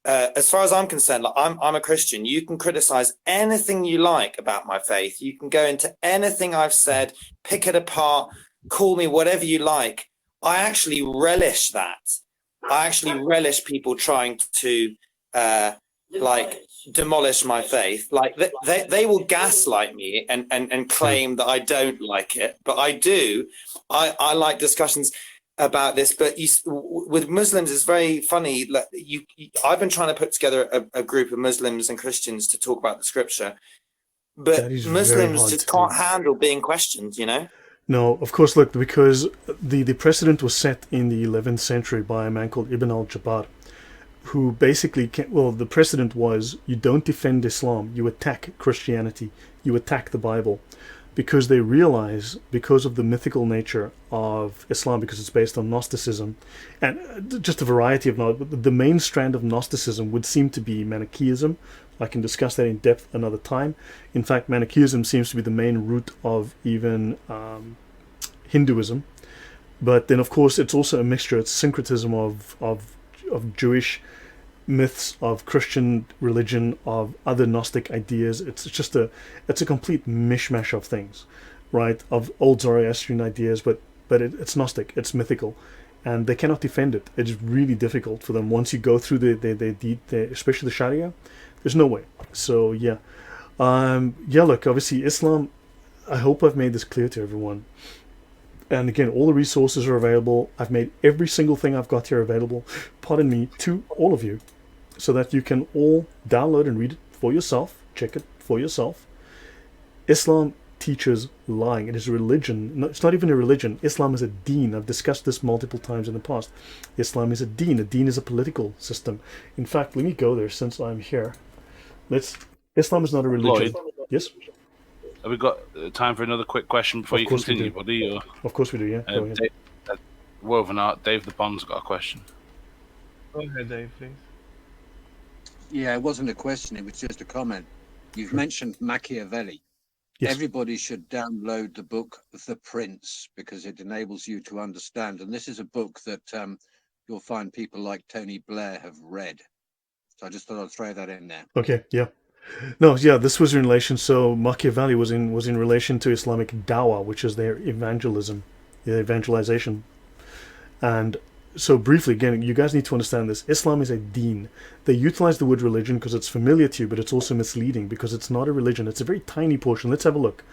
As far as I'm concerned, like, I'm a Christian. You can criticize anything you like about my faith. You can go into anything I've said, pick it apart, call me whatever you like. I actually relish that. I actually relish people trying to demolish my faith. Like, they will gaslight me and claim that I don't like it, but I do. I like discussions about this. But with Muslims, it's very funny. Like, I've been trying to put together a group of Muslims and Christians to talk about the scripture, but Muslims just can't handle being questioned, you know? No, of course, look, because the precedent was set in the 11th century by a man called Ibn al-Jabbar, who basically the precedent was, you don't defend Islam, you attack Christianity, you attack the Bible, because they realize, because of the mythical nature of Islam, because it's based on Gnosticism, and just a variety of, the main strand of Gnosticism would seem to be Manichaeism. I can discuss that in depth another time. In fact, Manichaeism seems to be the main root of even Hinduism. But then, of course, it's also a mixture, it's syncretism of Jewish myths, of Christian religion, of other Gnostic ideas. It's just it's a complete mishmash of things, right? Of old Zoroastrian ideas, but it's Gnostic, it's mythical, and they cannot defend it. It's really difficult for them. Once you go through the especially the Sharia, there's no way. So yeah, look, obviously Islam, I hope I've made this clear to everyone. And again, all the resources are available. I've made every single thing I've got here available, pardon me, to all of you, so that you can all download and read it for yourself, check it for yourself. Islam teaches lying. It is a religion. No, it's not even a religion. Islam is a deen. I've discussed this multiple times in the past. Islam is a deen. A deen is a political system. In fact, let me go there since I'm here. Islam is not a religion. Lloyd, yes? Have we got time for another quick question before you continue, buddy? Or, of course we do, yeah. Go ahead. Woven Art, Dave the Bond's got a question. Go ahead, Dave, please. Yeah, it wasn't a question, it was just a comment. You've mentioned Machiavelli. Yes. Everybody should download the book The Prince, because it enables you to understand. And this is a book that you'll find people like Tony Blair have read. So I just thought I'd throw that in there. Okay, yeah. No, yeah, this was in relation, so Machiavelli was in relation to Islamic dawah, which is their evangelization. And so briefly, again, you guys need to understand this. Islam is a deen. They utilize the word religion because it's familiar to you, but it's also misleading because it's not a religion. It's a very tiny portion. Let's have a look.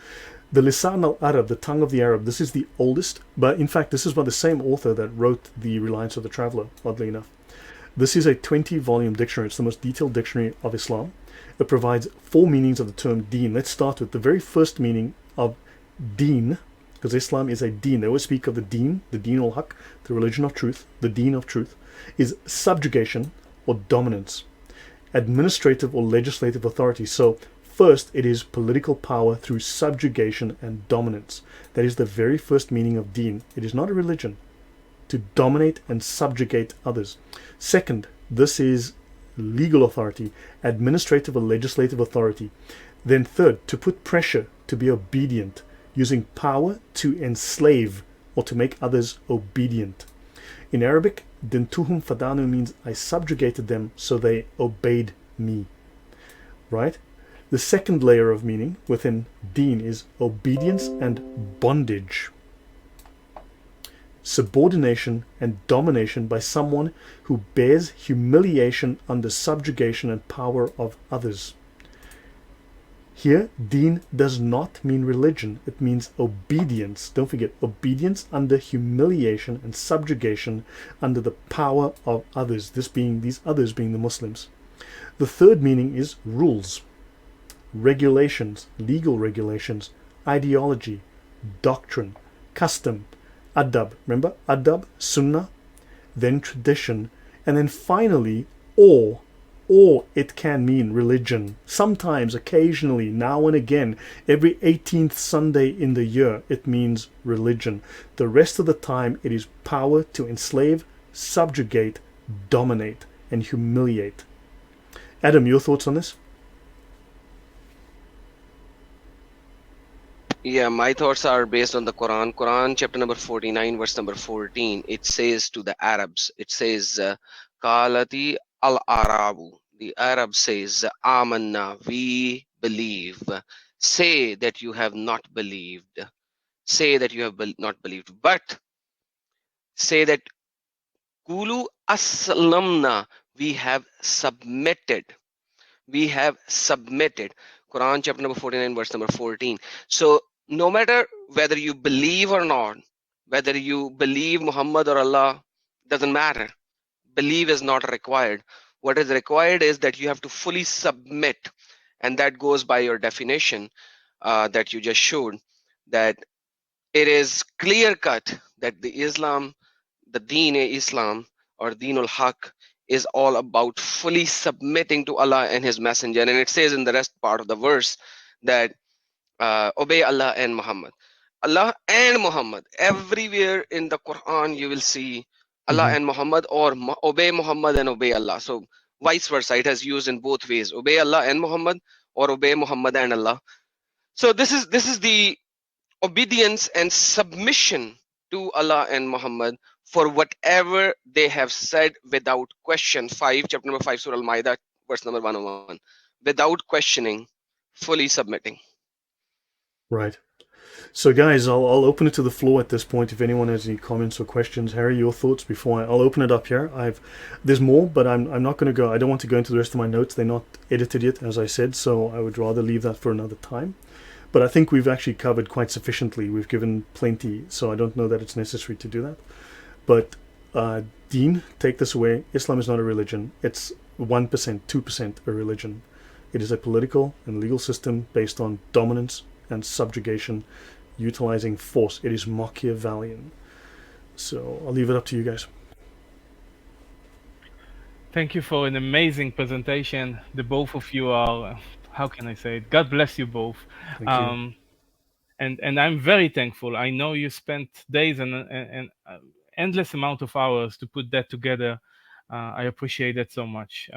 The Lisan al-Arab, the tongue of the Arab, this is the oldest, but in fact, this is by the same author that wrote The Reliance of the Traveler, oddly enough. This is a 20-volume dictionary. It's the most detailed dictionary of Islam. It provides 4 meanings of the term deen. Let's start with the very first meaning of deen, because Islam is a deen. They always speak of the deen al-haq, the religion of truth, the deen of truth, is subjugation or dominance, administrative or legislative authority. So first, it is political power through subjugation and dominance. That is the very first meaning of deen. It is not a religion. to dominate and subjugate others. Second, this is legal authority, administrative or legislative authority. Then third, to put pressure, to be obedient, using power to enslave or to make others obedient. In Arabic, dintuhum fadanu means I subjugated them so they obeyed me. Right? The second layer of meaning within deen is obedience and bondage. Subordination and domination by someone who bears humiliation under subjugation and power of others. Here, deen does not mean religion. It means obedience. Don't forget, obedience under humiliation and subjugation under the power of others. These others being the Muslims. The third meaning is rules, regulations, legal regulations, ideology, doctrine, custom, adab. Remember, adab, sunnah, then tradition, and then finally, or it can mean religion. Sometimes, occasionally, now and again, every 18th Sunday in the year, it means religion. The rest of the time, it is power to enslave, subjugate, dominate, and humiliate. Adam, your thoughts on this? Yeah, my thoughts are based on the Quran. Quran chapter number 49, verse number 14. It says to the Arabs, it says, Qalati al-Arabu. The Arab says, Amanna, we believe. Say that you have not believed. Say that you have not believed. But say that Kulu aslamna, we have submitted. We have submitted. Quran chapter number 49, verse number 14. So no matter whether you believe or not, whether you believe Muhammad or Allah, doesn't matter. Believe is not required. What is required is that you have to fully submit. And that goes by your definition that you just showed, that it is clear cut that the Islam, the Deen-e-Islam or Deenul Haq is all about fully submitting to Allah and His Messenger. And it says in the rest part of the verse that obey Allah and Muhammad. Allah and Muhammad. Everywhere in the Quran you will see Allah and Muhammad, or obey Muhammad and obey Allah. So vice versa, it has used in both ways. Obey Allah and Muhammad, or obey Muhammad and Allah. So this is the obedience and submission to Allah and Muhammad for whatever they have said without question. Chapter number 5, Surah Al-Ma'idah, verse number 101. Without questioning, fully submitting. Right. So guys, I'll open it to the floor at this point if anyone has any comments or questions. Harry, your thoughts before I'll open it up here. There's more, but I'm not going to go. I don't want to go into the rest of my notes. They're not edited yet, as I said, so I would rather leave that for another time. But I think we've actually covered quite sufficiently. We've given plenty, so I don't know that it's necessary to do that. But Deen, take this away. Islam is not a religion. It's 1%, 2% a religion. It is a political and legal system based on dominance and subjugation, utilizing force. It is Machiavellian. So I'll leave it up to you guys. Thank you for an amazing presentation. The both of you are, how can I say it? God bless you both. Thank you. And I'm very thankful. I know you spent days and endless amount of hours to put that together. I appreciate that so much.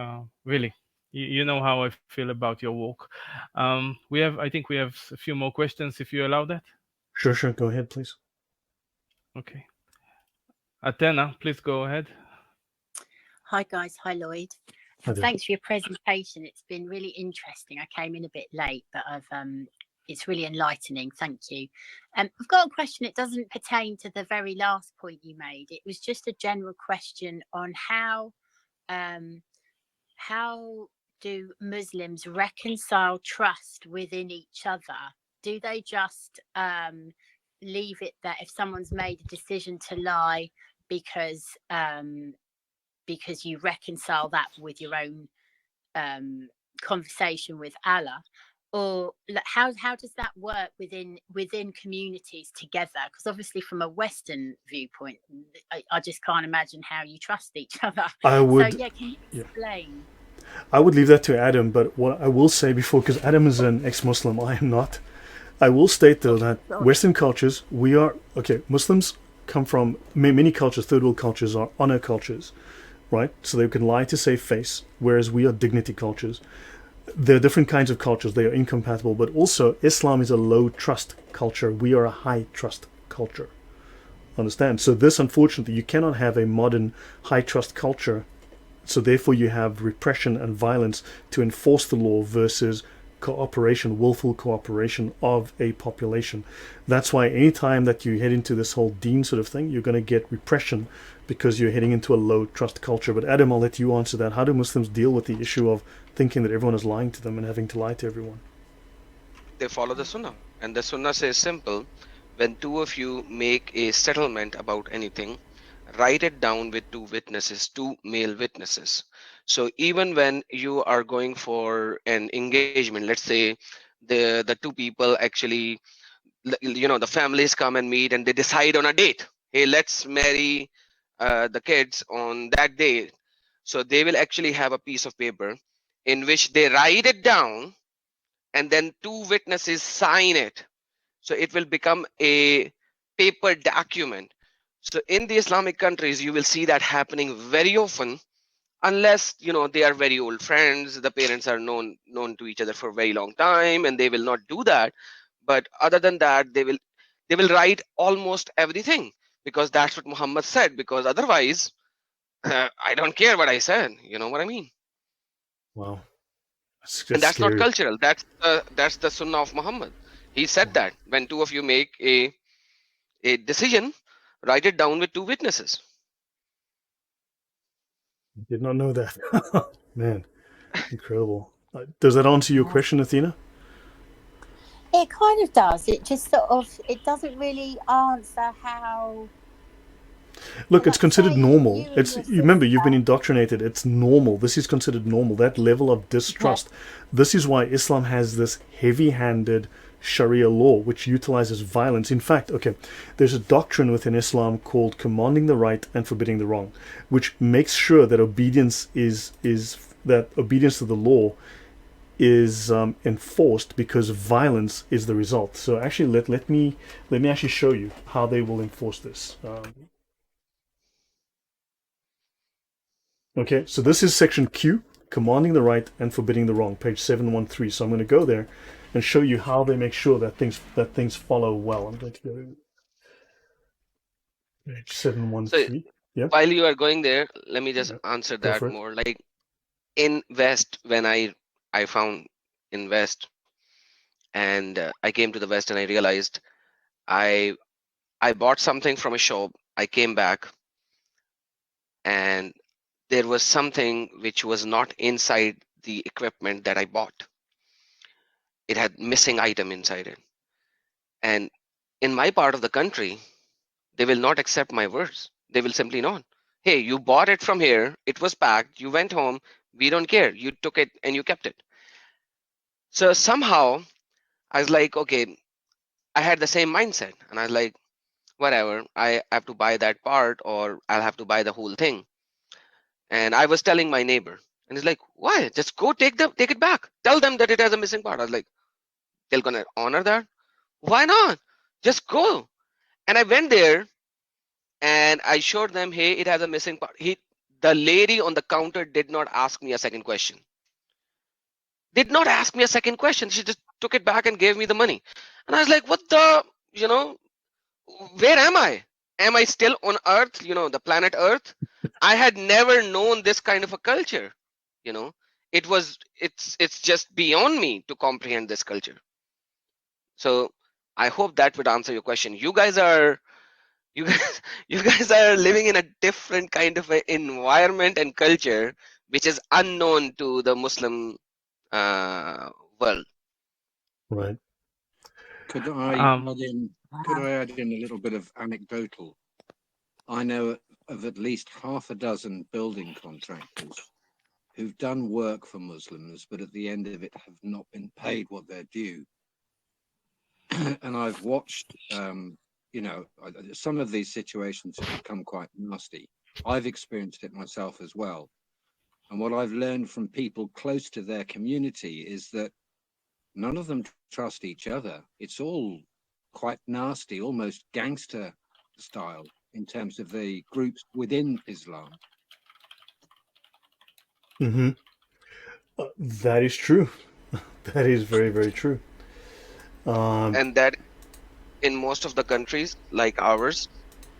Really. You know how I feel about your work. I think we have a few more questions, if you allow that. Sure. Go ahead, please. Okay. Athena, please go ahead. Hi, guys. Hi, Lloyd. Hi there. Thanks for your presentation. It's been really interesting. I came in a bit late, but it's really enlightening. Thank you. I've got a question. It doesn't pertain to the very last point you made. It was just a general question on how do Muslims reconcile trust within each other? Do they just leave it that if someone's made a decision to lie because you reconcile that with your own conversation with Allah, or how does that work within communities together? Because obviously from a Western viewpoint, I just can't imagine how you trust each other. I would. So can you explain? I would leave that to Adam, but what I will say before, because Adam is an ex-Muslim, I am not. I will state though that Western cultures, Muslims come from many cultures. Third world cultures are honor cultures, right? So they can lie to save face, whereas we are dignity cultures. There are different kinds of cultures. They are incompatible, but also Islam is a low trust culture. We are a high trust culture. Understand? So this, unfortunately, you cannot have a modern high trust culture. So therefore you have repression and violence to enforce the law versus cooperation, willful cooperation of a population. That's why anytime that you head into this whole deen sort of thing, you're going to get repression because you're heading into a low trust culture. But Adam, I'll let you answer that. How do Muslims deal with the issue of thinking that everyone is lying to them and having to lie to everyone? They follow the sunnah, and the sunnah says simple: when two of you make a settlement about anything, write it down with two witnesses, two male witnesses. So even when you are going for an engagement, let's say the two people actually, the families come and meet and they decide on a date. Hey, let's marry the kids on that day. So they will actually have a piece of paper in which they write it down, and then two witnesses sign it. So it will become a paper document. So in the Islamic countries, you will see that happening very often, unless they are very old friends. The parents are known to each other for a very long time, and they will not do that. But other than that, they will write almost everything, because that's what Muhammad said. Because otherwise, I don't care what I said. You know what I mean? Wow, that's And just that's not scary. cultural. That's the Sunnah of Muhammad. He said that when two of you make a decision, write it down with two witnesses. Did not know that. Man, incredible. Does that answer your question, Athena? It kind of does. It just sort of, it doesn't really answer how. Look, it's Like, considered say normal. you and It's your you remember you've been sister- indoctrinated. It's normal. This is considered normal. That level of distrust. This is why Islam has this heavy-handed Sharia law, which utilizes violence. In fact, okay, there's a doctrine within Islam called commanding the right and forbidding the wrong, which makes sure that obedience to the law is enforced, because violence is the result. So actually, let me actually show you how they will enforce this. Okay, so this is section Q, commanding the right and forbidding the wrong, page 713. So I'm going to go there and show you how they make sure that things follow well. I'm going to go to page So 713. Yeah, while you are going there, let me just yeah, answer go that for it. more. Like in West, when I found in West, and I came to the West, and I realized I bought something from a shop. I came back, and there was something which was not inside the equipment that I bought. It had missing item inside it. And in my part of the country, they will not accept my words. They will simply not. Hey, you bought it from here. It was packed. You went home. We don't care. You took it and you kept it. So somehow I was like, okay, I had the same mindset. And I was like, whatever, I have to buy that part, or I'll have to buy the whole thing. And I was telling my neighbor, and he's like, why? Just go take it back. Tell them that it has a missing part. I was like, they're gonna honor that? Why not? Just go. And I went there and I showed them, hey, it has a missing part. The lady on the counter did not ask me a second question. Did not ask me a second question. She just took it back and gave me the money. And I was like, what the, where am I? Am I still on Earth, the planet Earth? I had never known this kind of a culture. you know it's just beyond me to comprehend this culture. So I hope that would answer your question. You guys you guys are living in a different kind of a environment and culture which is unknown to the Muslim world. Right. Could I Um, add in? Could I add in a little bit of anecdotal? I know of at least half a dozen building contractors who've done work for Muslims, but at the end of it have not been paid what they're due. And I've watched, some of these situations have become quite nasty. I've experienced it myself as well. And what I've learned from people close to their community is that none of them trust each other. It's all quite nasty, almost gangster style in terms of the groups within Islam. Mm-hmm. That is true. That is very, very true. And that in most of the countries like ours,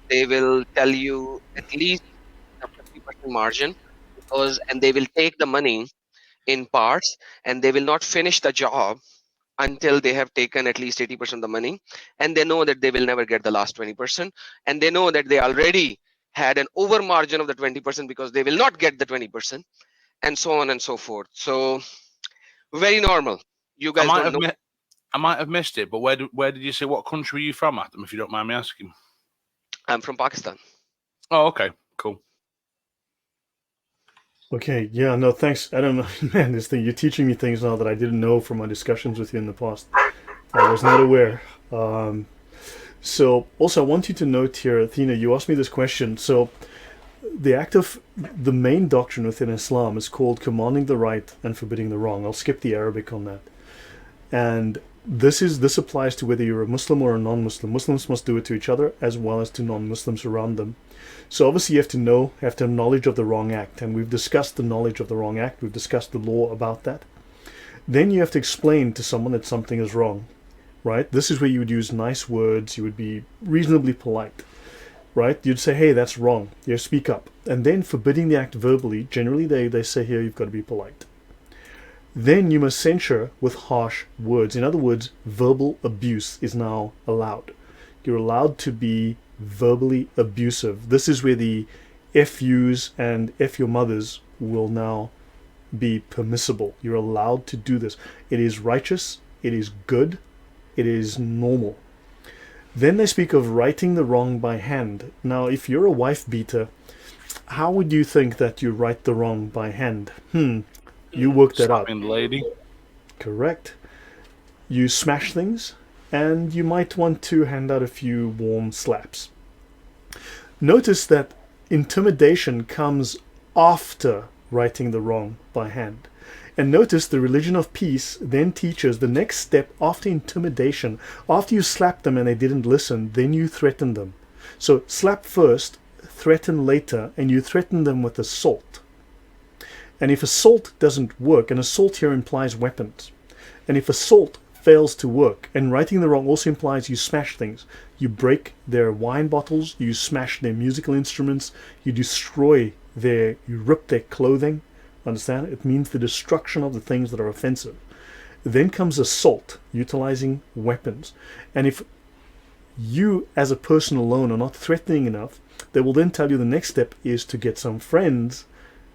they will tell you at least a 50% margin, and they will take the money in parts, and they will not finish the job until they have taken at least 80% of the money, and they know that they will never get the last 20%, and they know that they already had an over margin of the 20% because they will not get the 20%, and so on and so forth. So very normal. You guys don't know. I might have missed it, but where did you say, what country are you from, Adam, if you don't mind me asking? I'm from Pakistan. Oh, okay, cool. Okay, yeah, no, thanks. I don't know, man, this thing, you're teaching me things now that I didn't know from my discussions with you in the past. I was not aware. So, also, I want you to note here, Athena, you asked me this question. So, the main doctrine within Islam is called commanding the right and forbidding the wrong. I'll skip the Arabic on that. And this applies to whether you're a Muslim or a non-Muslim. Muslims must do it to each other as well as to non-Muslims around them. So obviously you have to have knowledge of the wrong act, and we've discussed the knowledge of the wrong act. We've discussed the law about that. Then you have to explain to someone that something is wrong, right? This is where you would use nice words. You would be reasonably polite, right? You'd say, hey, that's wrong. You speak up. And then forbidding the act verbally, generally they say here you've got to be polite. Then you must censure with harsh words. In other words, verbal abuse is now allowed. You're allowed to be verbally abusive. This is where the F yous and F your mothers will now be permissible. You're allowed to do this. It is righteous, it is good, it is normal. Then they speak of righting the wrong by hand. Now, if you're a wife beater, how would you think that you right the wrong by hand? You worked that out. Lady. Correct. You smash things, and you might want to hand out a few warm slaps. Notice that intimidation comes after righting the wrong by hand. And notice the religion of peace then teaches the next step after intimidation. After you slap them and they didn't listen, then you threaten them. So slap first, threaten later, and you threaten them with assault. And if assault doesn't work, and assault here implies weapons, and if assault fails to work, and righting the wrong also implies you smash things. You break their wine bottles, you smash their musical instruments, you you rip their clothing. Understand? It means the destruction of the things that are offensive. Then comes assault, utilizing weapons. And if you as a person alone are not threatening enough, they will then tell you the next step is to get some friends,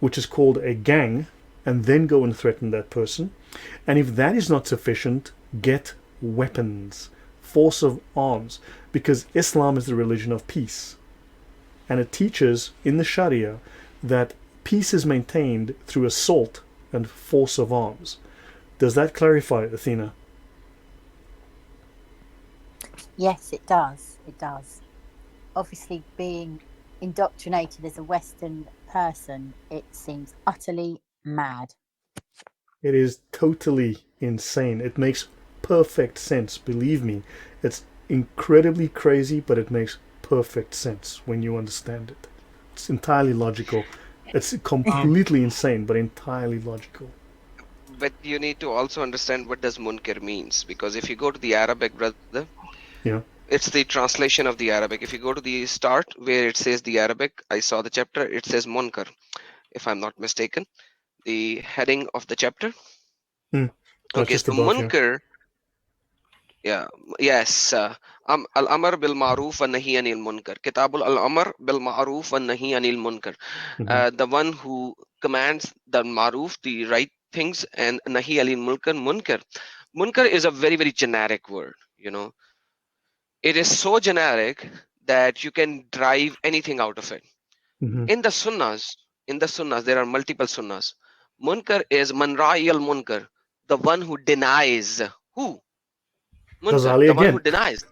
which is called a gang, and then go and threaten that person. And if that is not sufficient, get weapons, force of arms, because Islam is the religion of peace. And it teaches in the Sharia that peace is maintained through assault and force of arms. Does that clarify, Athena? Yes, it does. It does. Obviously, being indoctrinated as a Western person, it seems utterly mad. It is totally insane. It makes perfect sense. Believe me, it's incredibly crazy, but it makes perfect sense when you understand it. It's entirely logical. It's completely insane, but entirely logical. But you need to also understand what does munkar means, because if you go to the Arabic, brother, yeah, it's the translation of the Arabic. If you go to the start where it says the Arabic, I saw the chapter, it says munkar, if I'm not mistaken, the heading of the chapter. Okay, so munkar, yes, al-amr bil ma'ruf wa nahi anil munkar. Kitabul al-amr bil ma'ruf wa nahi anil munkar. The one who commands the ma'ruf, the right things, and nahi anil munkar. Munkar is a very, very generic word, you know. It is so generic that you can drive anything out of it. In the sunnahs, there are multiple sunnahs. Munkar is man ra'i al munkar, the one who denies. Who? Munkar, the one who denies.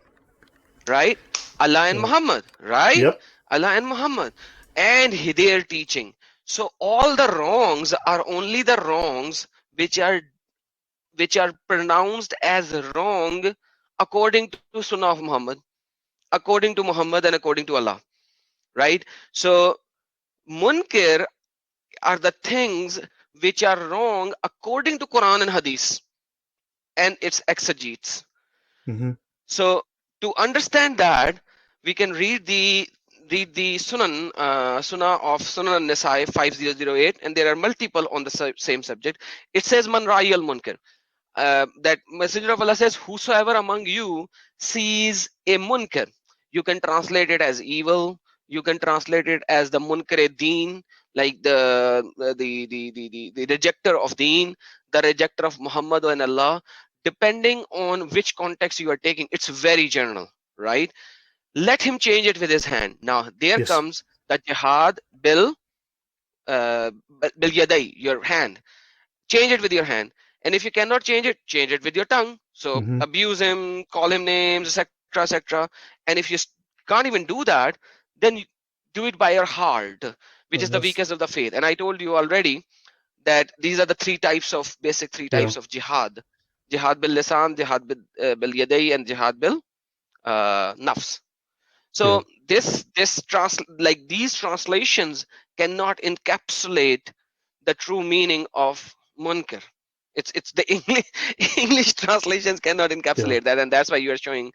Right? Allah and Muhammad, right? Yep. Allah and Muhammad. And their teaching. So all the wrongs are only the wrongs which are pronounced as wrong according to Sunnah of Muhammad. according to Muhammad and according to Allah, right? So munkar are the things which are wrong according to Quran and Hadith and its exegetes. Mm-hmm. So to understand that, we can read the Sunan of Sunan an-Nisa'i 5008, and there are multiple on the same subject. It says man ra'i al munkar. That Messenger of Allah says, whosoever among you sees a munkar. You can translate it as evil. You can translate it as the munkar deen, like the rejecter of deen, the rejecter of Muhammad and Allah. Depending on which context you are taking, it's very general, right? Let him change it with his hand. Now there Yes. comes the jihad bil yaday, your hand. Change it with your hand. And if you cannot change it with your tongue. So Mm-hmm. abuse him, call him names, etc., etc. And if you can't even do that, then you do it by your heart, which is the That's, weakest of the faith. And I told you already that these are the basic three yeah. types of jihad: jihad bil lisan, jihad bil yaday, and jihad bil nafs. So these translations cannot encapsulate the true meaning of munkar. It's the English translations cannot encapsulate that, and that's why you are showing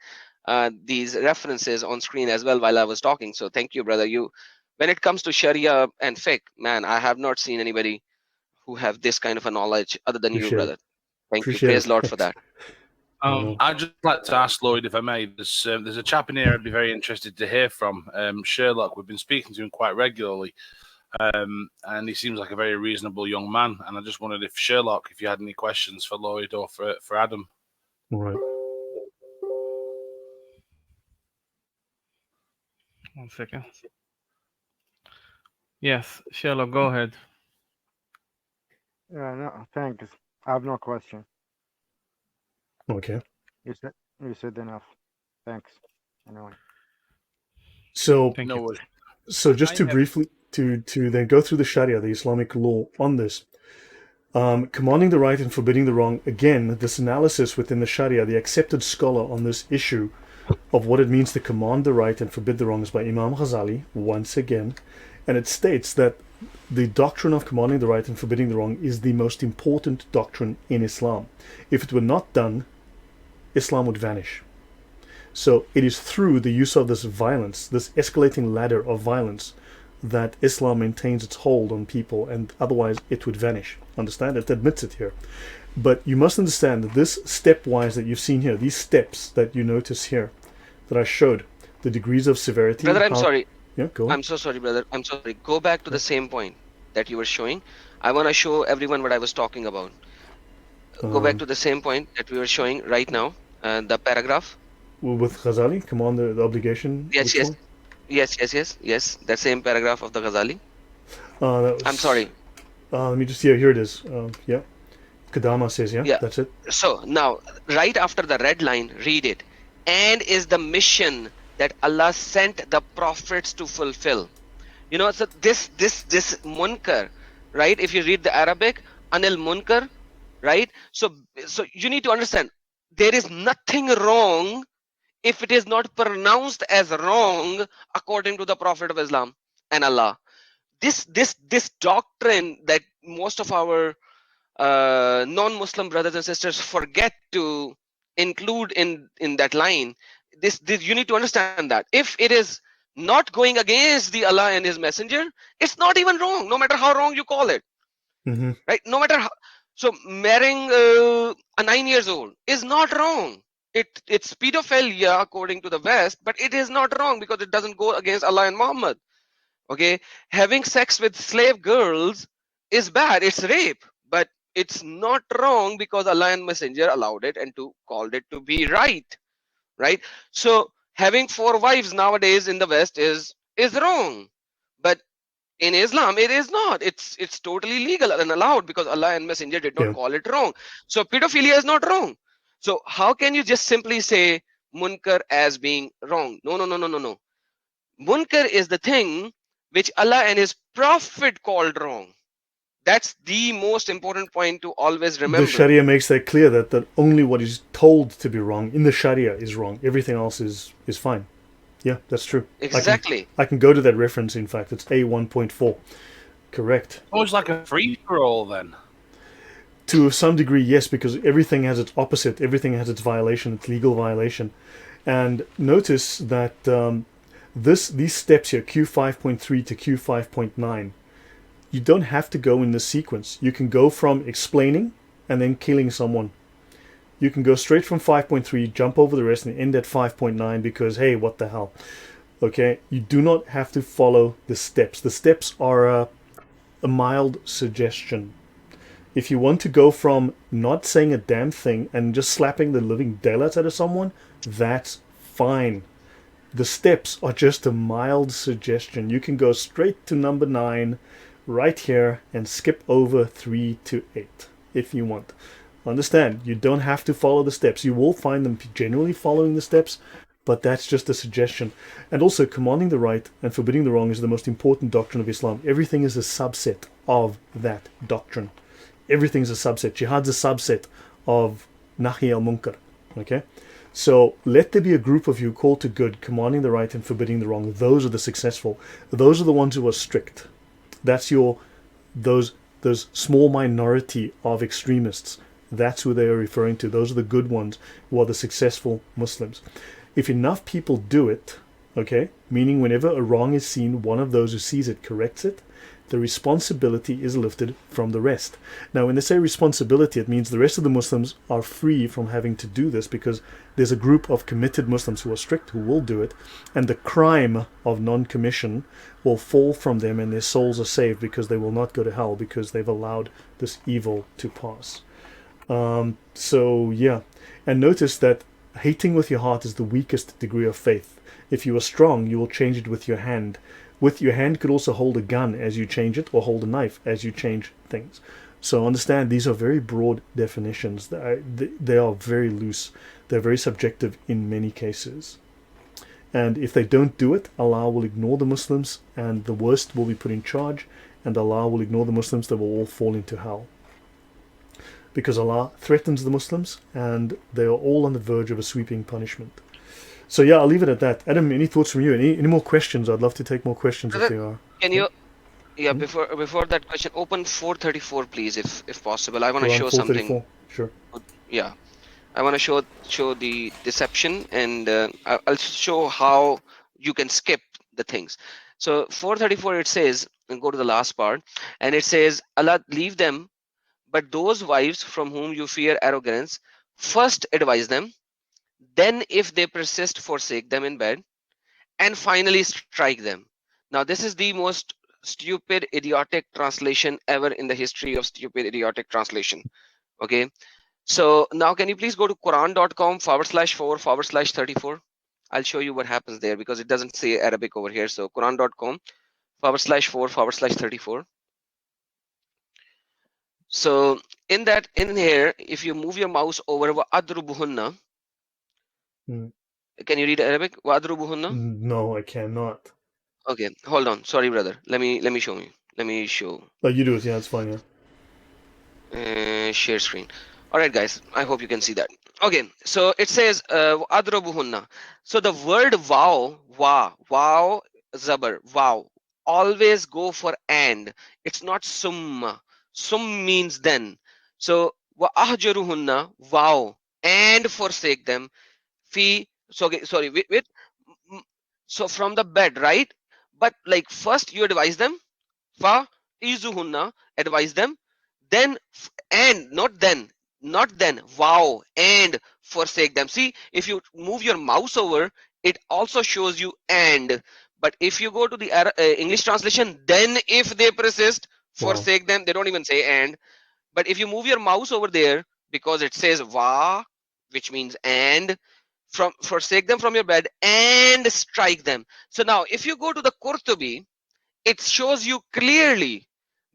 these references on screen as well while I was talking. So thank you, brother. When it comes to Sharia and fiqh, man, I have not seen anybody who have this kind of a knowledge other than you, Appreciate brother. it. Thank you. Appreciate Praise it. Lord for that. I'd just like to ask Lloyd, if I may, there's a chap in here I'd be very interested to hear from, Sherlock. We've been speaking to him quite regularly, and he seems like a very reasonable young man. And I just wondered if Sherlock, if you had any questions for Lloyd or for Adam. Right. One second. Yes, Sherlock, go ahead. No, thanks. I have no question. Okay. You said enough. Thanks. Anyway. So, Thank No you. worries. so just I to have- briefly to then go through the Sharia, the Islamic law on this, commanding the right and forbidding the wrong. Again, this analysis within the Sharia, the accepted scholar on this issue of what it means to command the right and forbid the wrong is by Imam Ghazali once again, and it states that the doctrine of commanding the right and forbidding the wrong is the most important doctrine in Islam. If it were not done, Islam would vanish. So it is through the use of this violence, this escalating ladder of violence, that Islam maintains its hold on people, and otherwise it would vanish. Understand? It admits it here. But you must understand that this stepwise that you've seen here, these steps that you notice here, that I showed, the degrees of severity. Brother, I'm sorry. Yeah, go on. I'm so sorry, brother. I'm sorry. Go back to the same point that you were showing. I want to show everyone what I was talking about. Go back to the same point that we were showing right now, the paragraph. With Ghazali, command the obligation. Yes, which yes. Yes. That same paragraph of the Ghazali. one? That was, I'm sorry. Let me just, yeah, here it is. Yeah. Kadama says, yeah, Yeah. that's it. So now, right after the red line, read it. And is the mission that Allah sent the prophets to fulfill. You know, so this munkar, right? If you read the Arabic, anil munkar, right? So you need to understand, there is nothing wrong if it is not pronounced as wrong according to the Prophet of Islam and Allah. This doctrine that most of our non-Muslim brothers and sisters forget to include in that line. This you need to understand that if it is not going against the Allah and His Messenger, it's not even wrong, no matter how wrong you call it. Mm-hmm. Right? No matter how. So marrying a 9 years old is not wrong. It's pedophilia according to the West, but it is not wrong because it doesn't go against Allah and Muhammad. Okay, having sex with slave girls is bad. It's rape, but it's not wrong because Allah and Messenger allowed it and called it to be right. Right? So having 4 wives nowadays in the West is wrong, but in Islam it is not. It's totally legal and allowed because Allah and Messenger did not call it wrong. So pedophilia is not wrong. So how can you just simply say munkar as being wrong? No. Munkar is the thing which Allah and His Prophet called wrong. That's the most important point to always remember. The Sharia makes that clear that only what is told to be wrong in the Sharia is wrong. Everything else is fine. Yeah, that's true. Exactly. I can go to that reference, in fact. It's A1.4. Correct. Oh, it's like a free-for-all then. To some degree, yes, because everything has its opposite. Everything has its violation, its legal violation. And notice that these steps here, Q5.3 to Q5.9, you don't have to go in this sequence. You can go from explaining and then killing someone. You can go straight from 5.3, jump over the rest, and end at 5.9 because, hey, what the hell? Okay, you do not have to follow the steps. The steps are a mild suggestion. If you want to go from not saying a damn thing and just slapping the living daylights out of someone, that's fine. The steps are just a mild suggestion. You can go straight to number 9 right here and skip over 3 to 8 if you want. Understand, you don't have to follow the steps. You will find them generally following the steps, but that's just a suggestion. And also, commanding the right and forbidding the wrong is the most important doctrine of Islam. Everything is a subset of that doctrine. Everything's a subset. Jihad's a subset of Nahi al-Munkar. Okay? So let there be a group of you called to good, commanding the right and forbidding the wrong. Those are the successful. Those are the ones who are strict. That's those small minority of extremists. That's who they are referring to. Those are the good ones who are the successful Muslims. If enough people do it, okay, meaning whenever a wrong is seen, one of those who sees it corrects it, the responsibility is lifted from the rest. Now, when they say responsibility, it means the rest of the Muslims are free from having to do this because there's a group of committed Muslims who are strict, who will do it, and the crime of non-commission will fall from them and their souls are saved because they will not go to hell because they've allowed this evil to pass. So, yeah. And notice that hating with your heart is the weakest degree of faith. If you are strong, you will change it with your hand. With your hand could also hold a gun as you change it, or hold a knife as you change things. So understand, these are very broad definitions. They are very loose. They're very subjective in many cases. And if they don't do it, Allah will ignore the Muslims, and the worst will be put in charge, and Allah will ignore the Muslims. They will all fall into hell. Because Allah threatens the Muslims, and they are all on the verge of a sweeping punishment. So yeah, I'll leave it at that. Adam, any thoughts from you? Any more questions? I'd love to take more questions if there are. Can you, before that question, open 434, please, if possible. I want to Quran show 434. something. Sure. Yeah, I want to show the deception, and I'll show how you can skip the things. So 434, it says, and go to the last part, and it says, Allah, leave them, but those wives from whom you fear arrogance, first advise them, then if they persist, forsake them in bed, and finally strike them. Now this is the most stupid, idiotic translation ever in the history of stupid, idiotic translation. Okay, so now can you please go to Quran.com/4/34. I'll show you what happens there because it doesn't say Arabic over here. So Quran.com/4/34. So in here, if you move your mouse over Adrubuhunna, can you read Arabic? Wadrubuhunna? No, I cannot. Okay, hold on. Sorry, brother. Let me show you. Let me show. Oh, you do it. Yeah, it's fine. Yeah. Share screen. All right, guys. I hope you can see that. Okay, so it says Adrubuhunna. So the word wow, zabar, wow, always go for and. It's not summa. Sum means then. So wa ahjaruhunna, wow, and forsake them. Fi. So okay, sorry. Wait. So from the bed, right? But like first you advise them. Fa izuhunna, advise them. Then and not then. Wow, and forsake them. See, if you move your mouse over, it also shows you and. But if you go to the English translation, then if they persist, forsake them. They don't even say and. But if you move your mouse over there, because it says wa, which means and, forsake them from your bed and strike them. So now if you go to the Qurtubi, it shows you clearly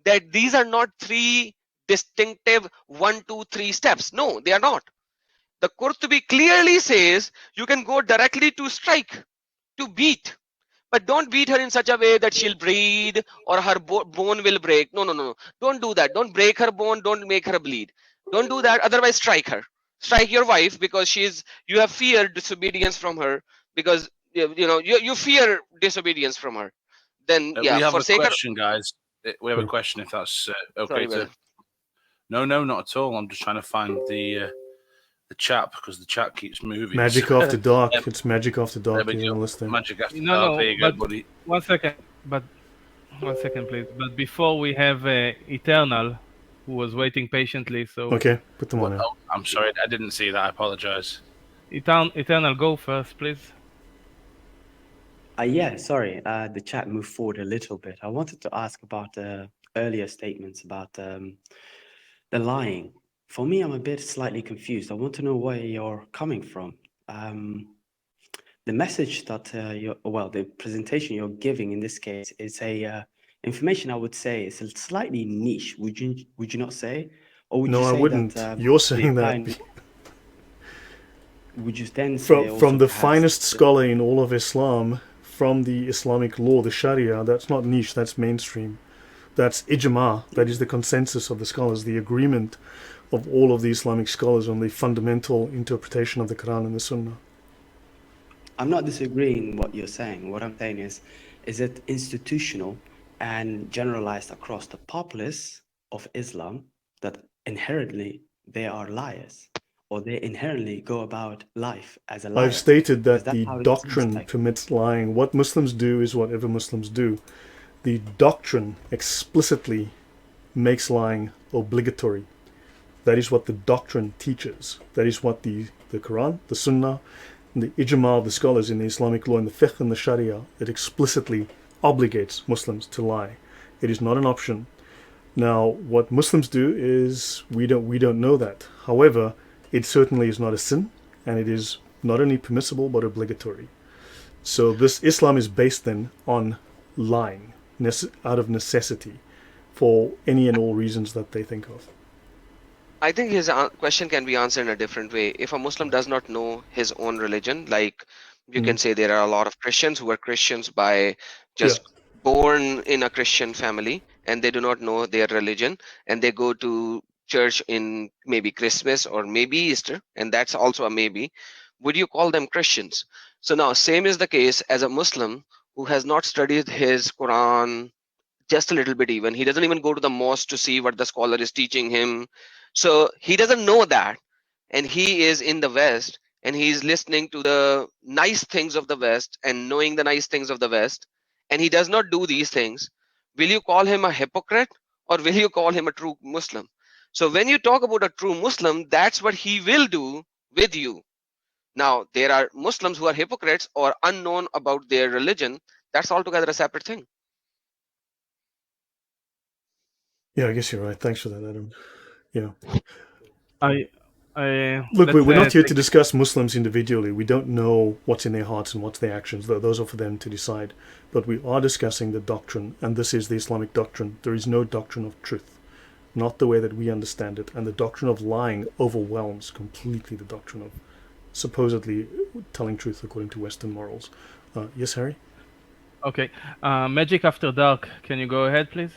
that these are not three distinctive 1, 2, 3 steps. No, they are not. The Qurtubi clearly says you can go directly to strike, to beat, but don't beat her in such a way that she'll bleed or her bone will break. No. Don't do that. Don't break her bone. Don't make her bleed. Don't do that. Otherwise, strike her. Strike your wife because you have feared disobedience from her because you fear disobedience from her, then we have a forsake her. question, guys. We have a question, if that's okay. Sorry, brother. No, not at all. I'm just trying to find the chat because the chat keeps moving. Magic So, After Dark. It's Magic After Dark. there we You go. list there. Magic After No, Dark. no, There you go, but buddy. one second, please. But before we have Eternal, who was waiting patiently. So Okay, put them on now. Oh, I'm sorry, I didn't see that. I apologize. Eternal, go first, please. Yeah, sorry. The chat moved forward a little bit. I wanted to ask about the earlier statements about the lying. For me, I'm a bit slightly confused. I want to know where you're coming from. The message that the presentation you're giving in this case is information I would say is slightly niche. Would you not say? Or would No, you I say wouldn't. that? You're saying that. Would you then say From the perhaps finest scholar in all of Islam, from the Islamic law, the Sharia, that's not niche, that's mainstream. That's ijma, that is the consensus of the scholars, the agreement of all of the Islamic scholars on the fundamental interpretation of the Quran and the Sunnah. I'm not disagreeing what you're saying. What I'm saying is it institutional and generalized across the populace of Islam that inherently they are liars, or they inherently go about life as a liar? I've stated that the how it doctrine seems like. permits lying. What Muslims do is whatever Muslims do. The doctrine explicitly makes lying obligatory. That is what the doctrine teaches. That is what the Quran, the Sunnah, and the ijma of the scholars in the Islamic law, and the fiqh and the Sharia, it explicitly obligates Muslims to lie. It is not an option. Now, what Muslims do is we don't know that. However, it certainly is not a sin, and it is not only permissible but obligatory. So this Islam is based then on lying out of necessity for any and all reasons that they think of. I think his question can be answered in a different way. If a Muslim does not know his own religion, like you can say there are a lot of Christians who are Christians by just born in a Christian family, and they do not know their religion, and they go to church in maybe Christmas or maybe Easter, and that's also a maybe. Would you call them Christians? So now same is the case as a Muslim who has not studied his Quran just a little bit. Even he doesn't even go to the mosque to see what the scholar is teaching him, so he doesn't know that, and he is in the West and he's listening to the nice things of the West and knowing the nice things of the West, and he does not do these things. Will you call him a hypocrite, or will you call him a true Muslim? So when you talk about a true Muslim, that's what he will do with you. Now there are Muslims who are hypocrites or unknown about their religion. That's altogether a separate thing. Yeah, I guess you're right. Thanks for that, Adam. Yeah. Look, we're not here to discuss Muslims individually. We don't know what's in their hearts and what's their actions. Those are for them to decide. But we are discussing the doctrine, and this is the Islamic doctrine. There is no doctrine of truth, not the way that we understand it. And the doctrine of lying overwhelms completely the doctrine of supposedly telling truth according to Western morals. Yes, Harry? Okay. Magic After Dark, can you go ahead, please?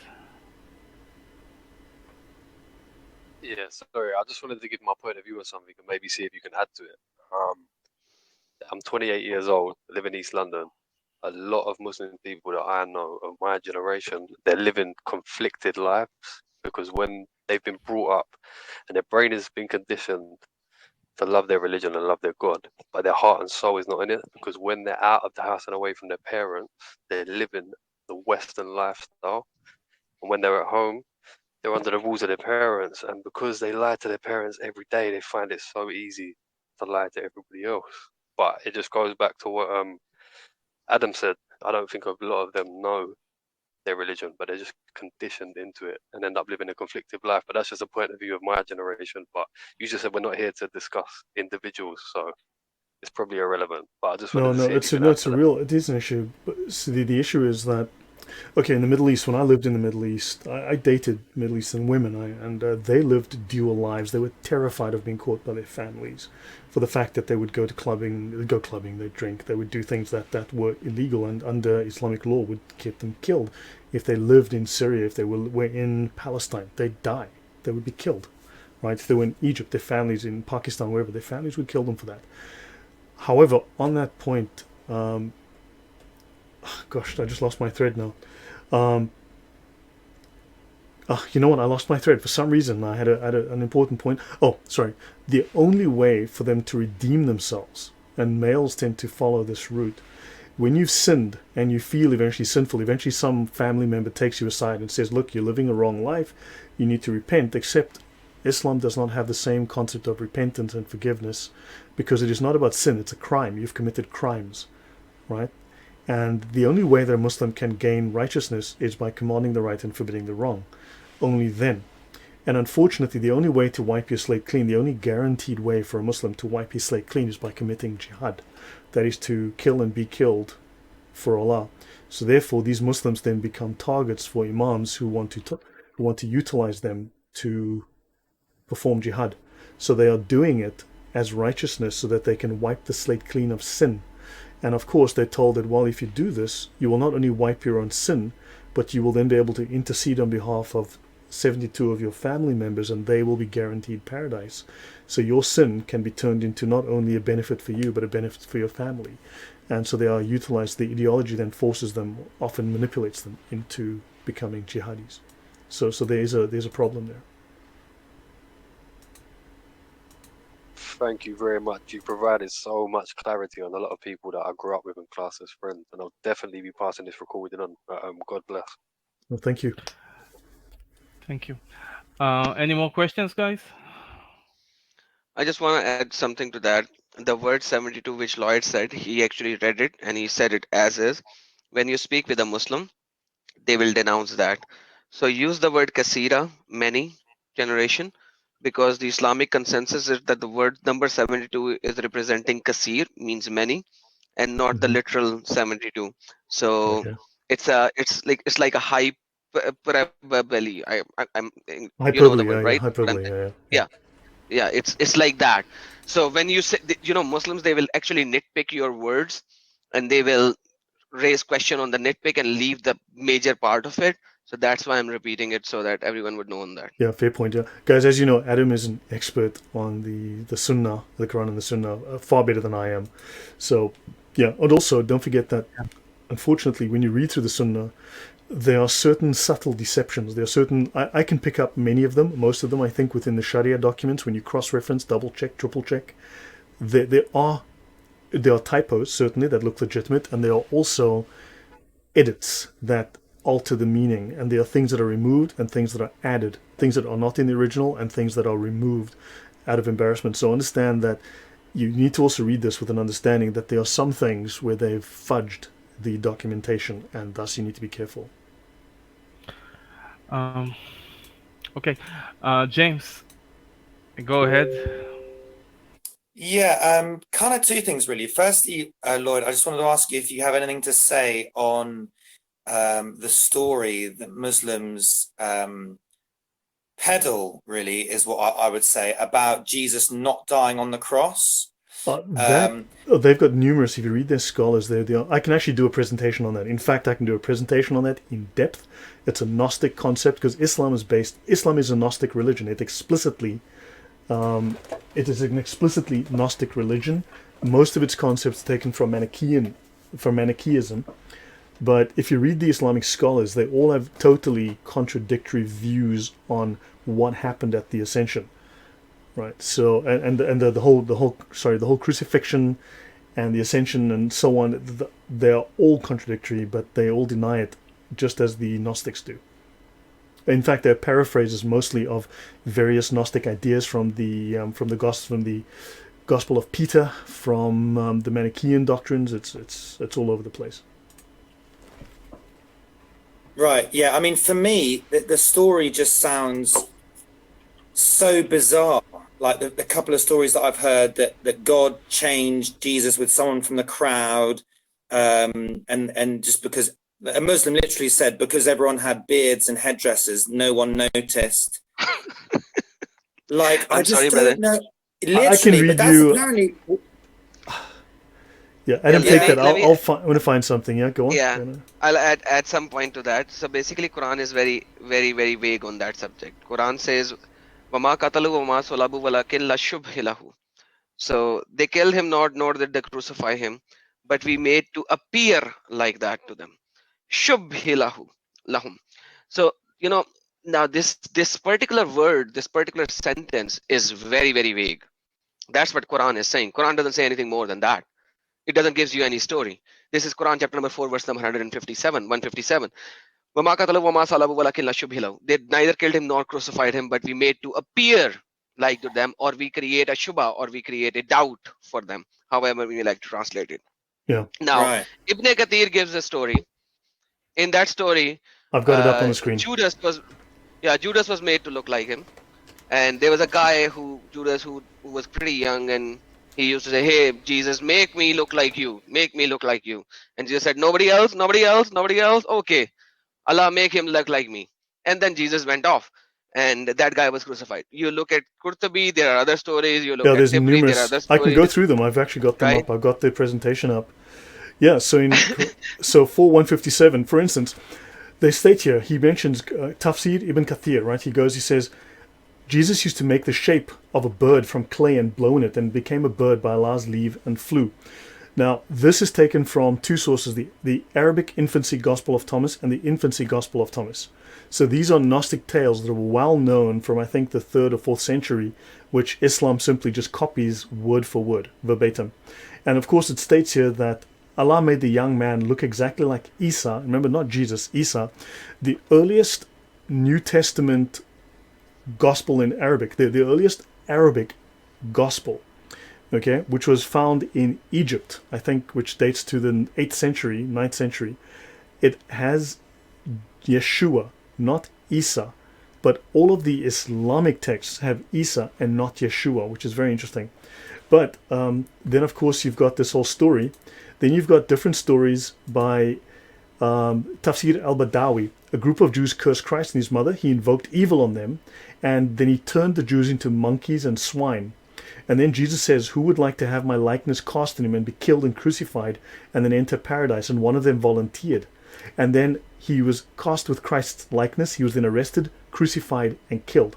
Yeah, sorry, I just wanted to give my point of view on something and maybe see if you can add to it. I'm 28 years old, live in East London. A lot of Muslim people that I know of my generation, they're living conflicted lives because when they've been brought up and their brain has been conditioned to love their religion and love their God, but their heart and soul is not in it, because when they're out of the house and away from their parents, they're living the Western lifestyle. And when they're at home, they're under the rules of their parents, and because they lie to their parents every day, they find it so easy to lie to everybody else. But it just goes back to what Adam said. I don't think a lot of them know their religion, but they're just conditioned into it and end up living a conflicted life. But that's just a point of view of my generation. But you just said we're not here to discuss individuals, so it's probably irrelevant. But I just wanted to see if you could it is an issue. But so the issue is that, okay, in the Middle East, when I lived in the Middle East, I dated Middle Eastern women, and they lived dual lives. They were terrified of being caught by their families for the fact that they would go clubbing, they'd drink, they would do things that were illegal and under Islamic law would get them killed. If they lived in Syria, if they were in Palestine, they'd die. They would be killed, right? If they were in Egypt, their families in Pakistan, wherever, their families would kill them for that. However, on that point, Gosh, I just lost my thread now. You know what? I lost my thread for some reason. I had an important point. Oh, sorry. The only way for them to redeem themselves, and males tend to follow this route, when you've sinned and you feel eventually sinful, eventually some family member takes you aside and says, look, you're living a wrong life, you need to repent, except Islam does not have the same concept of repentance and forgiveness, because it is not about sin, it's a crime. You've committed crimes, right? And the only way that a Muslim can gain righteousness is by commanding the right and forbidding the wrong. Only then. And unfortunately, the only way to wipe your slate clean, the only guaranteed way for a Muslim to wipe his slate clean is by committing jihad. That is to kill and be killed for Allah. So therefore, these Muslims then become targets for imams who want to utilize them to perform jihad. So they are doing it as righteousness so that they can wipe the slate clean of sin. And of course, they're told that, well, if you do this, you will not only wipe your own sin, but you will then be able to intercede on behalf of 72 of your family members, and they will be guaranteed paradise. So your sin can be turned into not only a benefit for you, but a benefit for your family. And so they are utilized. The ideology then forces them, often manipulates them into becoming jihadis. So there's a problem there. Thank you very much. You provided so much clarity on a lot of people that I grew up with and class as friends, and I'll definitely be passing this recording on. God bless. Well, thank you. Thank you. Any more questions, guys? I just want to add something to that. The word 72, which Lloyd said, he actually read it and he said it as is. When you speak with a Muslim, they will denounce that. So use the word kasira, many, generation, because the Islamic consensus is that the word number 72 is representing kasir, means many, and not the literal 72. So Okay. it's like a hyperbole. I'm you know the Hyperbole, word, right? hyperbole, Yeah, it's like that. So when you say, Muslims, they will actually nitpick your words, and they will raise question on the nitpick and leave the major part of it. So that's why I'm repeating it, so that everyone would know on that. Yeah, fair point. Yeah, guys, as you know, Adam is an expert on the Sunnah, the Quran and the Sunnah, far better than I am. So, yeah, and also don't forget that, unfortunately, when you read through the Sunnah, there are certain subtle deceptions. There are certain, I can pick up many of them, most of them, I think, within the Sharia documents. When you cross-reference, double-check, triple-check, there are typos, certainly, that look legitimate, and there are also edits that alter the meaning, and there are things that are removed and things that are added, things that are not in the original and things that are removed out of embarrassment. So understand that you need to also read this with an understanding that there are some things where they've fudged the documentation, and thus you need to be careful. Okay, James, go ahead. Yeah, kind of two things really. Firstly, Lloyd, I just wanted to ask you if you have anything to say on the story that Muslims peddle, really, is what I would say, about Jesus not dying on the cross. They've got numerous, if you read their scholars, I can actually do a presentation on that. In fact, I can do a presentation on that in depth. It's a Gnostic concept, because Islam is a Gnostic religion. It is an explicitly Gnostic religion. Most of its concepts taken from Manichaeism. But if you read the Islamic scholars, they all have totally contradictory views on what happened at the Ascension, right? So the whole crucifixion and the Ascension and so on, they are all contradictory, but they all deny it, just as the Gnostics do. In fact, they're paraphrases mostly of various Gnostic ideas from the Gospel of Peter, from the Manichaean doctrines. It's all over the place. Right. Yeah. I mean, for me, the story just sounds so bizarre. Like the couple of stories that I've heard that God changed Jesus with someone from the crowd, and just because a Muslim literally said, because everyone had beards and headdresses, no one noticed. Like, I just don't know. Literally, I can read but that's you. Apparently. Yeah, Adam, take that. I'm going to find something. Yeah, go on. Yeah, I'll add some point to that. So basically, Quran is very, very, very vague on that subject. Quran says, "Wama qatalu wama sulabu walakin lashubhi lahu." So they killed him not, nor did they crucify him, but we made to appear like that to them. Shubhi lahum. So, now this particular word, this particular sentence is very, very vague. That's what Quran is saying. Quran doesn't say anything more than that. It doesn't give you any story. This is Quran chapter number 4, verse number 157. They neither killed him nor crucified him, but we made to appear like to them, or we create a shubha, or we create a doubt for them, however we like to translate it. Yeah. Now, Right. Ibn Kathir gives a story. In that story, I've got it up on the screen. Judas was made to look like him. And there was a guy Judas who was pretty young, and he used to say, "Hey, Jesus, make me look like you. Make me look like you." And Jesus said, "Nobody else, nobody else, nobody else. Okay, Allah, make him look like me." And then Jesus went off, and that guy was crucified. You look at Qurtubi, there are other stories. You look Yeah, at there's Tibri, there are numerous. other I stories. can go through them. I've actually got them Right? up. I've got the presentation up. Yeah, so for 157, for instance, they state here, he mentions Tafsir Ibn Kathir, right? He says, Jesus used to make the shape of a bird from clay and blown it, and became a bird by Allah's leave and flew. Now, this is taken from two sources, the Arabic Infancy Gospel of Thomas and the Infancy Gospel of Thomas. So these are Gnostic tales that are well known from, I think, the 3rd or 4th century, which Islam simply just copies word for word, verbatim. And of course, it states here that Allah made the young man look exactly like Isa. Remember, not Jesus, Isa. The earliest New Testament gospel in Arabic, the earliest Arabic gospel, okay, which was found in Egypt, I think, which dates to the 8th century, 9th century. It has Yeshua, not Isa, but all of the Islamic texts have Isa and not Yeshua, which is very interesting. But then, of course, you've got this whole story. Then you've got different stories by Tafsir al-Badawi. A group of Jews cursed Christ and his mother. He invoked evil on them, and then he turned the Jews into monkeys and swine. And then Jesus says, "Who would like to have my likeness cast on him and be killed and crucified and then enter paradise?" And one of them volunteered. And then he was cast with Christ's likeness. He was then arrested, crucified, and killed.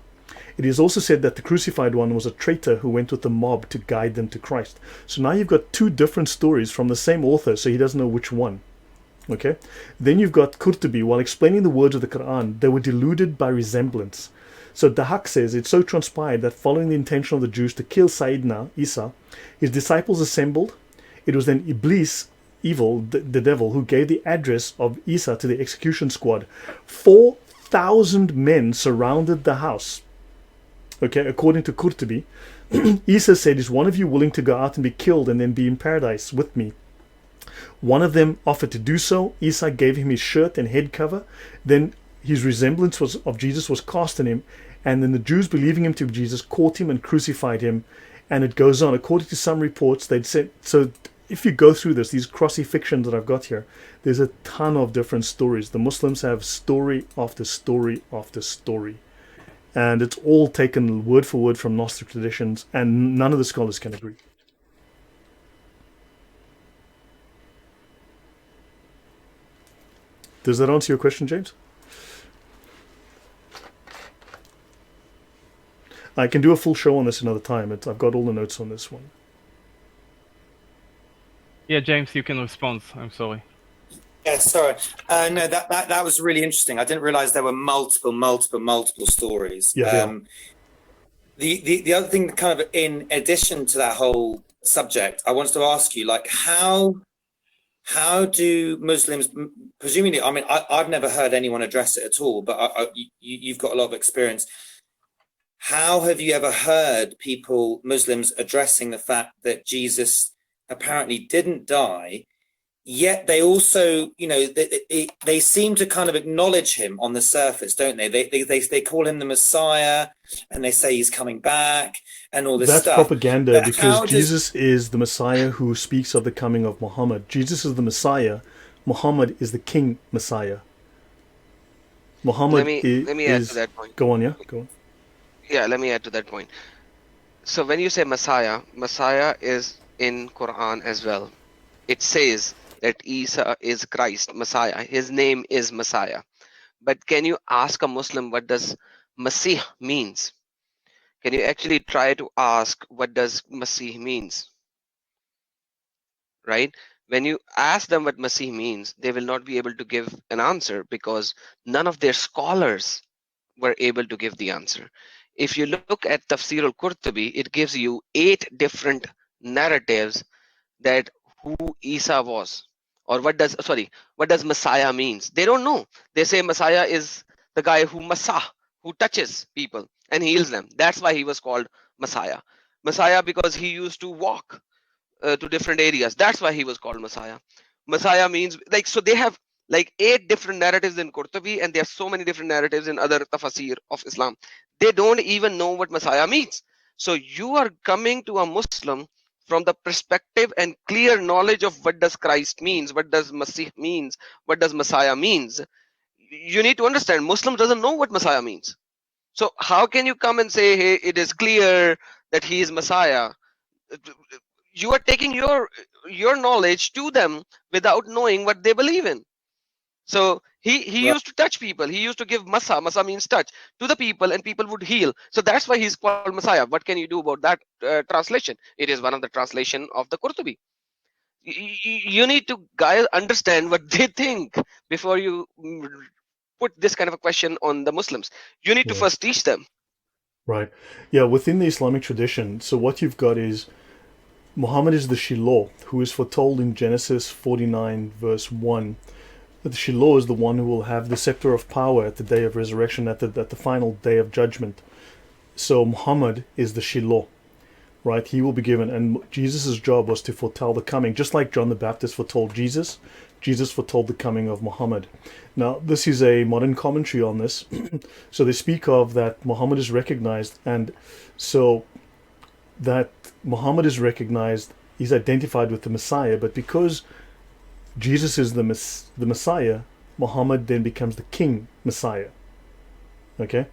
It is also said that the crucified one was a traitor who went with the mob to guide them to Christ. So now you've got two different stories from the same author, so he doesn't know which one. Okay? Then you've got Qurtubi. While explaining the words of the Quran, they were deluded by resemblance. So Dahak says, "It so transpired that following the intention of the Jews to kill Sayyidina Isa, his disciples assembled. It was then Iblis, evil, the devil, who gave the address of Isa to the execution squad. 4,000 men surrounded the house." Okay, according to Qurtubi, Isa said, "Is one of you willing to go out and be killed and then be in paradise with me?" One of them offered to do so. Isa gave him his shirt and head cover. Then his resemblance of Jesus was cast on him. And then the Jews, believing him to be Jesus, caught him and crucified him. And it goes on. According to some reports, they'd said, so if you go through these crossifications that I've got here, there's a ton of different stories. The Muslims have story after story after story. And it's all taken word for word from Gnostic traditions, and none of the scholars can agree. Does that answer your question, James? I can do a full show on this another time. I've got all the notes on this one. Yeah, James, you can respond. I'm sorry. Yeah, sorry. No, that was really interesting. I didn't realize there were multiple stories. Yeah. The other thing, kind of in addition to that whole subject, I wanted to ask you, like, how do Muslims, presumably, I mean, I've never heard anyone address it at all, but you've got a lot of experience. How have you ever heard Muslims addressing the fact that Jesus apparently didn't die, yet they also, they seem to kind of acknowledge him on the surface, don't they? They call him the Messiah, and they say he's coming back, and all this stuff. That's propaganda, because Jesus is the Messiah who speaks of the coming of Muhammad. Jesus is the Messiah. Muhammad is the King Messiah. Muhammad let me add to that point. Go on. Yeah, let me add to that point. So when you say Messiah is in Quran as well. It says that Isa is Christ, Messiah. His name is Messiah. But can you ask a Muslim what does Masih means? Can you actually try to ask what does Masih means? Right? When you ask them what Masih means, they will not be able to give an answer because none of their scholars were able to give the answer. If you look at Tafsir al-Qurtubi, it gives you 8 different narratives that who Isa was, or what does Messiah means. They don't know. They say Messiah is the guy who who touches people and heals them. That's why he was called Messiah. Messiah because he used to walk to different areas. That's why he was called Messiah. Messiah means like, so they have like 8 different narratives in Qurtubi, and there are so many different narratives in other tafsir of Islam. They don't even know what Messiah means. So you are coming to a Muslim from the perspective and clear knowledge of what does Christ means, what does Masih means, what does Messiah means. You need to understand Muslim doesn't know what Messiah means. So how can you come and say, hey, it is clear that he is Messiah? You are taking your knowledge to them without knowing what they believe in. So he Right. used to touch people. He used to give masa means touch, to the people, and people would heal. So that's why he's called Messiah. What can you do about that translation? It is one of the translation of the Qurtubi. You need to guys understand what they think before you put this kind of a question on the Muslims. You need to Yeah. first teach them. Right. Yeah, within the Islamic tradition, so what you've got is Muhammad is the Shiloh, who is foretold in Genesis 49, verse 1. That the Shiloh is the one who will have the scepter of power at the day of resurrection, at the final day of judgment. So Muhammad is the Shiloh, right? He will be given, and Jesus' job was to foretell the coming, just like John the Baptist foretold Jesus. Jesus foretold the coming of Muhammad. Now, this is a modern commentary on this. So they speak of that Muhammad is recognized, and so that Muhammad is recognized, he's identified with the Messiah, but because Jesus is the Messiah, Muhammad then becomes the King Messiah. Okay?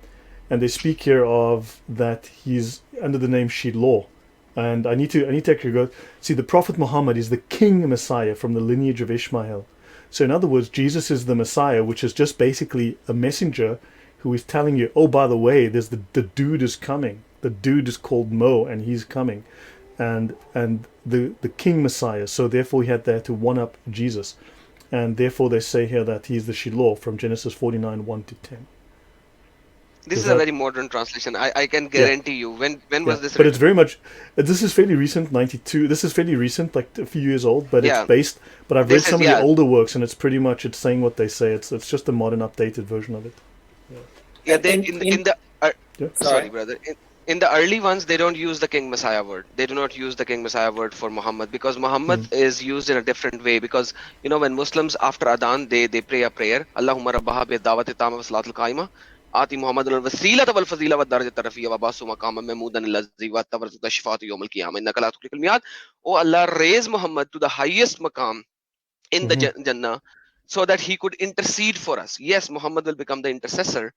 And they speak here of that he's under the name Shiloh. And I need to actually go see, the Prophet Muhammad is the King Messiah from the lineage of Ishmael. So in other words, Jesus is the Messiah, which is just basically a messenger who is telling you, oh, by the way, there's the dude is coming. The dude is called Mo, and he's coming. And the King Messiah. So therefore he had there to one up Jesus. And therefore they say here that he's the Shiloh from Genesis 49, 1 to 10. This is a very modern translation. I can guarantee you. When was this But written? it's very much, this is fairly recent, 92. This is fairly recent, like a few years old, but it's based, but I've read some of the older works, and it's pretty much, it's saying what they say. It's just a modern updated version of it. Yeah, sorry, brother. In the early ones, they don't use the King Messiah word. They do not use the King Messiah word for Muhammad, because Muhammad is used in a different way. Because, you know, when Muslims after Adhan, they pray a prayer. Allahumma rabbaha bi dawati tama wa salatul qaima. Ati Muhammad al wasilata wal fazila wa darajat tarfiya wa basu maqama mahmudan allazi wa tabaratu shafatu yawm al qiyamah innaka la tukhlikul mi'ad. Oh Allah, raise Muhammad to the highest maqam in the Jannah, so that he could intercede for us. Yes, Muhammad will become the intercessor,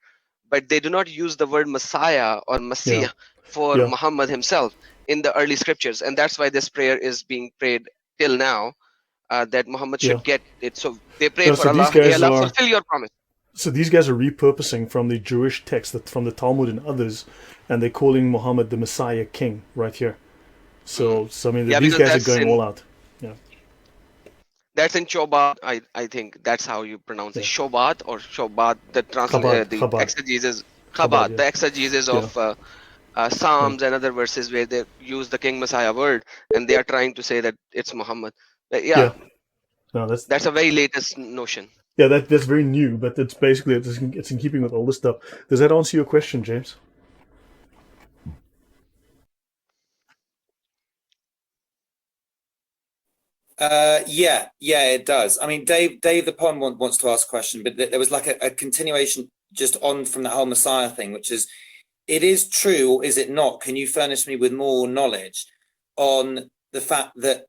but they do not use the word Messiah or Messiah for Muhammad himself in the early scriptures. And that's why this prayer is being prayed till now, that Muhammad should get it. So they pray for Allah, hey Allah, fulfill your promise. So these guys are repurposing from the Jewish text, from the Talmud and others, and they're calling Muhammad the Messiah King right here. So I mean, these guys are going all out. Yeah. That's in Shobat, I think that's how you pronounce it. Shobat or Shobat, the exegesis, Chabad, the exegesis of Psalms and other verses where they use the King Messiah word, and they are trying to say that it's Muhammad. No, that's a very latest notion. Yeah, that's very new, but it's basically, it's in keeping with all this stuff. Does that answer your question, James? Yeah, it does. I mean, Dave the Pond wants to ask a question, but there was like a continuation just on from that whole Messiah thing, which is, it is true, or is it not? Can you furnish me with more knowledge on the fact that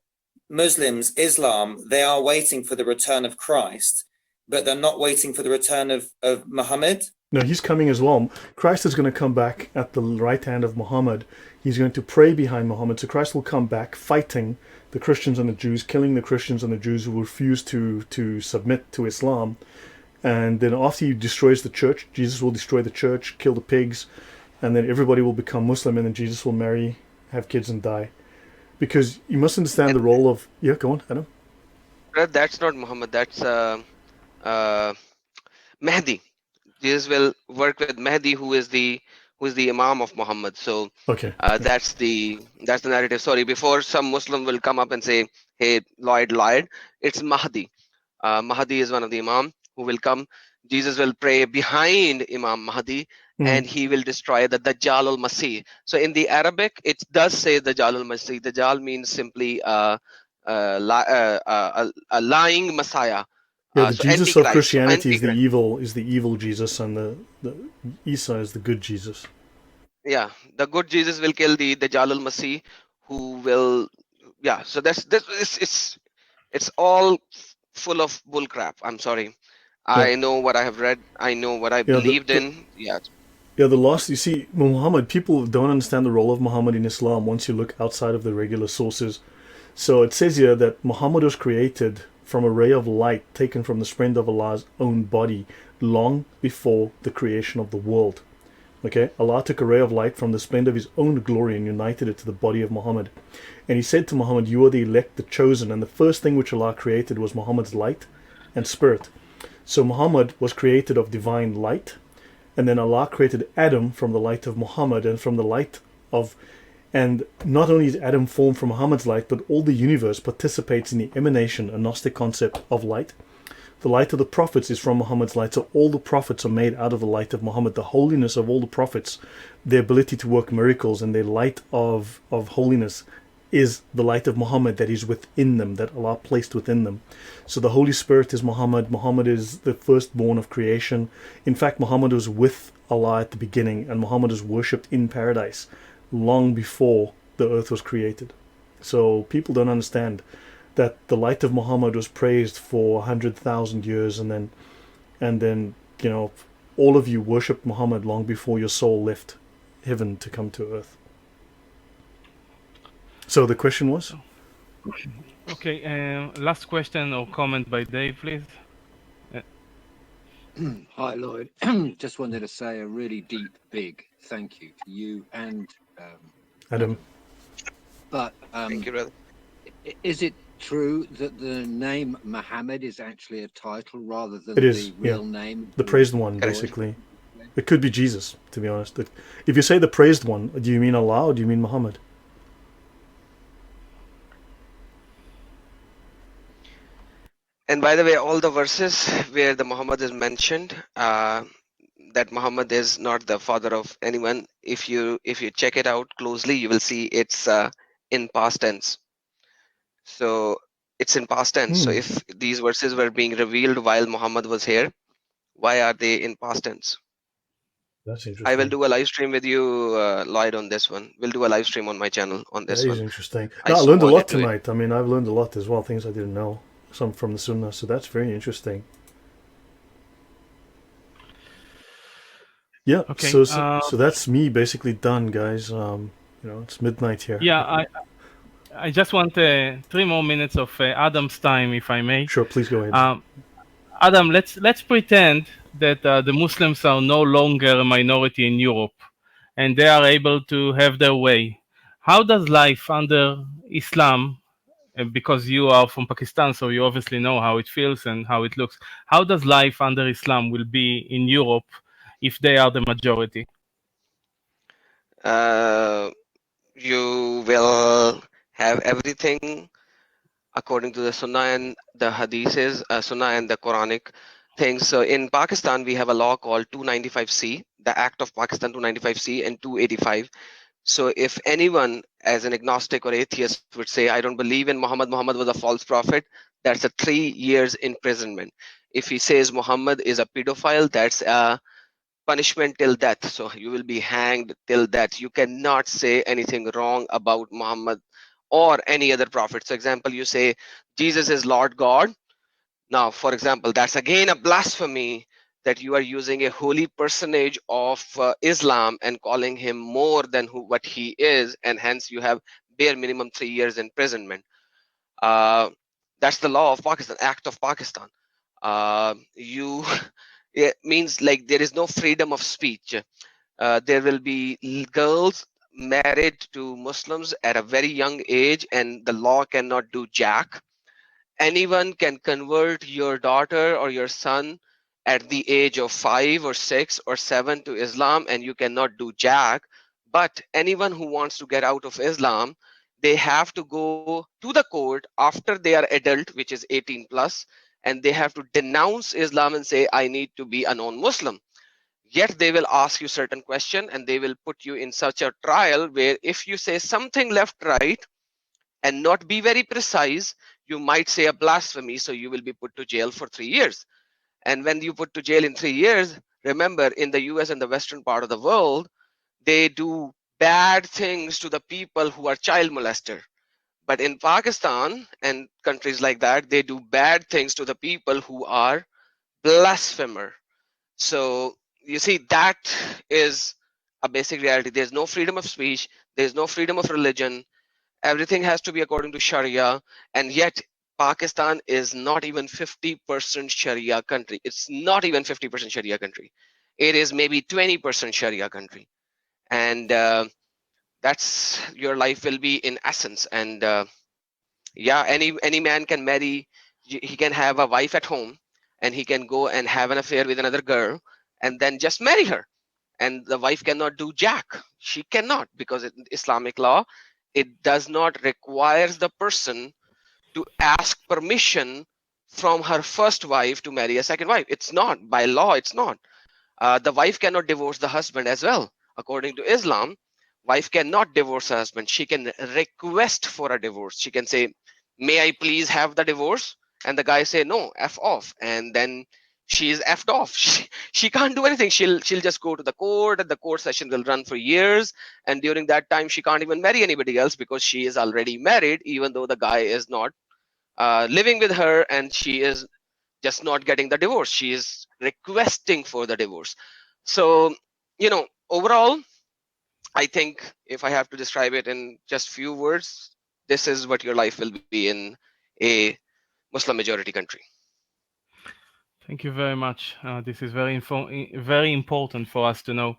Muslims, Islam, they are waiting for the return of Christ, but they're not waiting for the return of Muhammad? No, he's coming as well. Christ is going to come back at the right hand of Muhammad. He's going to pray behind Muhammad. So Christ will come back fighting the Christians and the Jews, killing the Christians and the Jews who refuse to submit to Islam. And then after he destroys the church, Jesus will destroy the church, kill the pigs, and then everybody will become Muslim, and then Jesus will marry, have kids, and die. Because you must understand the role of... Yeah, go on, Adam. That's not Muhammad. That's Mahdi. Jesus will work with Mahdi, who is the Imam of Muhammad. So Okay. that's the narrative. Sorry, before some Muslim will come up and say, "Hey, Lloyd lied." It's Mahdi. Mahdi is one of the Imam who will come. Jesus will pray behind Imam Mahdi, and he will destroy the Dajjal al-Masih. So in the Arabic, it does say Dajjal al-Masih. Dajjal means simply a lying Messiah. Yeah, the So Jesus of Antichrist. So Christianity is Antichrist. the evil Jesus, and the Isa is the good Jesus. Yeah, the good Jesus will kill the Dajjal al-Masih, who will. Yeah, so that's it's all full of bull crap. I'm sorry. Yeah. I know what I have read. I know what I Yeah, believed in. Yeah. Yeah, the last, you see, Muhammad, people don't understand the role of Muhammad in Islam once you look outside of the regular sources. So it says here that Muhammad was created from a ray of light taken from the splendor of Allah's own body long before the creation of the world. Okay, Allah took a ray of light from the splendor of his own glory and united it to the body of Muhammad. And he said to Muhammad, "You are the elect, the chosen." And the first thing which Allah created was Muhammad's light and spirit. So Muhammad was created of divine light, and then Allah created Adam from the light of Muhammad and from the light of, and not only is Adam formed from Muhammad's light, but all the universe participates in the emanation, a Gnostic concept of light. The light of the prophets is from Muhammad's light, so all the prophets are made out of the light of Muhammad. The holiness of all the prophets, their ability to work miracles and their light of holiness is the light of Muhammad that is within them, that Allah placed within them. So the Holy Spirit is Muhammad. Muhammad is the firstborn of creation. In fact, Muhammad was with Allah at the beginning, and Muhammad was worshipped in paradise long before the earth was created. So people don't understand that the light of Muhammad was praised for 100,000 years, and then you know, all of you worshipped Muhammad long before your soul left heaven to come to earth. So the question was? Okay, last question or comment by Dave, please. Hi, Lloyd. Just wanted to say a really deep, big thank you to you and Adam. But Thank you, brother. Is it true that the name Muhammad is actually a title rather than It is, the real yeah. name? The praised one, basically. It could be Jesus, to be honest. If you say the praised one, do you mean Allah or do you mean Muhammad? And by the way, all the verses where the Muhammad is mentioned, that Muhammad is not the father of anyone. If you check it out closely, you will see it's in past tense. So it's in past tense. So if these verses were being revealed while Muhammad was here, why are they in past tense? That's interesting. I will do a live stream with you, Lloyd, on this one. We'll do a live stream on my channel on this That one. is interesting. I No, I so learned a wanted lot to tonight. I mean, I've learned a lot as well, things I didn't know, some from the Sunnah. So that's very interesting. Yeah. Okay, So that's me basically done, guys. You know, it's midnight here. Yeah, I just want 3 more minutes of Adam's time, if I may. Sure, please go ahead. Adam, let's pretend that the Muslims are no longer a minority in Europe, and they are able to have their way. How does life under Islam, because you are from Pakistan, so you obviously know how it feels and how it looks. How does life under Islam will be in Europe if they are the majority? You will have everything according to the Sunnah and the Hadiths, Sunnah and the Quranic things. So in Pakistan, we have a law called 295C, the Act of Pakistan 295C and 285. So if anyone as an agnostic or atheist would say, I don't believe in Muhammad, Muhammad was a false prophet, that's a 3 years imprisonment. If he says Muhammad is a pedophile, that's a punishment till death. So you will be hanged till death. You cannot say anything wrong about Muhammad or any other prophet. So example, you say Jesus is Lord God. Now, for example, that's again a blasphemy, that you are using a holy personage of Islam and calling him more than what he is, and hence you have bare minimum 3 years imprisonment. That's the law of Pakistan, Act of Pakistan. It means like there is no freedom of speech. There will be girls married to Muslims at a very young age, and the law cannot do jack. anyone can convert your daughter or your son at the age of 5 or 6 or 7 to Islam, and you cannot do jack. But anyone who wants to get out of Islam, they have to go to the court after they are adult, which is 18 plus, and they have to denounce Islam and say, I need to be a non-Muslim. Yet they will ask you certain question, and they will put you in such a trial where if you say something left, right, and not be very precise, you might say a blasphemy, so you will be put to jail for 3 years. And when you put to jail in 3 years, remember, in the US and the western part of the world, they do bad things to the people who are child molester. But in Pakistan and countries like that, they do bad things to the people who are blasphemer. So you see, that is a basic reality. There's no freedom of speech, there's no freedom of religion. Everything has to be according to Sharia, and yet Pakistan is not even 50% Sharia country. It's not even 50% Sharia country. It is maybe 20% Sharia country, and that's your life will be in essence. And yeah, any man can marry. He can have a wife at home, and he can go and have an affair with another girl, and then just marry her. And the wife cannot do jack. She cannot, because in Islamic law, it does not requires the person to ask permission from her first wife to marry a second wife. It's not, by law, it's not. The wife cannot divorce the husband as well. According to Islam, wife cannot divorce her husband. She can request for a divorce. She can say, may I please have the divorce? And the guy say, no, F off. And then she is effed off. She can't do anything. She'll just go to the court, and the court session will run for years. And during that time, she can't even marry anybody else because she is already married, even though the guy is not living with her, and she is just not getting the divorce. She is requesting for the divorce. So, overall, I think if I have to describe it in just few words, this is what your life will be in a Muslim majority country. Thank you very much. This is very important for us to know.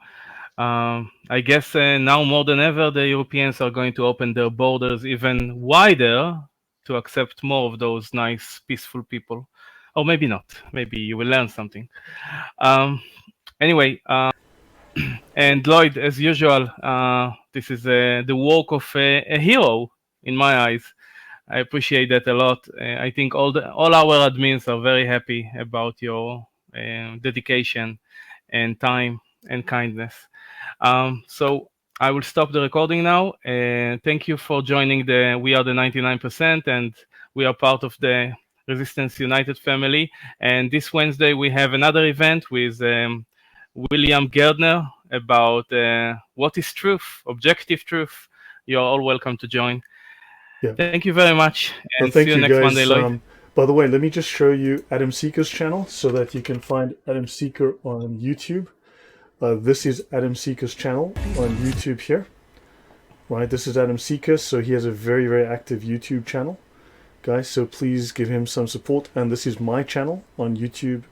I guess now more than ever, the Europeans are going to open their borders even wider to accept more of those nice, peaceful people. Or maybe not. Maybe you will learn something. Anyway, and Lloyd, as usual, this is the work of a hero in my eyes. I appreciate that a lot. I think all our admins are very happy about your dedication and time and kindness. So I will stop the recording now. Thank you for joining We Are the 99%, and we are part of the Resistance United family. And this Wednesday we have another event with William Gardner about what is truth, objective truth. You are all welcome to join. Yeah. Thank you very much, and thank see you you next guys. Monday, Lloyd. By the way, let me just show you Adam Seeker's channel so that you can find Adam Seeker on YouTube. This is Adam Seeker's channel on YouTube here. Right, this is Adam Seeker, so he has a very, very active YouTube channel, guys, so please give him some support. And this is my channel on YouTube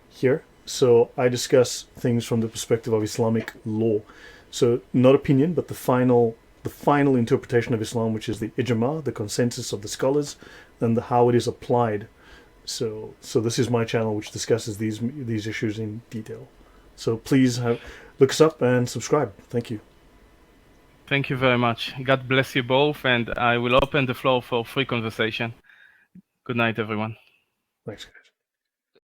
here. So I discuss things from the perspective of Islamic law. So not opinion, but the final interpretation of Islam, which is the ijma, the consensus of the scholars, and how it is applied. So this is my channel, which discusses these issues in detail. So please look us up and subscribe. Thank you. Thank you very much. God bless you both, and I will open the floor for free conversation. Good night, everyone. Thanks, guys.